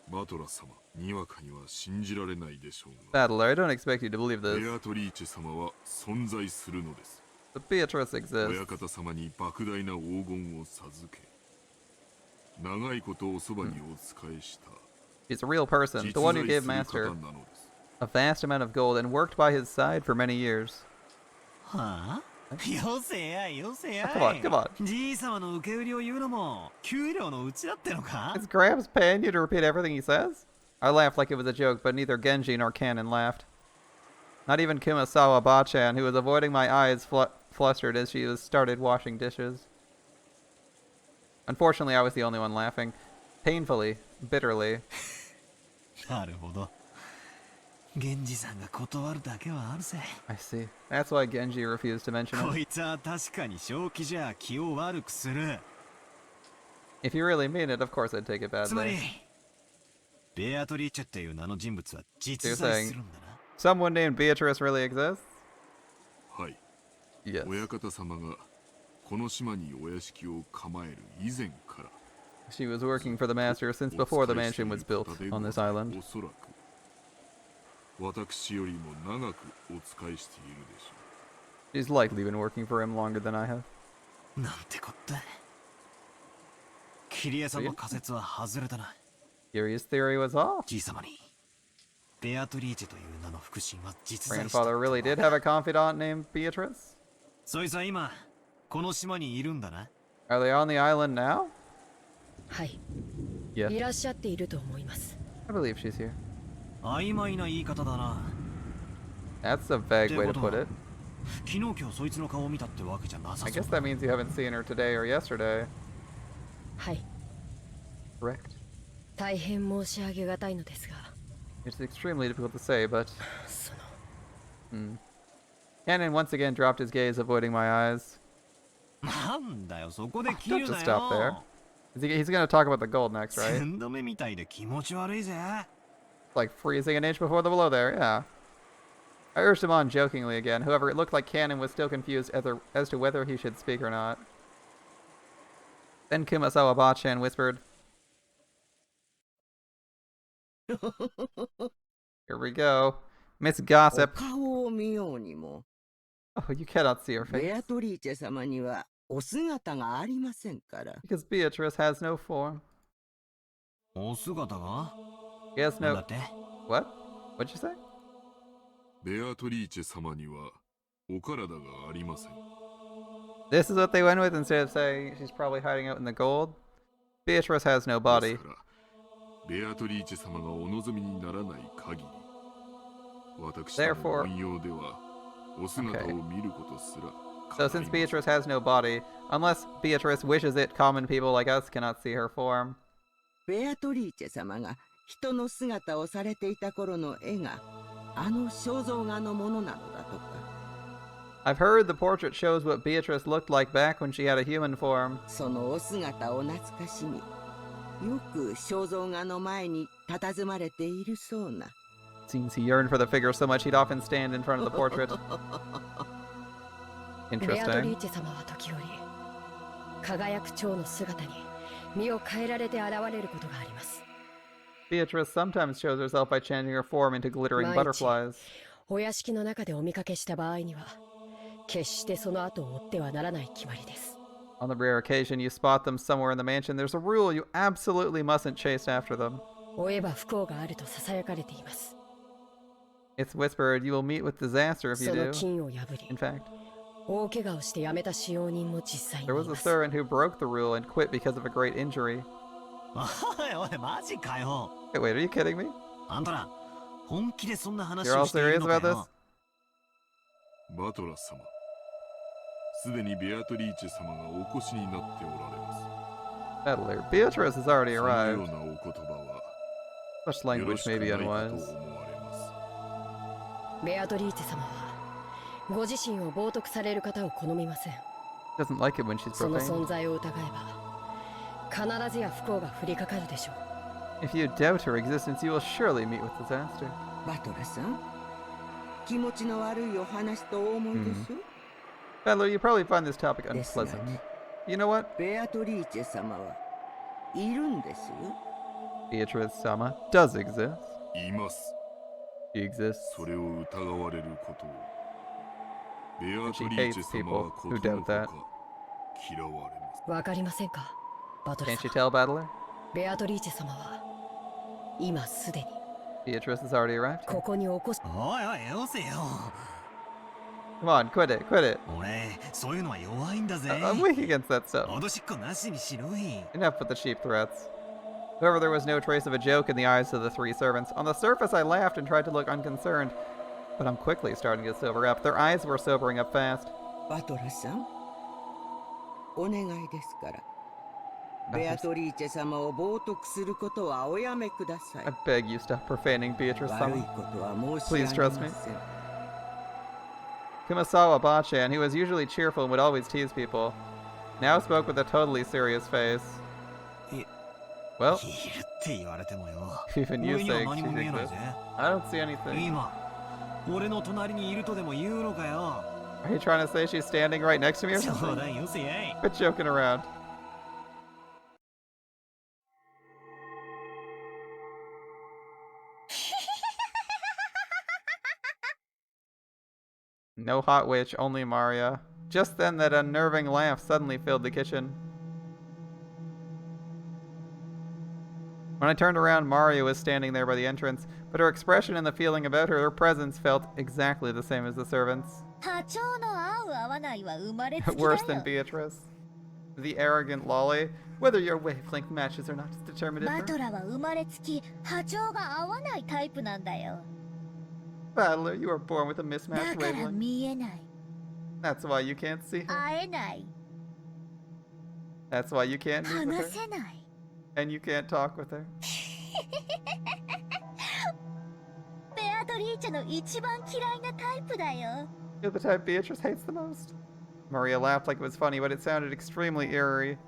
バトラ様、にわかには信じられないでしょうが、 Battler, I don't expect you to believe ベ this, アトリーチェ様は存在するのです。 but Beatrice 親 exists. 方様に莫大な黄金を授け、長いことおそばにお仕えした She's a real person, 実 the one 在 who す gave る方 Master なのです。 a vast amount of gold and worked by his side for many years. はあ、よせやよせや。 Come on, come on. じい様の受け売りを言うのも給料のうちだってのか。 Is Grabs paying you to repeat everything he says? I laughed like it was a joke, but neither Genji nor Kanon laughed. Not even Kumasawa Bachan, who was avoiding my eyes, flustered as she started washing dishes. Unfortunately, I was the only one laughing. Painfully, bitterly. なるほど。源氏さんが断るだけはあるぜ。 I see. That's why Genji refused to mention こ it. いつは確かに正気じゃ気を悪くする。 If you really mean it, of course I'd take it つまり badly. ベアトリーチェっていう名の人物は So 実 you're 在 saying するんだな。 someone named Beatrice really exists? はい。 Yes. 親方様がこの島にお屋敷を構える以前から、 She was working for the Master since before the mansion was built on this island. おそらく私よりも長くお仕えしているでしょ She's likely been working for him longer than I have. なんてこった。桐江さんの仮説は外れたな。 Curious theory was off. じい様にベアトリーチェという名の腹心は実在した。 Grandfather really did have a confidant named Beatrice? そいつは今この島にいるんだな。 Are they on the island now? はい、 Yeah. いらっしゃっていると思います。 I believe she's here. 曖昧な言い方だな。 That's a vague way to put it. 昨日今日そいつの顔を見たってわけじゃなさ I そう guess だ。 that means you haven't seen her today or yesterday. はい、 Correct. 大変申し上げがたいのですが、 It's extremely difficult to say, but... その Cannon once again dropped his gaze, avoiding my eyes. なんだよそこで切 Don't る just な stop there. よ。 He's gonna talk about the gold next, right? 鮮度目みたいで気持ち悪いぜ。 Like freezing an inch before the below there, yeah. I urged him on jokingly again. However, it looked like Cannon was still confused as to whether he should speak or not. Then Kumasawa Bachan whispered, Here we go. Miss お Gossip. 顔を見ようにも Oh, you cannot see her ベ face. アトリーチェ様にはお姿がありませんから。 Because Beatrice has no form. お姿が He has なんだ no... って。 What? What'd you say? う。ベアトリーチェ様にはお体がありません。 This is what they went with instead of saying she's probably hiding out in the gold? Beatrice has no で body. すから、ベアトリーチェ様がお望みにならない限り、私ども Therefore- の運用ではお姿を見ることすら So since Beatrice has no body, unless Beatrice wishes it, common people like us cannot see her form. ベアトリーチェ様が人の姿をされていた頃の絵があの肖像画のものなのだとか。 I've heard the portrait shows what Beatrice looked like back when she had a human form. そのお姿を懐かしみ、よく肖像画の前に佇まれているそうな。 Seems he yearned for the figure so much he'd often stand in front of the portrait. ベアトリー Interesting. チェ様は時折、輝く蝶の姿に身を変えられて現れることがあります。 Beatrice sometimes shows herself by changing her form into glittering butterflies. お屋敷の中でお見かけした場合には決してその後を追ってはならない決まりです。 On the rare occasion you spot them somewhere in the mansion, there's a rule you absolutely mustn't chase after them. 追えば不幸があると囁かれています。 It's whispered you will meet with disaster if you その do. 禁を破り In fact, 大怪我をして辞めた使用人も実際にい there ま was a す。 servant who broke the rule and quit because of a great injury. おいおいマジかよ。 Hey, wait, are you kidding me? あんたら本気でそんな話 You're all をしている serious のか about よ this?。バトラス様、すでにベアトリーチェ様がお越しになっておられます。 Battler, Beatrice has already そのよ arrived. うなお言葉は Such よろ language しく may な be いかと unwise. 思われます。ベアトリーチェ様はご自身を冒涜される方を好みません。 She doesn't like it when she's その profane. 存在を疑えば必ずや不幸が降りかかるでしょう。 If you doubt her existence, you will surely meet with disaster. バトラさん、気持ちの悪いお話とお思いでしょ、Battler, you probably find this topic ですが unpleasant. ね、 You know what? ベアトリーチェ様はいるんですよ。 Beatrice-sama does exist. います。 She exists. それを疑われることを。ベア She トリーチェ hates 様は people こ who との doubt ほか that. 嫌われます。わかりませんか、バトル Can't 様。 you tell, Battler? ベアトリーチェ様は今すでに Beatrice has already arrived. ここにお越し。おいおいよせよ。 Come on, quit it, quit it. 俺そういうのは弱いんだぜ。 I'm weak against that stuff. 脅しっこなしにしろい。 Enough with the cheap threats. However, there was no trace of a joke in the eyes of the three servants. On the surface, I laughed and tried to look unconcerned, but I'm quickly starting to sober up. Their eyes were sobering up fast. バトラさん、お願いですから、ベアトリーチェ様を冒涜することはおやめくださ I い。 beg you stop profaning 悪い Beatrice-sama. ことは申し Please 上げ trust ま me. せん。 Kumasawa Bachan, who was usually cheerful and would always tease people, now spoke with a totally serious face. Well, いるって言われてもよ。 even you 俺には say 何 she も見えない exists. ぜ。 I don't see anything. 今俺の隣にいるとでも言うのかよ。 Are you trying to say she's standing right next to me or 冗 something? 談よせやい。 Quit joking around. No hot witch, only Maria. Just then, that unnerving laugh suddenly filled the kitchen. When I turned around, Maria was standing there by the entrance, but her expression and the feeling about her presence felt exactly the same as the servants. 波長の合う合わないは生まれつきだよ。 Worse than Beatrice. The arrogant lolly. Whether your wavelength matches or not is determined バ at ト birth. ラは生まれつき波長が合わないタイプなんだよ。 Battler, you are born with a だ mismatched から wavelength. 見えない。 That's why you can't see her. 会えない。 That's why you can't meet with 話 her. せない。 And you can't talk with her. ベアトリーチェの一番嫌いなタイプだよ。 You're the type Beatrice hates the most. Maria laughed like it was funny, but it sounded extremely eerie.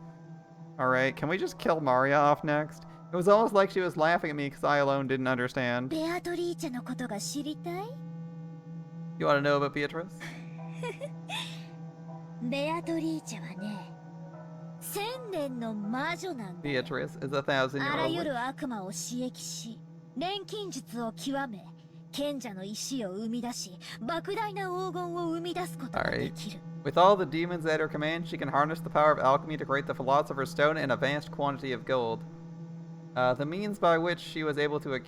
Alright, can we just kill Maria off next? It was almost like she was laughing at me because I alone didn't understand. ベアトリーチェのことが知りたい？ You want to know about Beatrice? ベアトリーチェはね、1000年の魔女なんだよ。 Beatrice is a 1,000-year-old あら witch. ゆる悪魔を刺激し、錬金術を極め、賢者の石を生み出し、莫大な黄金を生み出すことができる。 With all the demons at her command, she can harness the power of alchemy to create the Philosopher's Stone and a vast quantity of gold. The means by which she was able to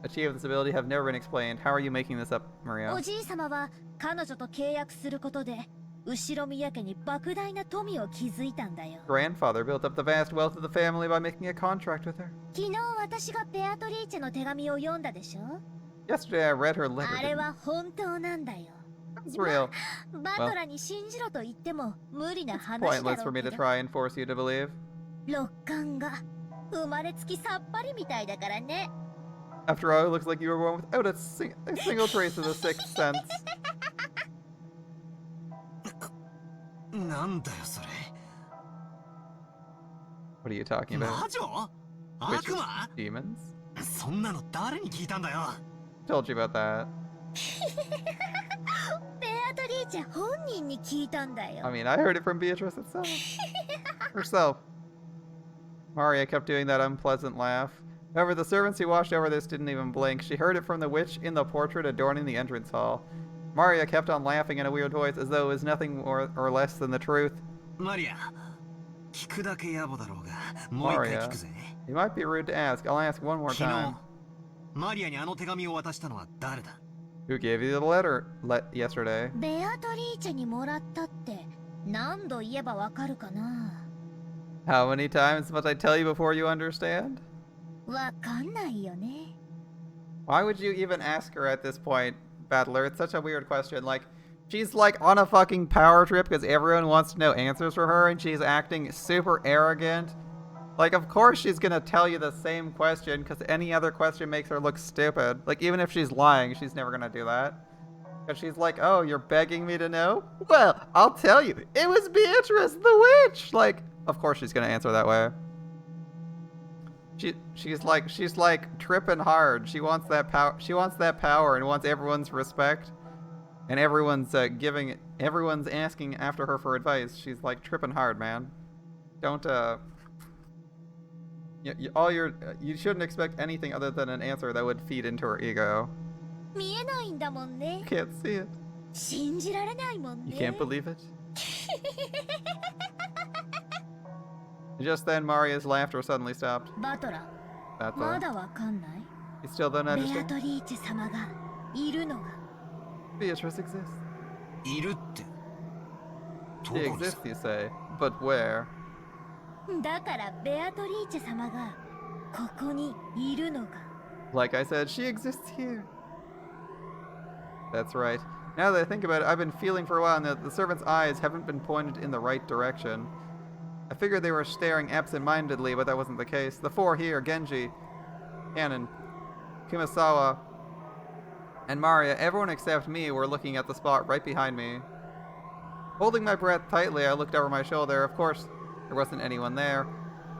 achieve this ability have never been explained. How are you making this up, お Maria? じいさまは彼女と契約することで、後ろ宮家に莫大な富を築いたんだよ。 Grandfather built up the vast wealth of the family by making a contract with her. 昨日私がベアトリーチェの手紙を読んだでしょ？ Yesterday I read her letter. あれ Didn't は本当なんだよ。 It's real. バトラに信じろと言っても無理な話だ Pointless ろ for う me け to ど、 try and force you to believe. 六感が生まれつきさっぱりみたいだからね。 After all, it looks like you were born without a single trace of the sixth sense. なんだよそれ。 What are you talking 魔 about? 女？ Witches? 悪魔？ Demons? そんなの誰に聞いたんだよ。 Told you about that. ベアトリーチェ本人に聞いたんだ I よ。 mean, I heard it from Beatrice herself. Maria kept doing that unpleasant laugh. However, the servants who watched over this didn't even blink. She heard it from the witch in the portrait adorning the entrance hall. Maria kept on laughing in a weird voice as though it was nothing more or less than the truth. Maria, Maria, you might be rude to ask. I'll ask one more time. Who gave you the letter yesterday? ベアトリーチェにもらったって何度言えばわかるかな。 How many times must I tell you before you understand? わかんないよね。 Why would you even ask her at this point, Battler? It's such a weird question. Like, she's like on a fucking power trip because everyone wants to know answers for her and she's acting super arrogant. Like, of course she's gonna tell you the same question because any other question makes her look stupid. Like, even if she's lying, she's never gonna do that. Because she's like, oh, you're begging me to know? Well, I'll tell you. It was Beatrice, the witch! Like, of course she's gonna answer that way. She's like tripping hard. She wants that power. She wants that power and wants everyone's respect. And everyone's asking after her for advice. She's like tripping hard, man. Don't you shouldn't expect anything other than an answer that would feed into her ego. 見えないんだもんね。 You can't see it. 信じられないもんね。 You can't believe it. Just then, Maria's laughter suddenly stopped. バトラ、 That's まだわかんない。 You still don't ベア understand? トリーチェ様がいるのが。 Beatrice exists. いるって。 She exists, you say. But where? だからベアトリーチェ様がここにいるのが。 Like I said, she exists here. That's right. Now that I think about it, I've been feeling for a while that the servants' eyes haven't been pointed in the right direction. I figured they were staring absent-mindedly, but that wasn't the case. The four here, Genji, Kanon, Kumasawa, and Maria, everyone except me, were looking at the spot right behind me. Holding my breath tightly, I looked over my shoulder. Of course, there wasn't anyone there.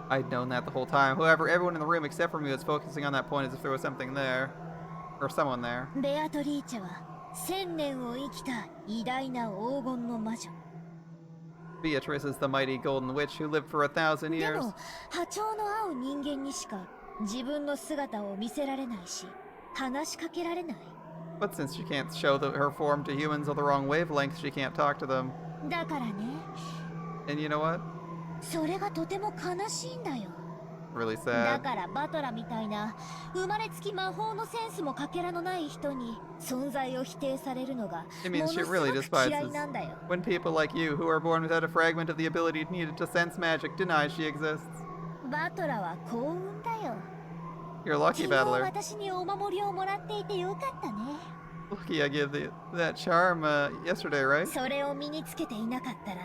I'd known that the whole time. However, everyone in the room except for me was focusing on that point as if there was something there. Or someone there. ベアトリーチェは1000年を生きた偉大な黄金の魔女。 Beatrice is the mighty golden witch who lived for 1,000 で years. も波長の合う人間にしか自分の姿を見せられないし話しかけられない。 But since she can't show her form to humans of the wrong wavelength, she can't talk to them. だからね。 And you know what? それがとても悲しいんだよ。 Really だ sad. からバトラみたいな生まれつき魔法のセンスもかけらのない人に存在を否定されるのが It も means の she すご really く despises 嫌いなんだよ。 when people like you, who are born without a fragment of the ability needed to sense magic, deny she exists. バトラは幸運だよ。 You're lucky, 昨日 Battler. 私にお守りをもらっていてよかったね。 Lucky I gave that charm yesterday, right? それを身につけていなかったら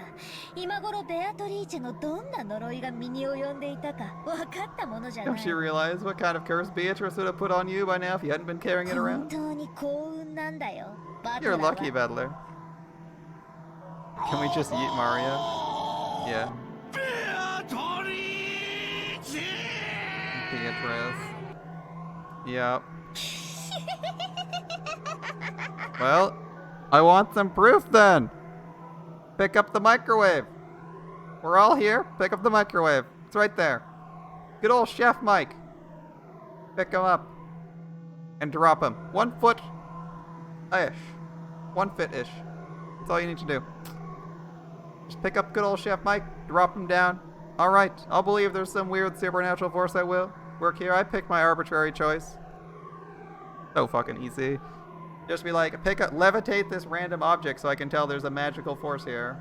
今頃ベアトリーチェのどんな呪いが身に及んでいたか分かったものじゃない。 Don't you realize what kind of curse Beatrice would have put on you by now if you hadn't been carrying it 本 around? 当に幸運なんだよ。バト You're ラは lucky, Battler. Can we just eat Maria? Yeah. ベアトリーチェ Beatrice. Yep. Well, I want some proof then. Pick up the microwave. We're all here. Pick up the microwave. It's right there. Good old Chef Mike. Pick him up. And drop him. 1 foot-ish. 1 foot-ish. That's all you need to do. Just pick up good old Chef Mike, drop him down. Alright, I'll believe there's some weird supernatural force that will work here. I picked my arbitrary choice. So fucking easy. Just be like, levitate this random object so I can tell there's a magical force here.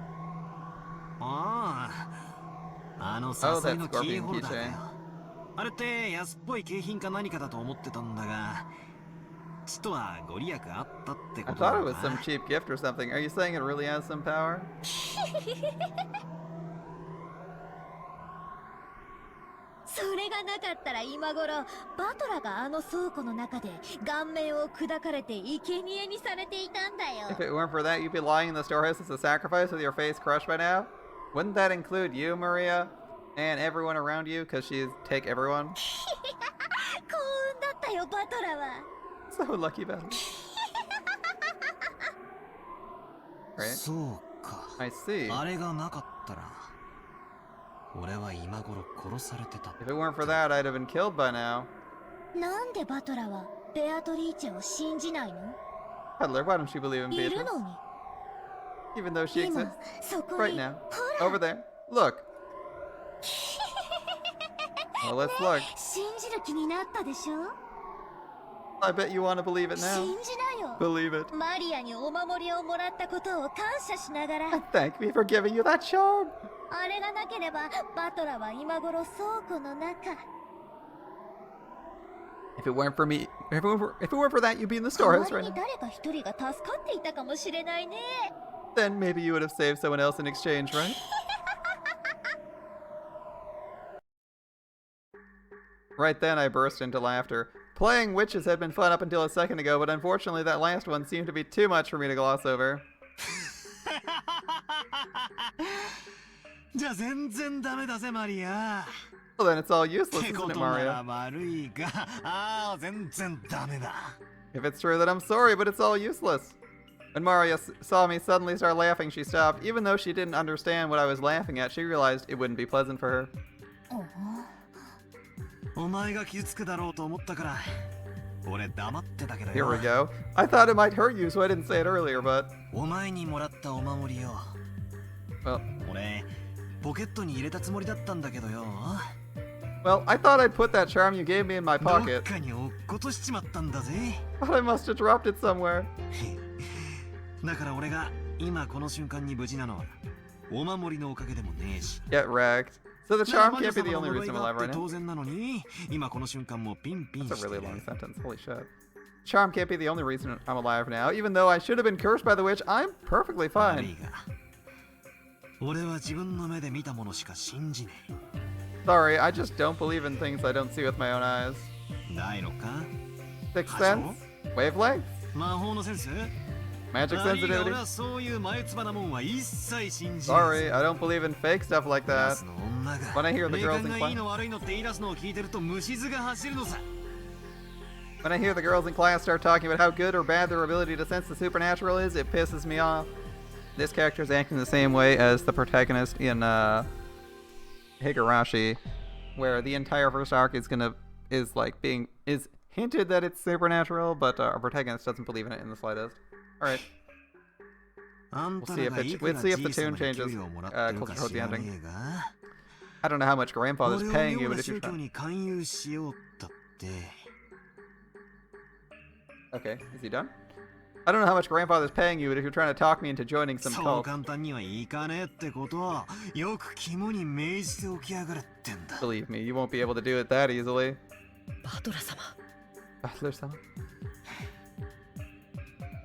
ああ、あの Oh, 誘い that のキー scorpion ホルダーだ keychain. よ。あれって安っぽい景品か何かだと思ってたんだが、ちとはご利益あったってこ I とだ thought ろ it う was な。 some cheap gift or something. Are you saying it really has some power? それがなかったら今頃バトラがあの倉庫の中で顔面を砕かれて生贄にされていたんだ If よ。 it weren't for that, you'd be lying in the storehouse as a sacrifice with your face crushed by now? Wouldn't that include you, Maria? And everyone around you? Because she's take everyone? 幸運だったよバトラは。 So lucky about it. Right? そうか。 I see. あれがなかったら。俺は今頃殺されてた。 If it weren't for that, I'd have been killed by now. なんでバトラはベアトリーチェを信じないの？ Peddler, why don't you believe in いる Beatrice? のに。 Even though she 今 exists そこ right に now. ほら Over there. Look. Well, let's look. 信じる気になったでしょ？ I bet you want to believe it 信 now. じなよ。 Believe it. マリアにお守りをもらったことを感謝しながら、 Thank me for giving you that charm. あれがなければバトラは今頃倉庫の中。 If it weren't for me, if it weren't for that, you'd be in the 代わ storehouse り right に now. 誰か一人が助かっていたかもしれないね。 Then maybe you would have saved someone else in exchange, right? Right then, I burst into laughter. Playing witches had been fun up until a second ago, but unfortunately that last one seemed to be too much for me to gloss over. じゃあ全然ダメだぜマリア。 Well, then it's all useless, って isn't こ it, となら Mario? 悪いが、ああ全然ダメだ。 If it's true, then I'm sorry, but it's all useless. When Mario saw me suddenly start laughing, she stopped. Even though she didn't understand what I was laughing at, she realized it wouldn't be pleasant for her. お前が傷つくだろうと思ったから、俺黙ってたけど Here よ。 we go. I thought it might hurt you, so I didn't say it earlier, but... お前にもらったお守りよ。 Well, 俺、ポケットに入れたつもりだったんだけどよ。 well, I thought I'd put that charm you gave me in my どっ pocket, かに落っことしちまったんだぜ。 but I must have dropped it somewhere. だから俺が今この瞬間に無事なのは、お守りのおかげでもねえし。 Get wrecked. So the なら charm マリア can't be 様 the の only 呪い reason I'm があ alive って right 当 now. 然なのに、今この瞬間もピンピン That's し a て really る。 long sentence. Holy shit. Charm can't be the only reason I'm alive now. Even though I should have been cursed by the witch, I'm perfectly 悪 fine. いが、俺は自分の目で見たものしか信じね Sorry, I just don't believe in things I don't see with my own eyes. え。ないのか？ Sixth あ、そう？ sense? Wavelength? 魔法のセンス？ Magic 悪いが俺 sensitivity? はそういう眉唾なもんは一切信じ Sorry, I don't believe in fake stuff like クラ that. スの女が When I hear the 霊 girls 感 in がいい class, の悪いのって言い出すのを聞いてると虫唾が走るのさ。 when I hear the girls in class start talking about how good or bad their ability to sense the supernatural is, it pisses me off. This character is acting the same way as the protagonist in Higurashi, where the entire first arc is hinted that it's supernatural, but our protagonist doesn't believe in it in the slightest. All right. あん We'll た see ら if が it, いく we'll ら see じ if い the さ tune まに changes 給料をもらってる closer か toward 知 the ら ending. ねえが、 I don't know how much grandfather's 俺を paying 妙 you, な but if 宗 you're 教 trying... に勧誘しようったって。 Okay, is he done? I don't know how much grandfather's paying you, but if you're trying to talk me into joining some そう cult, 簡単にはいかねえってことはよく肝に銘じておきやがれってんだ。 believe me, you won't be able to do it that easily. バトラ様 Butler-sama?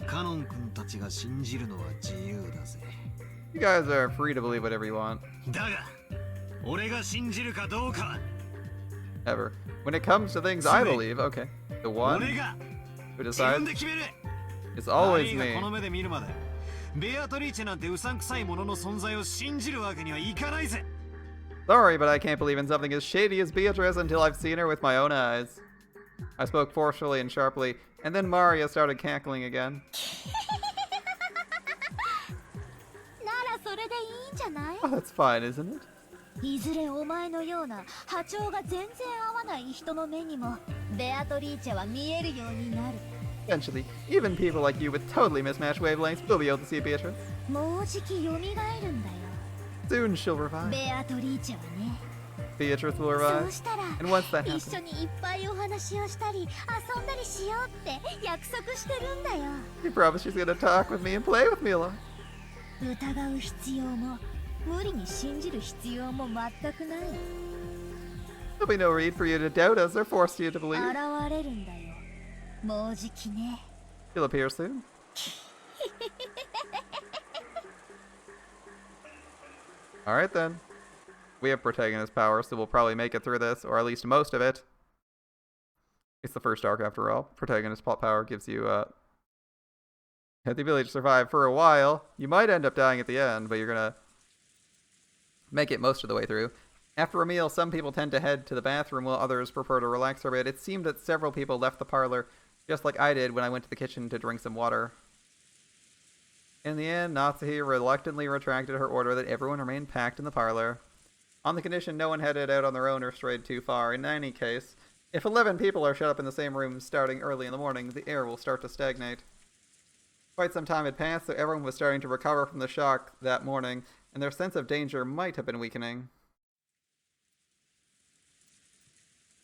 カノン君たちが信じるのは自由だぜ。 You guys are free to believe whatever you want. だが、俺が信じるかどうかは Ever. When it comes to things I believe, okay. The 俺 one が who 自分 decides で決める。 is マ always リーが me. この目で見るまで、ベアトリーチェなんてうさんくさいものの存在を信じるわけにはいかないぜ。 Sorry, but I can't believe in something as shady as Beatrice until I've seen her with my own eyes. I spoke forcefully and sharply, and then Maria started cackling again. ならそれでいいんじゃない？ Oh, that's fine, isn't it? いずれお前のような波長が全然合わない人の目にもベアトリーチェは見えるようになる。 Eventually, even people like you with totally mismatched wavelengths will be able to see Beatrice. もうじき蘇るんだよ。 Soon she'll revive. ベアトリーチェはね。 Beatrice will そう revive. したら And once that 一緒 happens, にいっぱいお話をしたり遊んだりしようって約束してるんだよ。 she promised she's gonna talk with me and play with me a lot. 疑う必要も無理に信じる必要も全くない。 There'll be no need for you to doubt us or force you to believe. 現れるんだよ。もうじきね。 She'll appear soon. Alright then. We have protagonist power, so we'll probably make it through this, or at least most of it. It's the first arc after all. Protagonist plot power gives you have the ability to survive for a while. You might end up dying at the end, but you're gonna make it most of the way through. After a meal, some people tend to head to the bathroom while others prefer to relax for a bit. It seemed that several people left the parlor, just like I did when I went to the kitchen to drink some water. In the end, Natsuhi reluctantly retracted her order that everyone remain packed in the parlor. On the condition no one headed out on their own or strayed too far. In any case, if 11 people are shut up in the same room starting early in the morning, the air will start to stagnate. Quite some time had passed, so everyone was starting to recover from the shock that morning, and their sense of danger might have been weakening.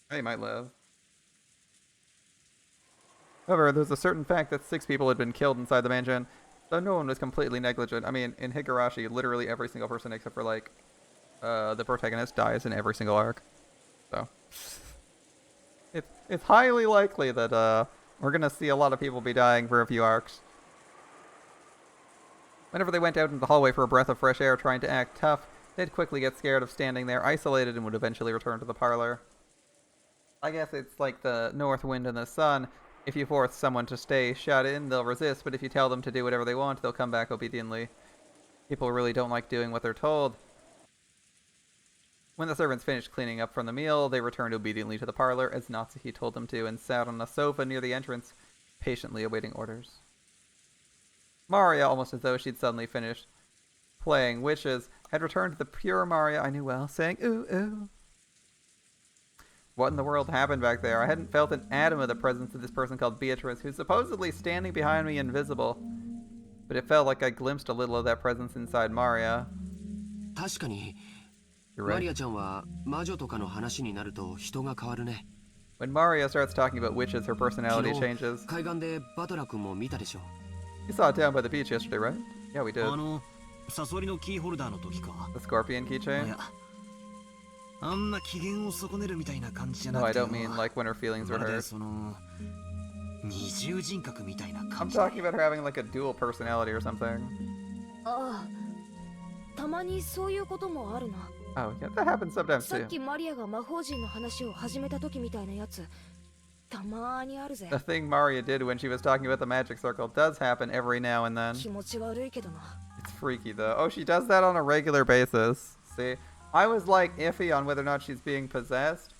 They might live. However, there's a certain fact that 6 people had been killed inside the mansion, so no one was completely negligent. I mean, in Higurashi, literally every single person except for, like, the protagonist dies in every single arc. So, it's highly likely that, we're gonna see a lot of people be dying for a few arcs. Whenever they went out into the hallway for a breath of fresh air trying to act tough, they'd quickly get scared of standing there isolated and would eventually return to the parlor. I guess it's like the north wind and the sun. If you force someone to stay shut in, they'll resist, but if you tell them to do whatever they want, they'll come back obediently. People really don't like doing what they're told. When the servants finished cleaning up from the meal, they returned obediently to the parlor, as Natsuki told them to, and sat on a sofa near the entrance, patiently awaiting orders. Maria, almost as though she'd suddenly finished playing witches, had returned to the pure Maria I knew well, saying, "Ooh, ooh." What in the world happened back there? I hadn't felt an atom of the presence of this person called Beatrice, who's supposedly standing behind me invisible. But it felt like I glimpsed a little of that presence inside Maria. 確かに You're マ right. リアちゃんは魔女とかの話になると人が変わるね。 When Maria starts talking about witches, her personality 昨日 changes. 海岸でバトラ君も見たでしょ。 You saw it down by the beach yesterday, right? Yeah, we did. サソリのキーホルダーの時か。 The scorpion い keychain? や、あんな機嫌を損ねるみたいな感じじゃな No, く I てよ。 don't mean like when her feelings were まるで hurt. その二重人格みたいな I'm 感じ。 talking about her having like a dual personality or something. ああ、たまにそういうこともあるな。 Oh, yeah, that happens sometimes さっ too. きマリアが魔法陣の話を始めた時みたいなやつ、たまーにあるぜ。 The thing Maria did when she was talking about the magic circle does happen every now and then. 気持ち悪いけどな。 It's freaky though. Oh, she does that on a regular basis. See? I was like iffy on whether or not she's being possessed.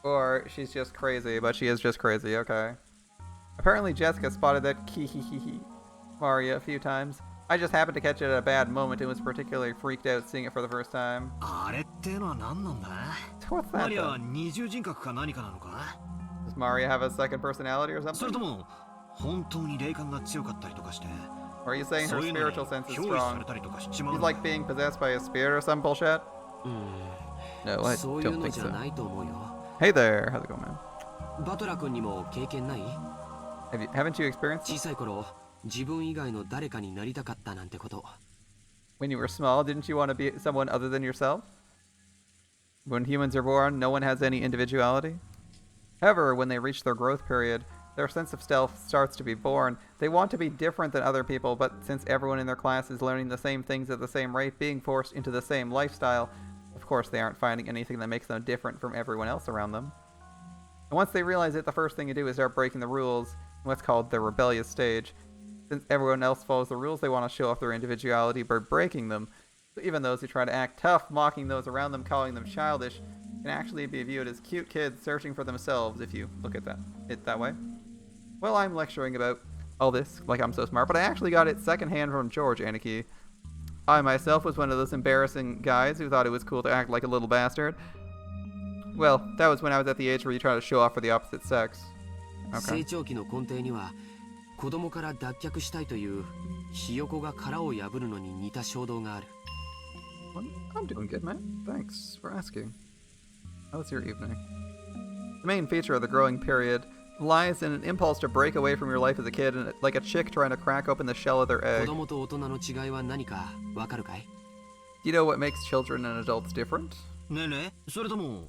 Or she's just crazy, but she is just crazy, okay. Apparently Jessica spotted that Maria a few times. I just happened to catch it at a bad moment and was particularly freaked out seeing it for the first time. あれってのは何なんだ？ What's マ that リアは then? 二重人格か何かなのか？ Does Maria have a second personality or それ something? とも本当に霊感が強かったりとかして、 Or are you saying そ her ういうのに spiritual sense is 憑依され strong? たりとかしちまう She's の？ like being possessed by a spirit or some bullshit? う No, ん。 I そういう don't の think じゃ so. ないと思うよ。 Hey there, how's it going, man? バトラ君にも経験ない？ Haven't you experienced 小 this? さい頃、自分以外の誰かになりたかったなんてこと。 When you were small, didn't you want to be someone other than yourself? When humans are born, no one has any individuality. However, when they reach their growth period, their sense of self starts to be born. They want to be different than other people, but since everyone in their class is learning the same things at the same rate, being forced into the same lifestyle, of course they aren't finding anything that makes them different from everyone else around them. And once they realize it, the first thing to do is start breaking the rules in what's called the rebellious stage. Since everyone else follows the rules, they want to show off their individuality by breaking them. So even those who try to act tough, mocking those around them, calling them childish, can actually be viewed as cute kids searching for themselves if you look at it that way. Well, I'm lecturing about all this like I'm so smart, but I actually got it secondhand from George Anarchy. I myself was one of those embarrassing guys who thought it was cool to act like a little bastard. Well, that was when I was at the age where you try to show off for the opposite sex. 成 Okay. 長期の根底には子供から脱却したいというひよこが殻を破るのに似た衝動がある。 Well, I'm doing good, man. Thanks for asking. How was your evening? The main feature of the growing period lies in an impulse to break away from your life as a kid, and like a chick trying to crack open the shell of their 子 egg. 供と大人の違いは何かわかるかい？ Do you know what makes children and adults different? ねえねえ、それとも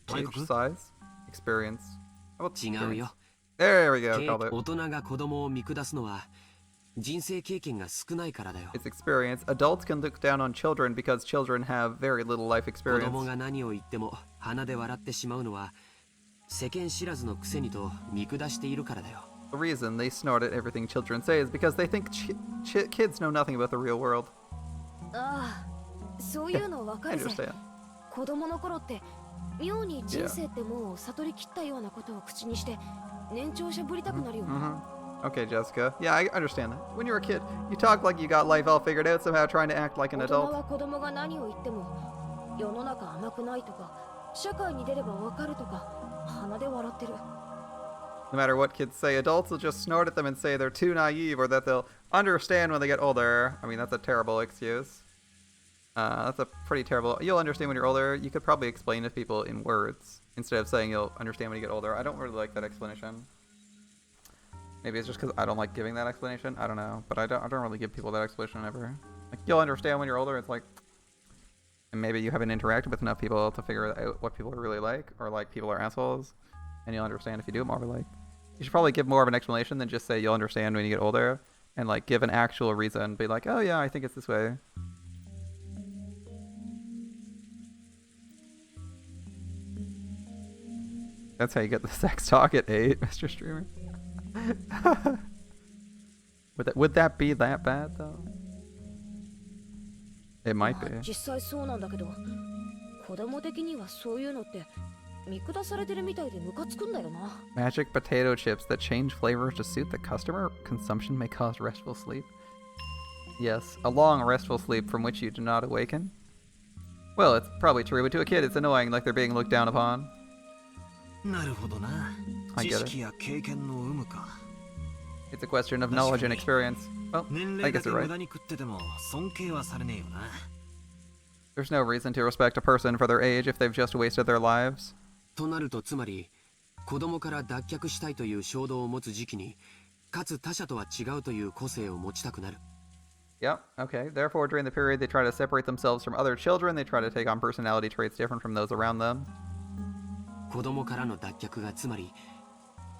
体 Age, 格？ size, experience. How about 違うよ。 There we go, 大 called it. 人が子供を見下すのは人生経験が少ないからだよ。 It's experience. Adults can look down on children because children have very little life 子供 experience. が何を言っても鼻で笑ってしまうのは世間知らずのくせにと見下しているからだよ。 The reason they snort at everything children say is because they think kids know nothing about the real world. ああ、そういうのわか I るぜ。 understand. 子供の頃って妙に人生ってもう悟りきったようなことを口にして年長者ぶりたくなるよな。 Okay, Jessica. Yeah, I understand that. When you're a kid, you talk like you got life all figured out, somehow trying to act like an 大人 adult. は子供が何を言っても世の中甘くないとか、社会に出ればわかるとか、鼻で笑ってる。No matter what kids say, adults will just snort at them and say they're too naive or that they'll understand when they get older. I mean, that's a terrible excuse. That's a pretty terrible... You'll understand when you're older. You could probably explain to people in words instead of saying you'll understand when you get older. I don't really like that explanation. Maybe it's just because I don't like giving that explanation. I don't know. But I don't really give people that explanation ever. Like, you'll understand when you're older. It's like... And maybe you haven't interacted with enough people to figure out what people are really like. Or like people are assholes. And you'll understand if you do it more. Like, you should probably give more of an explanation than just say you'll understand when you get older. And like give an actual reason. Be like, oh yeah, I think it's this way. That's how you get the sex talk at 8, Mr. Streamer. Would that be that bad though? It might be. 実際そうなんだけど、子供的にはそういうのって見下されてるみたいでムカつくんだよな。Magic potato chips that change flavors to suit the customer consumption may cause restful sleep. Yes, a long restful sleep from which you do not awaken. Well, it's probably true, but to a kid it's annoying, like they're being looked down upon. なるほどな。 I 知 get it. 識や経験の有無か。 It's a question of knowledge and experience. Well, 年 I 齢だ guess け you're 無 right. 駄に食ってても尊敬はされねえよな。 There's no reason to respect a person for their age if they've just wasted their lives. となるとつまり子供から脱却したいという衝動を持つ時期にかつ他者とは違うという個性を持ちたくなる。 Yep, okay. Therefore, during the period, they try to separate themselves from other children. They try to take on personality traits different from those around them. 子供からの脱却がつまり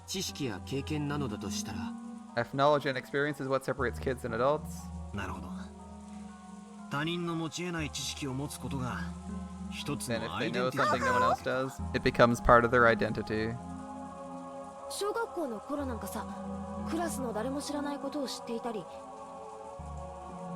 知識や経験なのだとしたら If knowledge and experience is what separates kids and adults, なるほど。他人の持ち得ない知識を持つことが一つ then の if ア they イデン know ティテ something ィ no one else does, it becomes part of their identity. 小学校の頃なんかさ、クラスの誰も知らないことを知っていたり、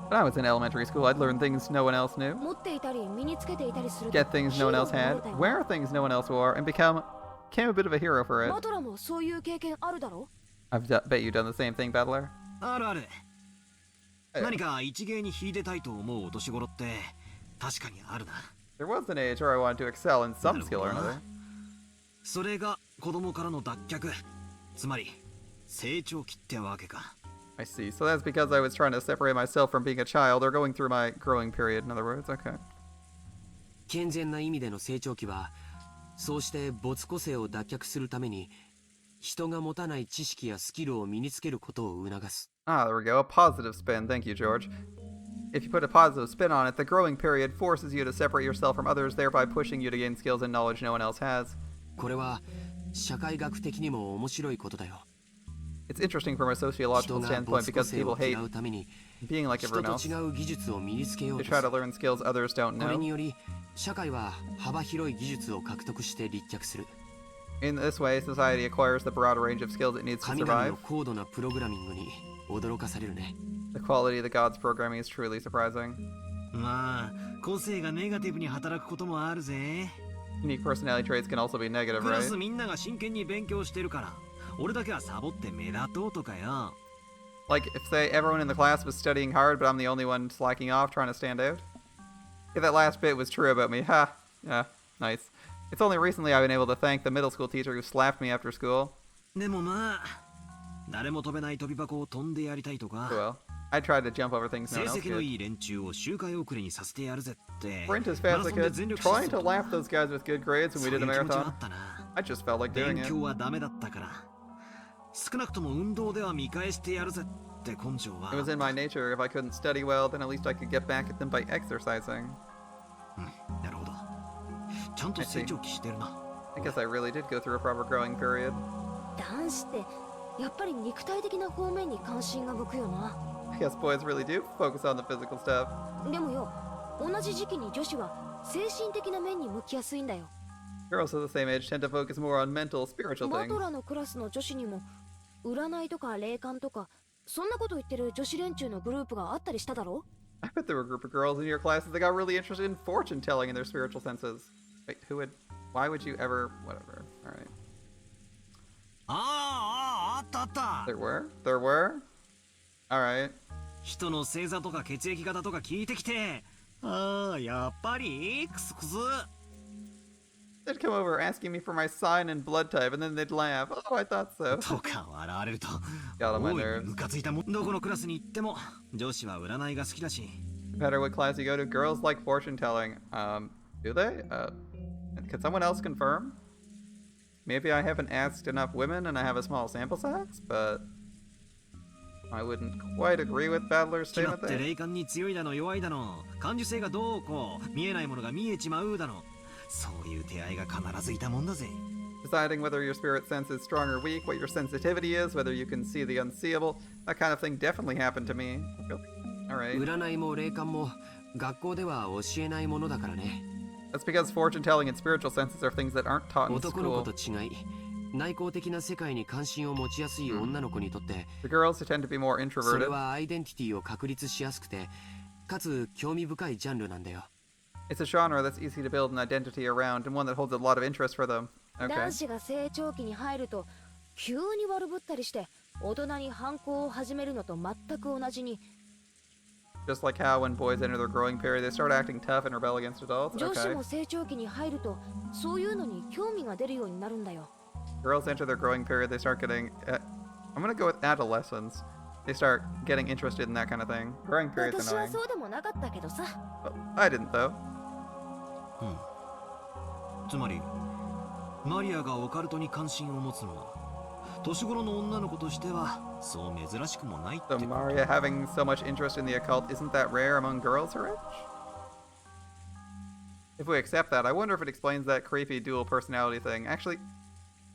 When I was in elementary school, I'd learn things no one else knew, 持っていたり身につけていたりすると get things no one else ヒーローになれ had, たよ。 wear things no one else wore, and became a bit of a hero for it. マトラもそういう経験あるだろ？ Bet you've done the same thing, Battler. あるある。ええ何か一芸に秀でたいと思うお年頃って確かにあるな。 There was an age where I wanted to excel in some skill or another. それが子供からの脱却、つまり成長期ってわけか。 I see. So that's because I was trying to separate myself from being a child or going through my growing period, in other words. Okay. 健全な意味での成長期はそうして没個性を脱却するために人が持たない知識やスキルを身につけることを促す。 Ah, there we go. A positive spin. Thank you, George. If you put a positive spin on it, the growing period forces you to separate yourself from others, thereby pushing you to gain skills and knowledge no one else has. これは社会学的にも面白いことだよ。 It's interesting from a 人 sociological が standpoint 没個 because 性 people を hate 嫌うために being like 人 everyone と else. 違う技術を身につけよう They と try す to る。 learn skills others don't これ know. により社会は幅広い技術を獲得して立脚する。 In this way, society acquires the broad range of skills it needs to 神々 survive. の高度なプログラミングに驚かされるね。 The quality of the gods' programming is truly surprising. まあ個性がネガティブに働くこともあるぜ。 Unique personality traits can also be negative, クラス right? みんなが真剣に勉強してるから俺だけはサボって目立とうとかよ。 Like, if, say, everyone in the class was studying hard, but I'm the only one slacking off trying to stand out? Yeah, that last bit was true about me. Ha! Yeah, nice. It's only recently I've been able to thank the middle school teacher who slapped me after school. でもまあ誰も飛べない飛び箱を飛んでやりたいとか Well, I tried to jump over things no 成 one else 績の did. いい連中を周回遅れにさせてやるぜって Sprint as マ fast ラ as ソ I ンで could, 全力 trying 疾 to 走 laugh those guys with good grades when そう we い did う a 気持ちはあ marathon. ったな。 I just felt like doing 勉 it. 強はダメだったから少なくとも運動では見返してやるぜって根性は It was in my nature. If I couldn't study well, then at least I could get back at them by exercising. なるほどちゃんと成長期してるな。 I guess I really did go through a proper growing period. 男子ってやっぱり肉体的な方面に関心が向くよな。 I guess boys really do focus on the physical stuff. でもよ、同じ時期に女子は精神的な面に向きやすいんだよ。 Girls of the same age tend to focus more on mental, spiritual マ things. トラのクラスの女子にも占いとか霊感とかそんなこと言ってる女子連中のグループがあったりしただろ？ I bet there were a group of girls in your classes that got really interested in fortune telling in their spiritual senses. Wait, who would? Why would you ever? Whatever. All right. あったあった。 There were. There were. All right. 人の星座とか血液型とか聞いてきてああ、やっぱりクスクス。 They'd come over asking me for my sign and blood type, and then they'd laugh. Oh, I thought so. とか笑われると Got on my 大い nerves. にムカついたもん。どこのクラスに行っても女子は占いが好きだし。 No matter what class you go to, girls like fortune telling. Do they? Can someone else confirm? Maybe I haven't asked enough women and I have a small sample size, but I wouldn't quite agree with Battler's 決まっ statement て there. 霊感に強いだの弱いだの感受性がどうこう見えないものが見えちまうだのそういう手合いが必ずいたもんだぜ。 Deciding whether your spirit sense is strong or weak, what your sensitivity is, whether you can see the unseeable, that kind of thing definitely happened to me. Alright. 占いも霊感も学校では教えないものだからね。 That's because fortune telling and spiritual senses are things that aren't taught in 男の school. 子と違い、内向的な世界に関心を持ちやすい女の子にとって、 The girls who tend to be more それ introverted. はアイデンティティを確立しやすくて、かつ興味深いジャンルなんだよ。 It's a genre that's easy to build an identity around and one that holds a lot of interest for them. 男 Okay. 子が成長期に入ると急に悪ぶったりして大人に反抗を始めるのと全く同じに Just like how when boys enter their growing period, they start acting tough and rebel against adults. 女子 Okay. も成長期に入るとそういうのに興味が出るようになるんだよ。 Girls enter their growing period, they start getting. I'm gonna go with adolescence. They start getting interested in that kind of thing. Growing period's 私は annoying. そうでもなかったけどさ。 Well, I didn't though. つまりマリアがオカルトに関心を持つのは年頃の女の子としてはそう珍しくもないって So こと。 Maria having so much interest in the occult, isn't that rare among girls her age? If we accept that, I wonder if it explains that creepy dual personality thing. Actually,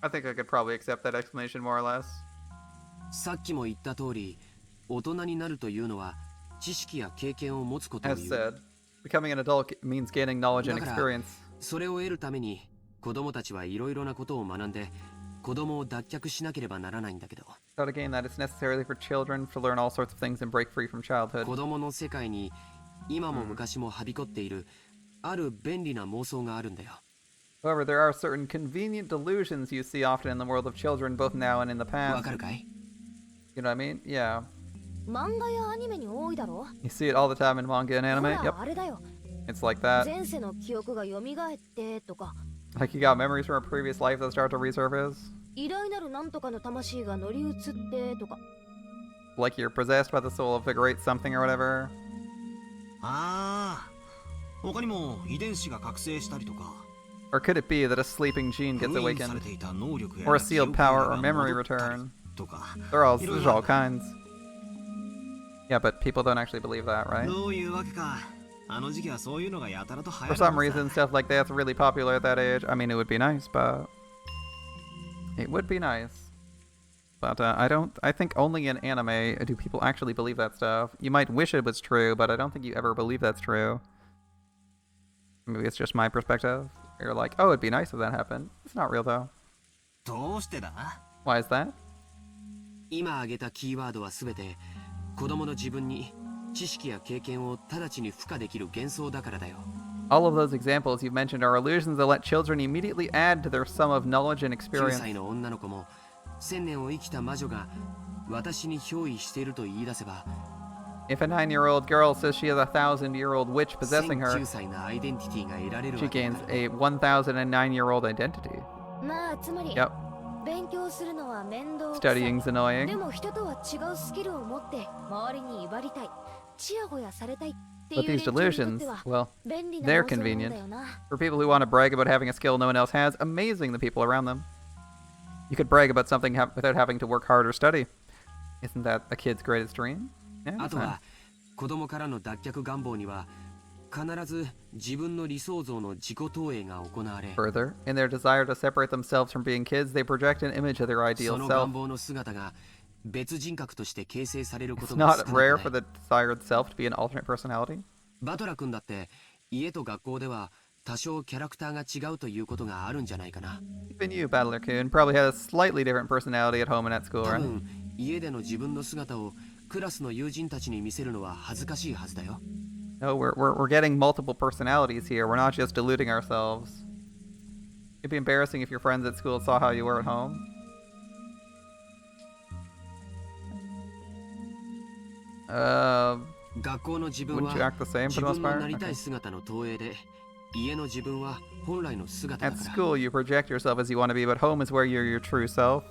I think I could probably accept that explanation more or less. さっきも言った通り、大人になるというのは知識や経験を持つことを As 言う。 said, becoming an adult means gaining knowledge and だから experience. それを得るために子供たちはいろいろなことを学んで子供を脱却しなければならないんだけど、 So to gain that, it's necessarily for children to learn all sorts of things and break free from childhood. 子供の世界に今も昔もはびこっているある便利な妄想があるんだよ。 However, there are certain convenient delusions you see often in the world of children, both now and in the わ past. かるかい？ You know what I mean? Yeah. 漫画やアニメに多いだろ。 You see it all the time in manga and ほ anime. ら Yep. あれだよ。 It's like that. 前世の記憶が蘇ってとか Like you got memories from a previous life that start to resurface. 偉大なるなんとかの魂が乗り移ってとか Like you're possessed by the soul of the great something or whatever. ああ他にも遺伝子が覚醒したりとか Or could it be that a sleeping gene gets 封印され awakened? ていた能力や Or a 記 sealed 憶 power が or memory 戻ったり return? とか There's all kinds. Yeah, but people don't actually believe that, right? どういうわけかあの時期はそういうのがやたらと流行 For るの some さ reason, stuff like that's really popular at that age. I mean, it would be nice, but it would be nice. But I think only in anime do people actually believe that stuff. You might wish it was true, but I don't think you ever believe that's true. Maybe it's just my perspective. You're like, oh, it'd be nice if that happened. It's not real though. どうしてだ Why is that? 今挙げたキーワードはすべて子供の自分に知識や経験を直ちに付加できる幻想だからだよ。 All of those examples you've mentioned are illusions that let children immediately add to their sum of knowledge and 9 experience. 歳の女の子も1000年を生きた魔女が私に憑依していると言い出せば If a 9-year-old girl says she has a 1,000-year-old witch possessing her, 1009 歳のアイデンティティが得られる she わけだ gains からね。 a 1,009-year-old identity. まあつまり Yep. 勉強するのは面倒くさい Studying's で annoying. も人とは違うスキルを持って周りに威張りたいちやほやされたいってい But う連 these 中にとっ delusions, ては well, 便利な they're 妄想なん convenient. だよな For people who want to brag about having a skill no one else has, amazing the people around them. You could brag about something without having to work hard or study. Isn't that a kid's greatest dream? Yeah, あ it's と fine. は子供からの脱却願望には必ず自分の理想像の自己投影が行われ Further, in their desire to separate themselves from being kids, they project an image of their そ ideal の self. 願望の姿が別人格として形成されるこ It's とが not 少なく rare な for い。 the desired self to be an alternate personality. バトラ君だって家と学校では多少キャラクターが違うということがあるんじゃないかな。 Even you, Battler-kun, probably had a slightly different personality at home and at school, 多 right? 分家での自分の姿をクラスの友人たちに見せるのは恥ずかしいはずだよ。 No, we're getting multiple personalities here. We're not just deluding ourselves. It'd be embarrassing if your friends at school saw how you were at home. 学校の自分 Wouldn't は you act the same 自 for the 分 most の part? なりたい Okay. 姿の投影で、家の自分は本来の姿 At だから。 school, you project yourself as you want to be, but home is where you're your true self.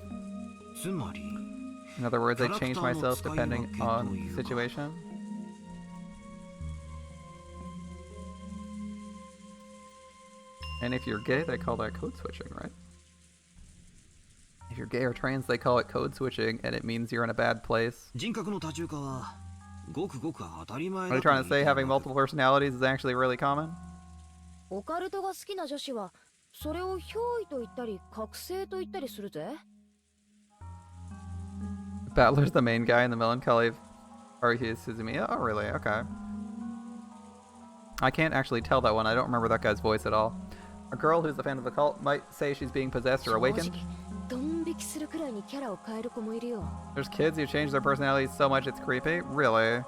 つまり In other words, I change Character no myself 使い分け depending on というか。 situation. And if you're gay, they call that code switching, right? If you're gay or trans, they call it code switching, and it means you're in a bad place. 人格の多重化はごくごく当たり前 Are you だと trying 言 to い say たい having わけ multiple personalities is actually really common? オカルトが好きな女子はそれを憑依と言ったり覚醒と言ったりするぜ。 Battler's the main guy in the melancholy Haruhi Suzumiya? Oh, really? Okay. I can't actually tell that one. I don't remember that guy's voice at all. A girl who's a fan of the cult might say she's being possessed or 正 awakened. 直ドン引きするくらいにキャラを変える子もいるよ。 There's kids who change their personalities so much it's creepy? Really?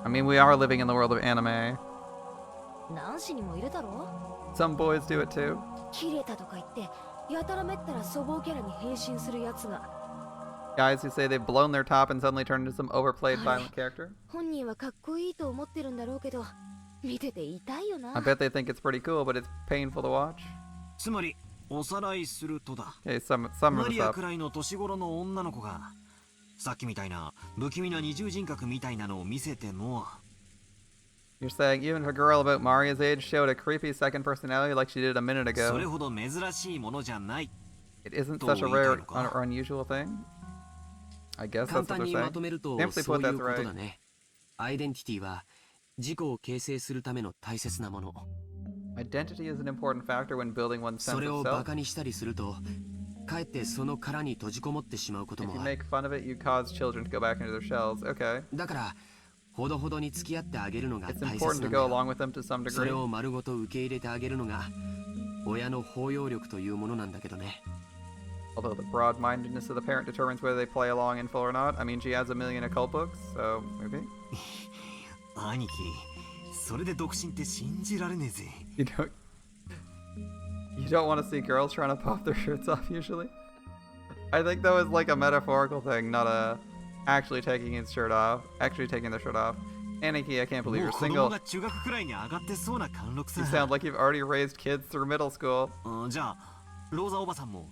I mean, we are living in the world of anime. 男子にもいるだろ。 Some boys do it too. キレたとか言ってやたらめったら粗暴キャラに変身するやつが。 Guys who say they've blown their top and suddenly turn into some overplayed violent character. 本人はかっこいいと思ってるんだろうけど見てて痛いよな。 I bet they think it's pretty cool, but it's painful to watch. つまりおさらいするとだ。 Okay, sum マ this リア up. くらいの年頃の女の子がさっきみたいな不気味な二重人格みたいなのを見せても You're saying even if a girl about Maria's age showed a creepy second personality like she did a minute それ ago, ほど珍しいものじゃない。 it isn't such a rare or unusual thing? I guess 簡 that's what 単 they're にま saying. とめると Simply そう put, いう that's ことだ right. ね。アイデンティティは自己を形成するための大切なもの。 Identity is an important factor when building one's そ sense れ of をバ self. カにしたりすると、かえってその殻に閉じこもってしまうこと If も you ある。 make fun of it, you cause children to go back into their shells. Okay. だからほどほどに付き合ってあげるのが It's 大 important 切 to なん go だよ。 along with them to some それ degree. を丸ごと受け入れてあげるのが親の包容力というものなんだけどね。 Although the broad-mindedness of the parent determines whether they play along in full or not. I mean, she has a million occult books, so maybe. 兄貴、それで独身って信じられねえぜ。 You don't want to see girls trying to pop their shirts off usually. I think that was like a metaphorical thing, not a actually taking his shirt off, actually taking their shirt off. Aniki, I can't も believe う you're 子供 single. が中学くらいに上がってそうな貫禄さ You。sound like you've already raised kids through middle school. じゃあローザおばさんも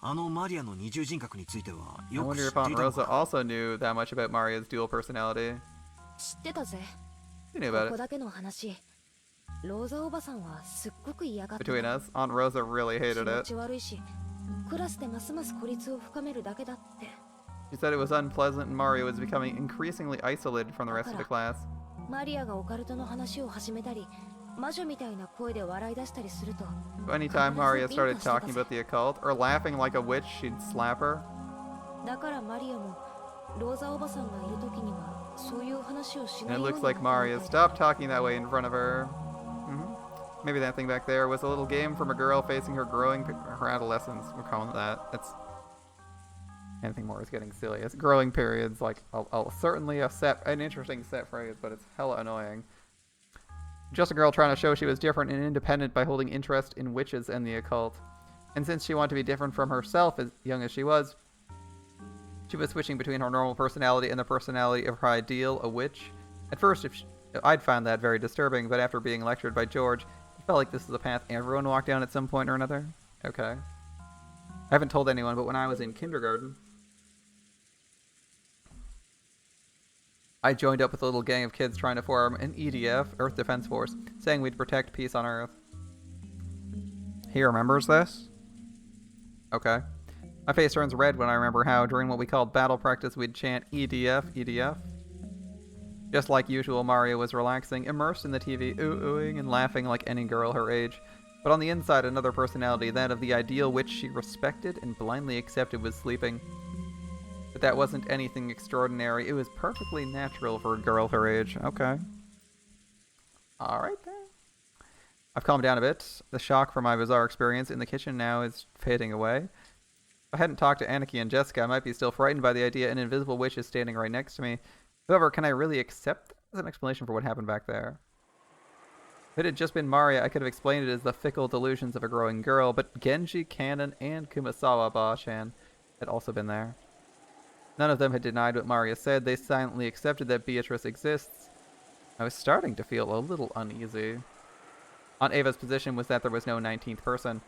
あのマリアの二重人格については I よく知 wonder っ if て Aunt いたの Rosa か。 also knew that much about Maria's dual personality. 知ってたぜ。 She knew こ about こ it. だけの話。ローザおばさんはすっごく嫌がってた。 Between us, Aunt Rosa really 気 hated 持 it. ち悪いし、クラスでますます孤立を深めるだけだって。 She said it was unpleasant and Mario was becoming increasingly isolated from the rest of the class. マリアがオカルトの話を始めたり、魔女みたいな声で笑い出したりすると、 Anytime Maria started talking about the occult or laughing like a witch, she'd slap her. だからマリアもローザおばさんがいる時にはそういう話をしな And い it ように looks like なった Maria みたいだ。 stopped talking that way in front of her. Maybe that thing back there was a little game from a girl facing her her adolescence. We're calling it that. It's anything more is getting silly. It's growing periods, like certainly an interesting set phrase, but it's hella annoying. Just a girl trying to show she was different and independent by holding interest in witches and the occult. And since she wanted to be different from herself as young as she was switching between her normal personality and the personality of her ideal, a witch. At first, I'd find that very disturbing, but after being lectured by George, it felt like this is a path everyone walked down at some point or another. Okay. I haven't told anyone, but when I was in kindergarten, I joined up with a little gang of kids trying to form an EDF, Earth Defense Force, saying we'd protect peace on Earth. He remembers this? Okay. My face turns red when I remember how, during what we called battle practice, we'd chant EDF, EDF. Just like usual, Maria was relaxing, immersed in the TV, ooh-oohing and laughing like any girl her age. But on the inside, another personality, that of the ideal which she respected and blindly accepted, was sleeping. But that wasn't anything extraordinary. It was perfectly natural for a girl her age. Okay. Alright then. I've calmed down a bit. The shock from my bizarre experience in the kitchen now is fading away. If I hadn't talked to Aniki and Jessica, I might be still frightened by the idea an invisible witch is standing right next to me. However, can I really accept that as an explanation for what happened back there? If it had just been Maria, I could have explained it as the fickle delusions of a growing girl, but Genji, Kanon, and Kumasawa Ba-chan had also been there. None of them had denied what Maria said. They silently accepted that Beatrice exists. I was starting to feel a little uneasy. Aunt Ava's position was that there was no 19th person,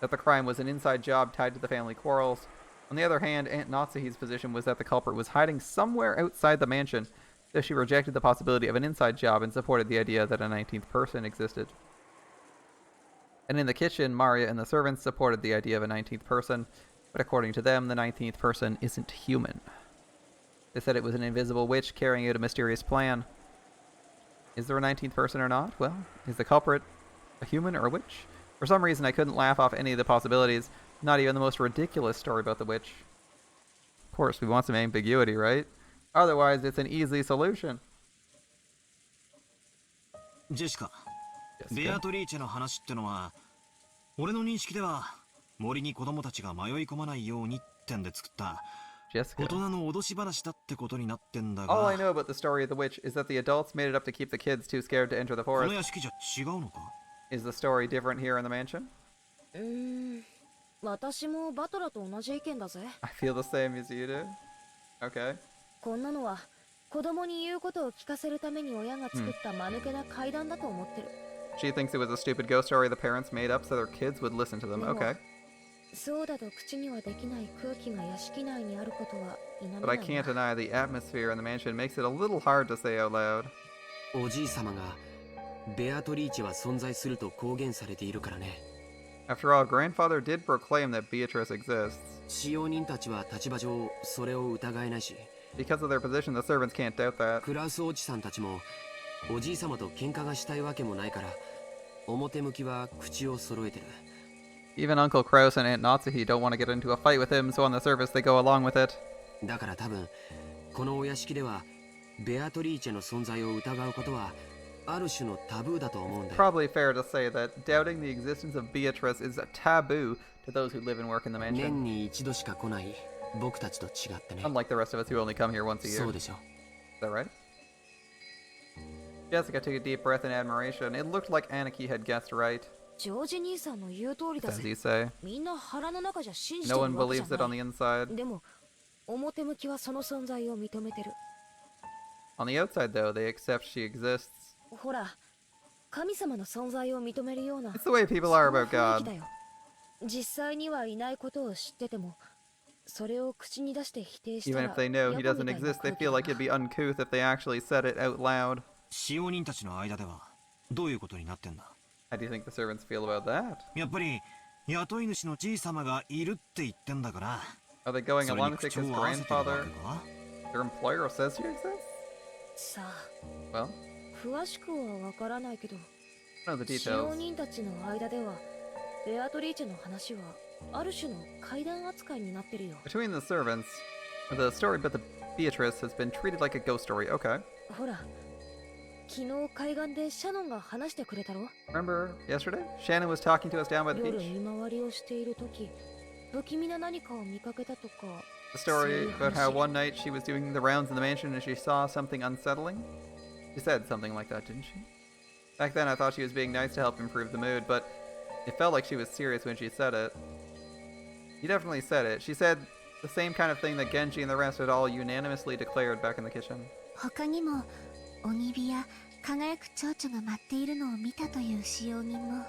that the crime was an inside job tied to the family quarrels. On the other hand, Aunt Natsuhi's position was that the culprit was hiding somewhere outside the mansion, though she rejected the possibility of an inside job and supported the idea that a 19th person existed. And in the kitchen, Maria and the servants supported the idea of a 19th person, but according to them, the 19th person isn't human. They said it was an invisible witch carrying out a mysterious plan. Is there a 19th person or not? Well, is the culprit a human or a witch? For some reason, I couldn't laugh off any of the possibilities, not even the most ridiculous story about the witch. Of course, we want some ambiguity, right? Otherwise, it's an easy solution. ジェシカ、ベアトリーチェの話ってのは、俺の認識では森に子供たちが迷い込まないようにってんで作った大人の脅し話だってことになってんだが。All I know about the story of the witch is that the adults made it up to keep the kids too scared to enter the こ forest. の屋敷じゃ違うのか? Is the story different here in the mansion? 私もバトラと同じ意見だぜ。I feel the same as you do. Okay. こんなのは子供に言うことを聞かせるために親が作った間抜けな怪談だと思ってる。She thinks it was a stupid ghost story the parents made up so their kids would listen to them. Okay. そうだと口にはできない空気が屋敷内にあることは否めないな。But I can't deny the atmosphere in the mansion makes it a little hard to say out loud. おじい様がベアトリーチェは存在すると公言されているからね。After all, grandfather did proclaim that Beatrice exists. 使用人たちは立場上それを疑えないし。Because of their position, the servants can't doubt that. クラウスおじさんたちもおじい様と喧嘩がしたいわけもないから、表向きは口を揃えてる。Even Uncle Kraus and Aunt Natsuhi don't want to get into a fight with him, so on the surface they go along with it. だから多分このお屋敷ではベアトリーチェの存在を疑うことはある種のタブーだと思うんだよ。Probably fair to say that doubting the existence of Beatrice is a taboo to those who live and work in the mansion. 年に一度しか来ない僕たちと違ってね。 Unlike the rest of us who only come here once a year. そうでしょ。Is that right? Jessica took a deep breath in admiration. It looked like Aniki had guessed right. ジョージ兄さんの言う通りだ As ぜ。 you say. みんな腹の中じゃ信じて No る one わけじ believes ゃ it on な the い。 inside. でも表向きはその存在を認めてる。 On the outside, though, they accept she exists. ほら、神様の存在を認めるような。 It's the way people are about そんな雰囲気 God. だよ。実際にはいないことを知ってても、それを口に出して否定した Even ら if they know he 野暮 doesn't みたいな exist, they 空気 feel だ like it'd be uncouth if they actually said it out loud. 使用人たちの間ではどういうことになってんだ? How do you think the servants feel about that? やっぱり雇い主のじい様がいるって言ってんだから。 Are they going それ along に with it 口 because を合わせてるわけ grandfather, か? their employer, says she exists? さあ、 Well, 詳しくはわからないけど、 I know the 使用 details. 人たちの間では、ベアトリーチェの話はある種の怪談扱いになってるよ。 Between the servants, the story about the Beatrice has been treated like a ghost story. Okay. ほら、昨日海岸でシャノンが話してくれたろ。 Remember yesterday? Shannon was talking to us down by the 夜 beach. 見回りをしているとき、不気味な何かを見かけたとか。 The story about how one night she was doing the rounds in the mansion and she saw something unsettling? She said something like that, didn't she? Back then I thought she was being nice to help improve the mood, but it felt like she was serious when she said it. You definitely said it. She said the same kind of thing that Genji and the rest had all unanimously declared back in the kitchen. 他にも鬼火や輝く蝶々が舞っているのを見たという使用人も。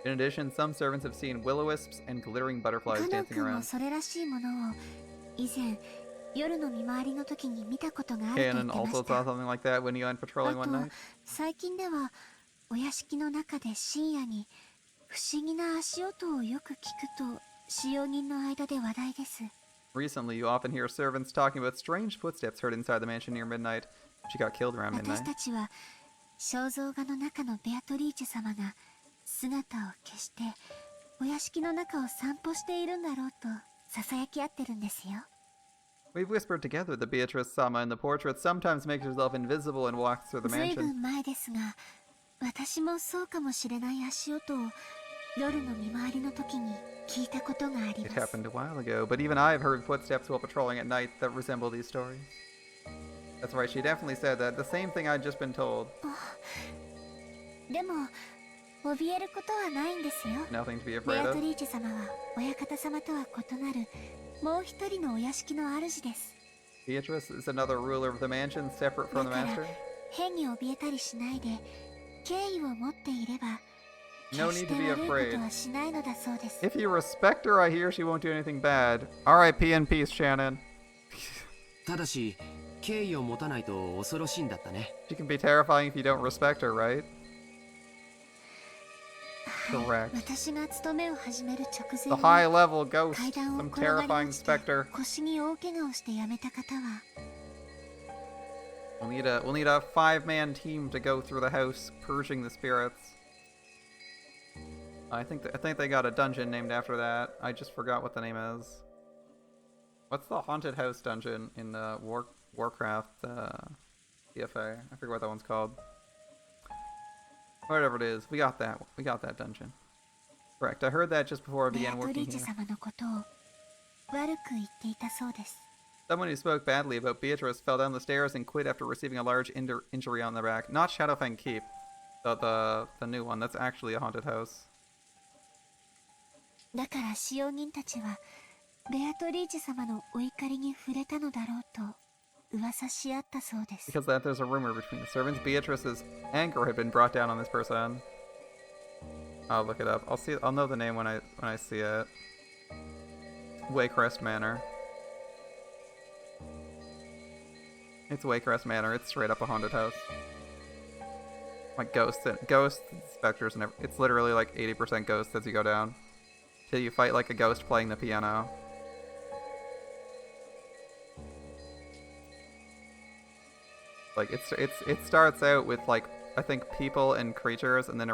In addition, some servants have seen will-o-wisps and glittering カ butterflies ノン dancing 君も around. それらしいものを以前夜の見回りの時に見たことがあると言って Cannon ま also し saw た。 something like that when he went あ patrolling と one night. 最近ではお屋敷の中で深夜に不思議な足音をよく聞くと使用人の間で話題です。 Recently, you often hear servants talking about strange footsteps heard inside the mansion near midnight. She got killed around 私 midnight. たちは肖像画の中のベアトリーチェ様が姿を消してお屋敷の中を散歩しているんだろうと囁き合ってるんですよ。 We've whispered together that Beatrice-sama in the portrait sometimes makes herself invisible and walks through the ずいぶ mansion. ん前ですが、私もそうかもしれない足音を夜の見回りの時に聞いたことがあり It ます。 happened a while ago, but even I've heard footsteps while patrolling at night that resemble these stories. That's right, she definitely said that. The same thing I'd just been told. でも怯えることはないんですよ。 Nothing to be ベ afraid アト of. リーチェ様は親方様とは異なるもう一人のお屋敷の主です。 Beatrice is another ruler of the mansion, separate from the だから master. 変に怯えたりしないで、敬意を持っていれば No 決し need て to be 悪いこと afraid. はしないのだそうです。 If you respect her, I hear she won't do anything bad. R.I.P. in peace, Shannon. ただし敬意を持たないと恐ろしいんだったね。 She can be terrifying if you don't respect her, right? Correct. 私が務めを始める直 The 前 high に level ghost, 階段を some 転がり terrifying 落ちて specter. 腰に大怪我をして辞めた方は We'll need a 5-man team to go through the house, purging the spirits. I think they got a dungeon named after that. I just forgot what the name is. What's the haunted house dungeon in Warcraft CFA? I forget what that one's called. Whatever it is, we got that. We got that dungeon. Correct. I heard that just before I ベア began ト working リーチェ here. 様のことを悪く言っていたそうです。 Someone who spoke badly about Beatrice fell down the stairs and quit after receiving a large injury on the back. Not Shadowfang Keep, the new one. That's actually a haunted house. だから使用人たちはベアトリーチェ様のお怒りに触れたのだろうと噂し合ったそうです。 Because that there's a rumor between the servants. Beatrice's anger had been brought down on this person. I'll look it up. I'll know the name when I see it. Waycrest Manor. It's Waycrest Manor. It's straight up a haunted house. Like ghosts and specters and it's literally like 80% ghosts as you go down. Till you fight like a ghost playing the piano. Like it starts out with like I think people and creatures, and then it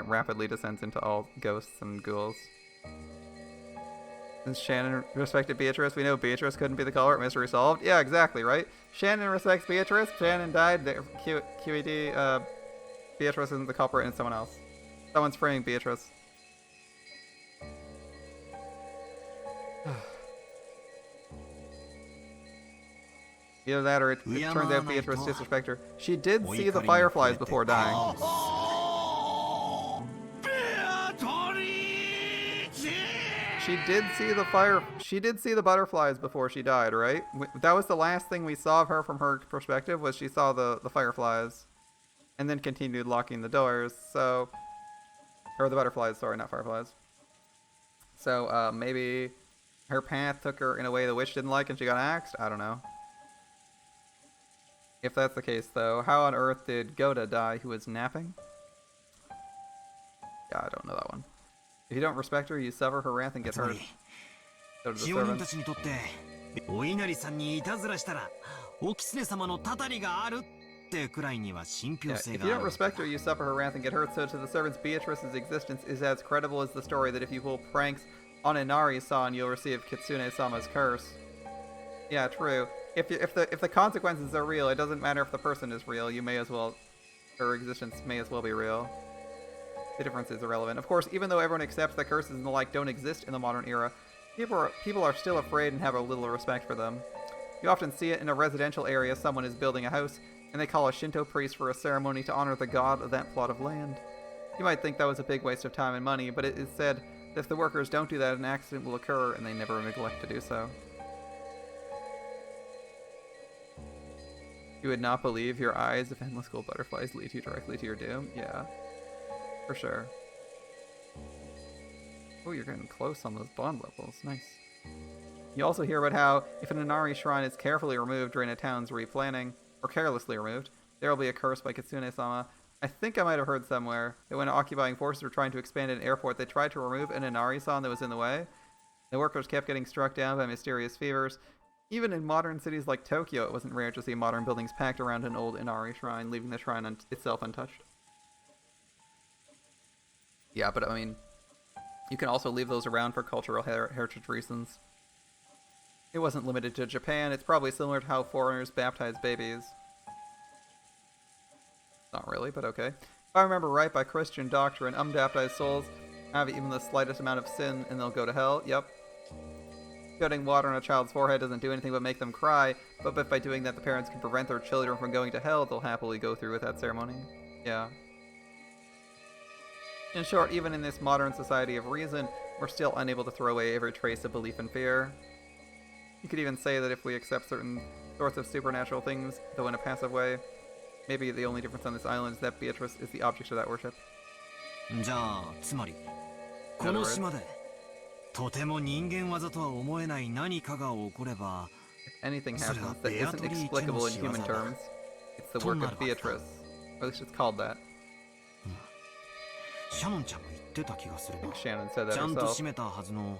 rapidly descends into all ghosts and ghouls. Since Shannon respected Beatrice, we know Beatrice couldn't be the culprit. Mystery solved. Yeah, exactly, right? Shannon respects Beatrice. Shannon died. QED. Beatrice isn't the culprit, and it's someone else. Someone's freeing Beatrice. Either that or it turns out Beatrice disrespected her. She did see the fireflies before dying. She did see the butterflies before she died, right? That was the last thing we saw of her from her perspective, was she saw the fireflies. And then continued locking the doors, so... Or the butterflies, sorry, not fireflies. So, maybe her path took her in a way the witch didn't like and she got axed? I don't know. If that's the case, though, how on earth did Goda die, who was napping? Yeah, I don't know that one. If you don't respect her, you sever her wrath and get hurt. So do the servants. お稲荷さんにいたずらしたらお狐様のたたりがあるってくらいには信憑 Yeah, 性 if が you あ don't る。 respect her, you suffer her wrath and get hurt. So to the servants, Beatrice's existence is as credible as the story that if you pull pranks on Inari-san, you'll receive Kitsune-sama's curse. Yeah, true. If the consequences are real, it doesn't matter if the person is real. You may as well, her existence may as well be real. The difference is irrelevant. Of course, even though everyone accepts that curses and the like don't exist in the modern era, people are still afraid and have a little respect for them. You often see it in a residential area. Someone is building a house, and they call a Shinto priest for a ceremony to honor the god of that plot of land. You might think that was a big waste of time and money, but it is said that if the workers don't do that, an accident will occur, and they never neglect to do so. You would not believe your eyes if endless gold butterflies lead you directly to your doom? Yeah. For sure. Oh, you're getting close on those bond levels. Nice. You also hear about how, if an Inari shrine is carefully removed during a town's replanning, or carelessly removed, there will be a curse by Kitsune-sama. I think I might have heard somewhere that when occupying forces were trying to expand an airport, they tried to remove an Inari-san that was in the way. The workers kept getting struck down by mysterious fevers. Even in modern cities like Tokyo, it wasn't rare to see modern buildings packed around an old Inari shrine, leaving the shrine itself untouched. Yeah, but I mean, you can also leave those around for cultural heritage reasons. It wasn't limited to Japan. It's probably similar to how foreigners baptize babies. Not really, but okay. If I remember right, by Christian doctrine, unbaptized souls have even the slightest amount of sin and they'll go to hell. Yep. Putting water on a child's forehead doesn't do anything but make them cry, but by doing that the parents can prevent their children from going to hell, they'll happily go through with that ceremony. Yeah. In short, even in this modern society of reason, we're still unable to throw away every trace of belief and fear. You could even say that if we accept certain sorts of supernatural things, though in a passive way, maybe the only difference on this island is that Beatrice is the object of that worship. じゃあつまりこの島でとても人間技とは思えない何かが起これば If anything happens that isn't explicable in human terms, it's the work of Beatrice. Or at least it's called that. シャノンちゃんも言ってた気がする I な think Shannon said that ちゃんと herself. 閉めたはずの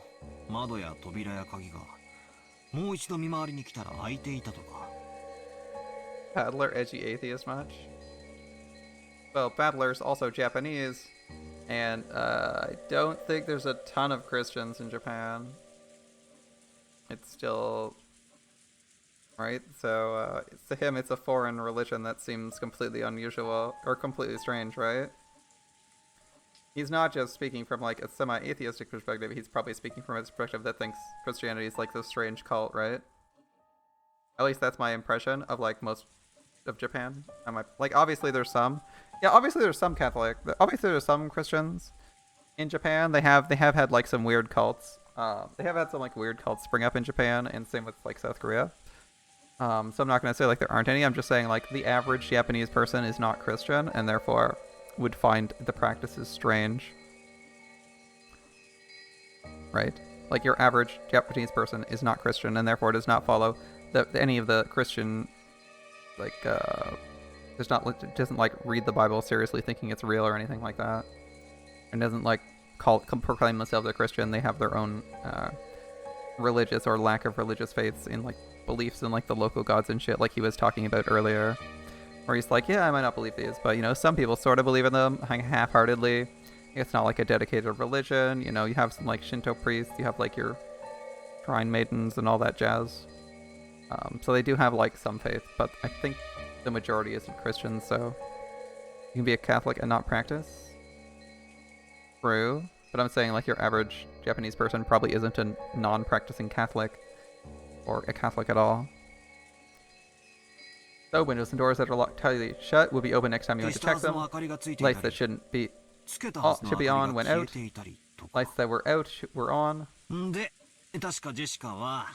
窓や扉や鍵がもう一度見回りに来たら開いていたとか Paddler, edgy atheist much? Well, Paddler's also Japanese, and I don't think there's a ton of Christians in Japan. It's still... right? So, to him it's a foreign religion that seems completely unusual, or completely strange, right? He's not just speaking from like a semi-atheistic perspective, he's probably speaking from a perspective that thinks Christianity is like this strange cult, right? At least that's my impression of like most of Japan. Like obviously there's some. Yeah, obviously there's some Catholic. Obviously there's some Christians in Japan. They have had like some weird cults. They have had some like weird cults spring up in Japan, and same with like South Korea. So I'm not going to say like there aren't any. I'm just saying like the average Japanese person is not Christian, and therefore would find the practices strange. Right? Like your average Japanese person is not Christian, and therefore does not follow any of the Christian, like, doesn't like read the Bible seriously thinking it's real or anything like that. And doesn't like proclaim themselves a Christian. They have their own religious or lack of religious faiths in like beliefs in like the local gods and shit, like he was talking about earlier. Where he's like, yeah, I might not believe these, but you know, some people sort of believe in them half-heartedly. It's not like a dedicated religion. You know, you have some like Shinto priests, you have like your shrine maidens and all that jazz. So they do have like some faith, but I think the majority isn't Christian, so you can be a Catholic and not practice. True, but I'm saying like your average Japanese person probably isn't a non-practicing Catholic or a Catholic at all. So windows and doors that are locked tightly shut will be open next time you want to check them. Lights that should be on when out. Lights that were out were on. で、確かジェシカは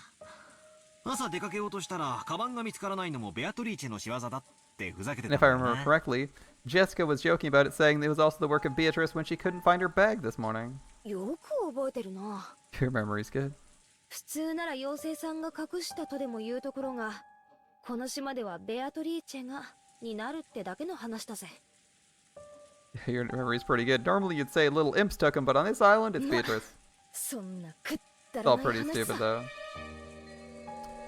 朝出かけようとしたらカバンが見つからないのもベアトリーチェの仕業だってふざけてた And if I remember correctly, Jessica was joking about it, saying it was also the work of Beatrice when she couldn't find her bag this morning. よく覚えてるな。 Your memory's good. 普通なら妖精さんが隠したとでも言うところが、この島ではベアトリーチェがになるってだけの話だぜ。Your memory's pretty good. Normally you'd say little imps took him, but on this island it's Beatrice. そんなくだ It's ら all ない pretty 話 stupid さ。 though.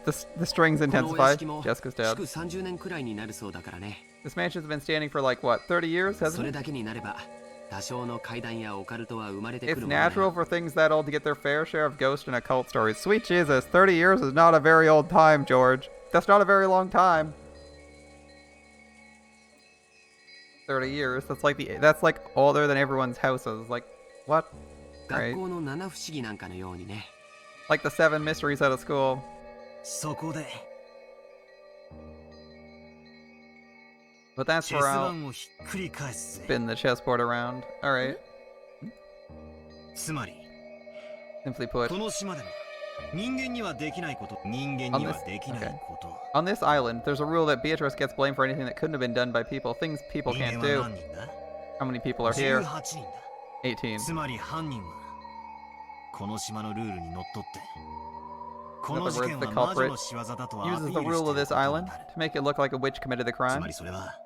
The strings このお intensify. 屋敷も Jessica's 築 dad. 30年くらいになるそうだからね。 This mansion's been standing for like what, 30 years, そ hasn't れ it? だけになれば多少の怪談やオカルトは生まれてく It's るものだ。 natural for things that old to get their fair share of ghost and occult stories. Sweet Jesus, 30 years is not a very old time, George. That's not a very long time. 30 years. That's like older than everyone's houses. Like, what? 学 Right. 校の七不思議なんかのようにね。 Like the 7 mysteries out of school. そこで But that's チェ where ス I'll 盤をひっくり返すぜ。 spin the chessboard around. Alright. つまり Simply put, この島では人間にはできないこと、人間にはできないこと。 on this island, there's a rule that Beatrice gets blamed for anything that couldn't have been done by people. Things people 人 can't 間 do. は何人だ How many people are here? 18人だ。 18. つまり犯人はこの島のルールにのっとってこ In の other 事 words, 件 the は魔女 culprit の仕業だとアピー uses ル the している rule こ of と this に island なる。 to make it look like a witch committed the つ crime, まりそれは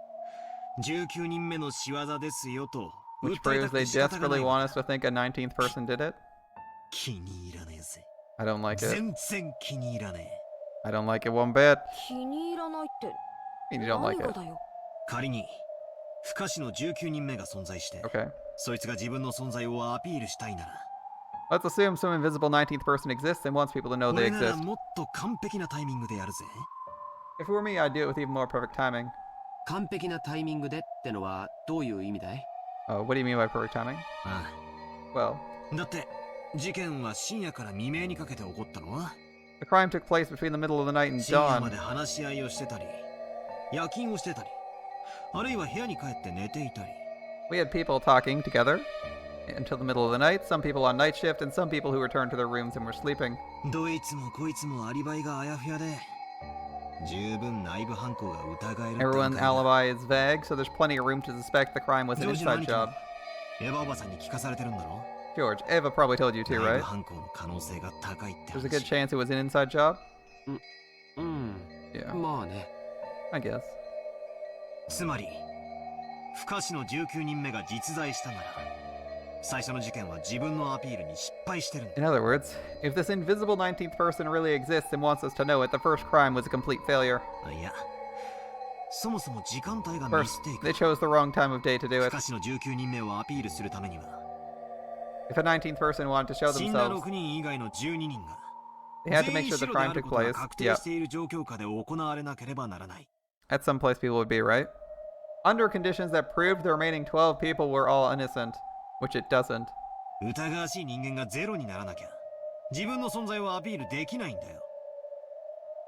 19人目の仕業ですよと which 訴えた proves く they て仕方がな desperately い。 want us to think a 19th person did it. 気に入らねえぜ。 I don't like it. 全然気に入らねえ。 I don't like it one bit. 気に入らないって You don't 何 like が it. だよ。仮に不可視の19人目が存在して、 Okay. そいつが自分の存在をアピールしたいなら、 Let's assume some invisible 19th person exists and wants people to know they 俺なら exist. もっと完璧なタイミングでやるぜ。 If it were me, I'd do it with even more perfect timing. 完璧なタイミングでってのはどういう意味だい？ What do you mean by perfect timing? あ Well, あだって事件は深夜から未明にかけて起こったのは the crime took place between the middle of the night and 深夜ま dawn. で話し合いをしてたり夜勤をしてたりあるいは部屋に帰って寝ていたり We had people talking together until the middle of the night, some people on night shift, and some people who returned to their rooms and were sleeping. どいつもこいつもアリバイがあやふやで、十分内部犯行が疑えるってわ Everyone's かるな。 alibi is vague, so there's plenty of room to suspect the crime was an ジョージの inside 兄貴 job. もエヴァおばさんに聞かされてるんだろ。 George, Eva probably told you too, 内部 right? 犯行の可能性が高いって There's a good 話。 chance it was an inside job? Yeah. Yeah, まあね。 I guess. つまり不可視の19人目が実在したなら、最初の事件は自分のアピールに失敗してるんだ。 In other words, if this invisible 19th person really exists and wants us to know it, the first crime was a complete failure. いや、そもそも時間帯がミ First, ステイク。 they chose the wrong time of day to do 不 it. 可視の19人目をアピールするためには、 If a 19th person wanted to show 死んだ themselves, 6人以外の12人が they had to 全 make 員 sure 白 the であ crime る took ことが place. 確定 Yeah, している状況下で行われなければならない。 at some place people would be, right? Under conditions that proved the remaining 12 people were all innocent, which it doesn't. 疑わしい人間がゼロにならなきゃ、自分の存在をアピールできないんだよ。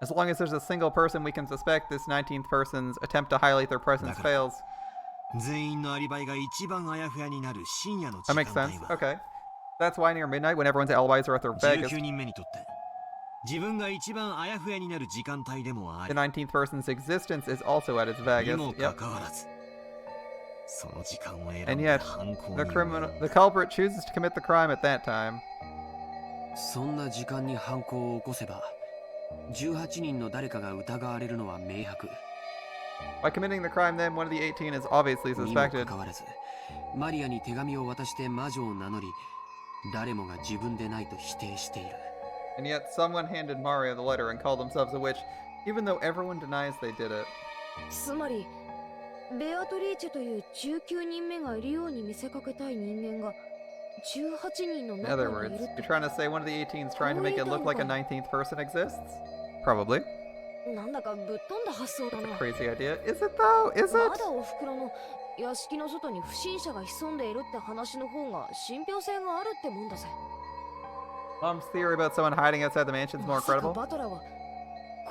As long as there's a single person we can suspect, this 19th person's attempt to highlight their presence fails. 全員のアリバイが一番あやふやになる深夜の時 That 間 makes 帯 sense. は、 Okay. That's why near midnight, when everyone's alibis are at their vaguest, 19人目にとって自分が一番あやふやになる時間帯でもあ the り、 19th person's existence is also at its に vaguest. も Yep. かかわらず、その時間を選ん And で yet, 犯行 the に the culprit chooses to commit the crime at that time. そんな時間に犯行を起こせば、18人の誰かが疑われるのは明白。 By committing the crime, then one of the 18 is obviously にもか suspected. かわらず、マリアに手紙を渡して魔女を名乗り、誰もが自分でないと否定している。 And yet, someone handed Mario the letter and called themselves a witch, even though everyone denies they did it. つまりベアトリーチェという19人目がいるように見せかけたい人間が18人の In 中 other に words, いるっ you're て trying to say one of the 18's trying to make it look like a 19th person exists? Probably. なんだかぶっ飛んだ発想だな。 Crazy idea. Is it though? Is ま it? だお袋の屋敷の外に不審者が潜んでいるって話の方が信憑性があるってもんだぜ。 Mom's theory about someone hiding outside the mansion is more まさか credible. バトラーは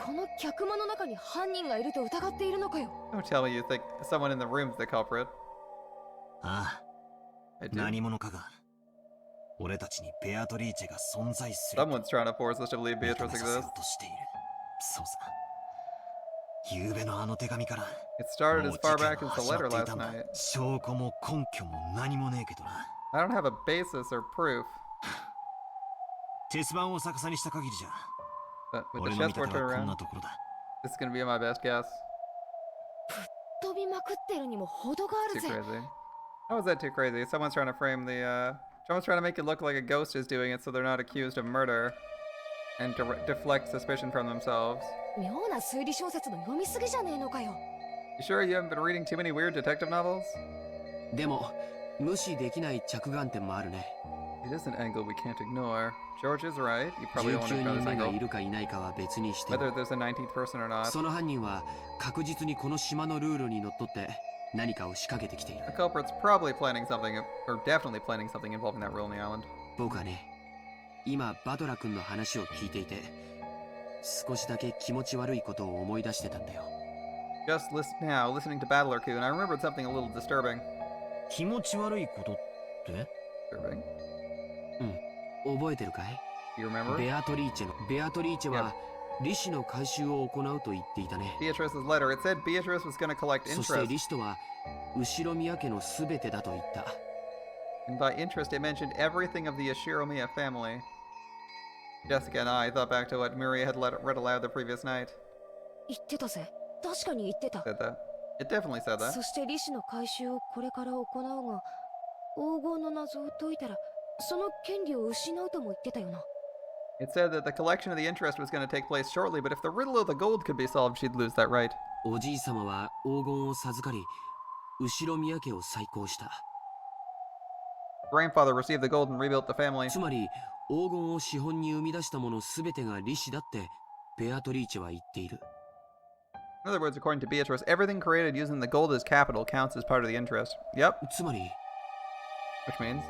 この客間の中に犯人がいると疑っているのかよ。 Don't tell me you think someone in the room's the culprit. ああ、 I do. 何者かが俺たちにベアトリーチェが存在すると Someone's trying to force us to believe 認 Beatrice めさせよ exists. うとしている。そうさ。昨べのあの手紙から It started も as う far 事件 back は as the 始ま letter ってい last たんだ。 night. 証拠も根拠も何もねえけどな。 I don't have a basis or proof. 鉄板を逆さにした限りじゃ、 But with 俺 the の見 chessboard 立てはこん turnaround, なところだ。 this is gonna be my best guess. 飛びまくってるにも程があ Too るぜ。 crazy. How is that too crazy? Someone's trying to frame the, someone's trying to make it look like a ghost is doing it so they're not accused of murder. And to deflect suspicion from themselves. 妙な推理小説の読みすぎじゃねえのかよ。 You sure you haven't been reading too many weird detective novels? でも、無視できない着眼点もあるね。 It is an angle we can't ignore. George is right. You probably don't want to 19 ignore 人 this 目がい angle. るかいないかは別にして、 Whether there's a 19th person or not. その犯人は確実にこの島のルールにのっとって何かを仕掛けてきている。 The culprit's probably planning something, or definitely planning something involving that rule on the island. 僕はね、今バトラ君の話を聞いていて、少しだけ気持ち悪いことを思い出してたんだよ。 Just now, listening to Battler-kun, I remembered something a little disturbing. 気持ち悪いことって？ Disturbing? 覚えてるかい？ Do you remember? ベアトリーチェは利子の回収を行うと言っていたね。 Beatrice's letter. It said Beatrice was going to collect そして interest. 利子とは後宮家のすべてだと言った。 And by interest, it mentioned everything of the Ashiromiya family. Jessica and I thought back to what Miria had read aloud the previous night. 言ってたぜ。確かに言ってた。 Said that. It definitely said that. そして利子の回収をこれから行うが、黄金の謎を解いたら、その権利を失うとも言ってたよな。 It said that the collection of the interest was going to take place shortly, but if the riddle of the gold could be solved, she'd lose that right. おじい様は黄金を授かり、後宮家を再興した。 Grandfather received the gold and rebuilt the family. つまり黄金を資本に生み出したものすべてが利子だってベアトリーチェは言っている。 In other words, according to Beatrice, everything created using the gold as capital counts as part of the interest. Yep. つまり Which means,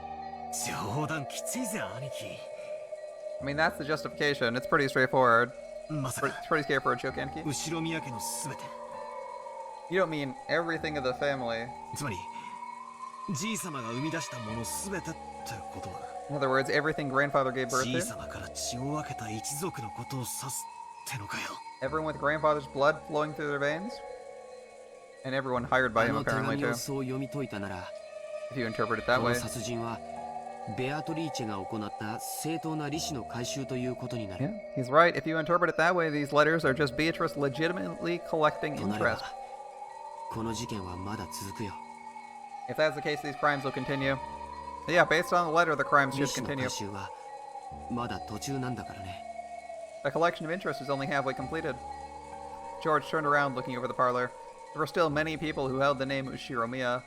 冗談きついぜ兄貴。 I mean, that's the justification. It's pretty straightforward. まさ It's か pretty straightforward, Chokenki. 後宮家のすべて。 You don't mean everything of the family. つまりじいさまが生み出したものすべてってことは、 In other words, everything grandfather gave birth じい to. さまから血を分けた一族のことを指すってのかよ。 Everyone with grandfather's blood flowing through their veins. And everyone hired by あ him の手 apparently 紙を too. そう読み解いたなら、 If you interpret it こ that の way. 殺人はベアトリーチェが行った正当な利子の回収ということになる。 Yeah, he's right. If you interpret it that way, these letters are just Beatrice legitimately collecting となれば interest. この事件はまだ続くよ。 If that's the case, these crimes will continue. Yeah, based on the letter, the crimes 利 should 子の continue. 回収はまだ途中なんだからね。 The collection of interest is only halfway completed. George turned around, looking over the parlor. There were still many people who held the name Ushiromiya.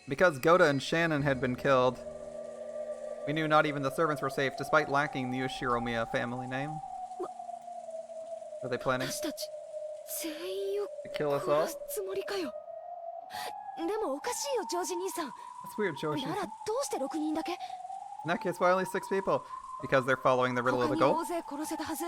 Because Goda and Shannon had been killed, we knew not even the servants were safe, despite lacking the Ushiromiya family name. Are they planning 私たち全員を to kill us all? 殺すつもりかよ。でもおかしいよ、ジョージ兄さん。 That's weird, George. ならどうして6人だけ？ In that case, why only 6 people? Because they're following the riddle of 他 the に gold? 大勢殺せたはず。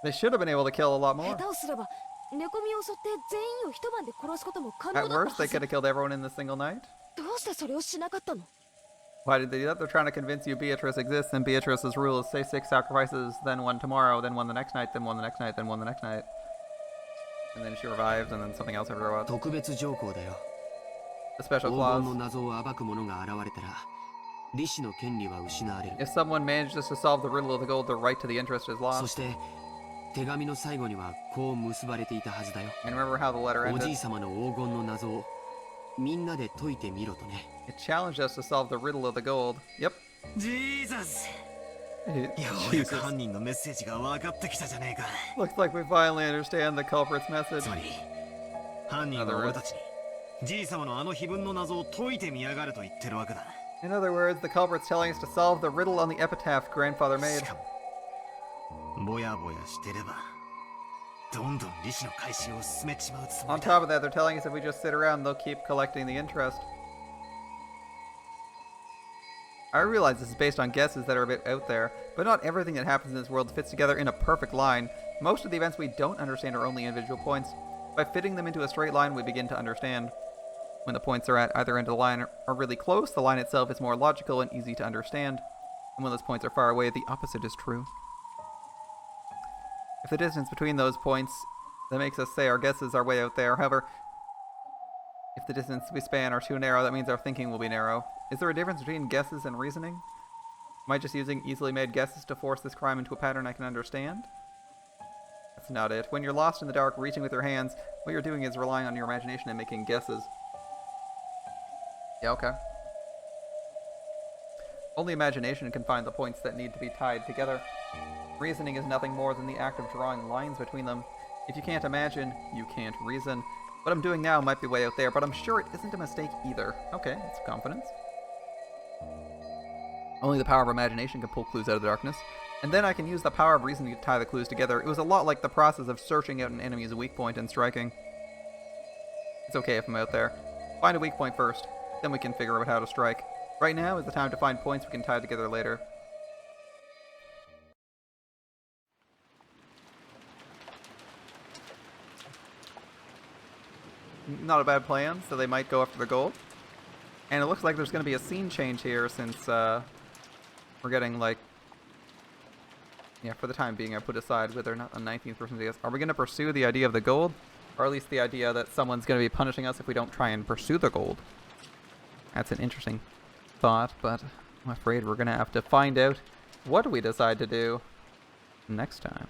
They should have been able to kill a lot 下 more. 手をすれば寝込みを襲って全員を一晩で殺すことも可 At 能だった worst, they は could ず。 have killed everyone in a single night. どうしてそれをしなかったの？ Why did they do that? They're trying to convince you Beatrice exists, and Beatrice's rule is say 6 sacrifices, then 1 tomorrow, then 1 the next night, then 1 the next night, then 1 the next night. And then she revives, and then something else every while. 特別条項だよ。 A special 黄 clause. 金の謎を暴く者が現れたら、利子の権利は失われる。 If someone manages to solve the riddle of the gold, the right to the interest is そ lost. して手紙の最後にはこう結ばれていたはずだよ。 And remember how the letter おじ ended? い様の黄金の謎をみんなで解いてみろとね。 It challenged us to solve the riddle of the gold. Yep. ジーザス。 It- ようやく Jesus. 犯人のメッセージが分かってきたじゃねえか。 Looks like we finally understand the culprit's message. つまり犯人は俺たちにじい様のあの碑文の謎を解いてみやがれと言ってるわけだ。 In other words, the culprit's telling us to solve the riddle on the epitaph grandfather made. しかもぼやぼやしてればどんどん利子の回収を進めちまうつも On りだ。 top of that, they're telling us if we just sit around, they'll keep collecting the interest. I realize this is based on guesses that are a bit out there, but not everything that happens in this world fits together in a perfect line. Most of the events we don't understand are only individual points. By fitting them into a straight line, we begin to understand. When the points are at either end of the line are really close, the line itself is more logical and easy to understand. And when those points are far away, the opposite is true. If the distance between those points that makes us say our guesses are way out there, however, if the distance we span are too narrow, that means our thinking will be narrow. Is there a difference between guesses and reasoning? Am I just using easily made guesses to force this crime into a pattern I can understand? That's not it. When you're lost in the dark, reaching with your hands, what you're doing is relying on your imagination and making guesses. Yeah, okay. Only imagination can find the points that need to be tied together. Reasoning is nothing more than the act of drawing lines between them. If you can't imagine, you can't reason. What I'm doing now might be way out there, but I'm sure it isn't a mistake either. Okay, that's confidence. Only the power of imagination can pull clues out of the darkness. And then I can use the power of reasoning to tie the clues together. It was a lot like the process of searching out an enemy's weak point and striking. It's okay if I'm out there. Find a weak point first, then we can figure out how to strike. Right now is the time to find points we can tie together later. Not a bad plan, so they might go after the gold. And it looks like there's going to be a scene change here since we're getting like... Yeah, for the time being I put aside whether or not a 19th person is. Are we going to pursue the idea of the gold? Or at least the idea that someone's going to be punishing us if we don't try and pursue the gold? That's an interesting thought, but I'm afraid we're going to have to find out what we decide to do next time.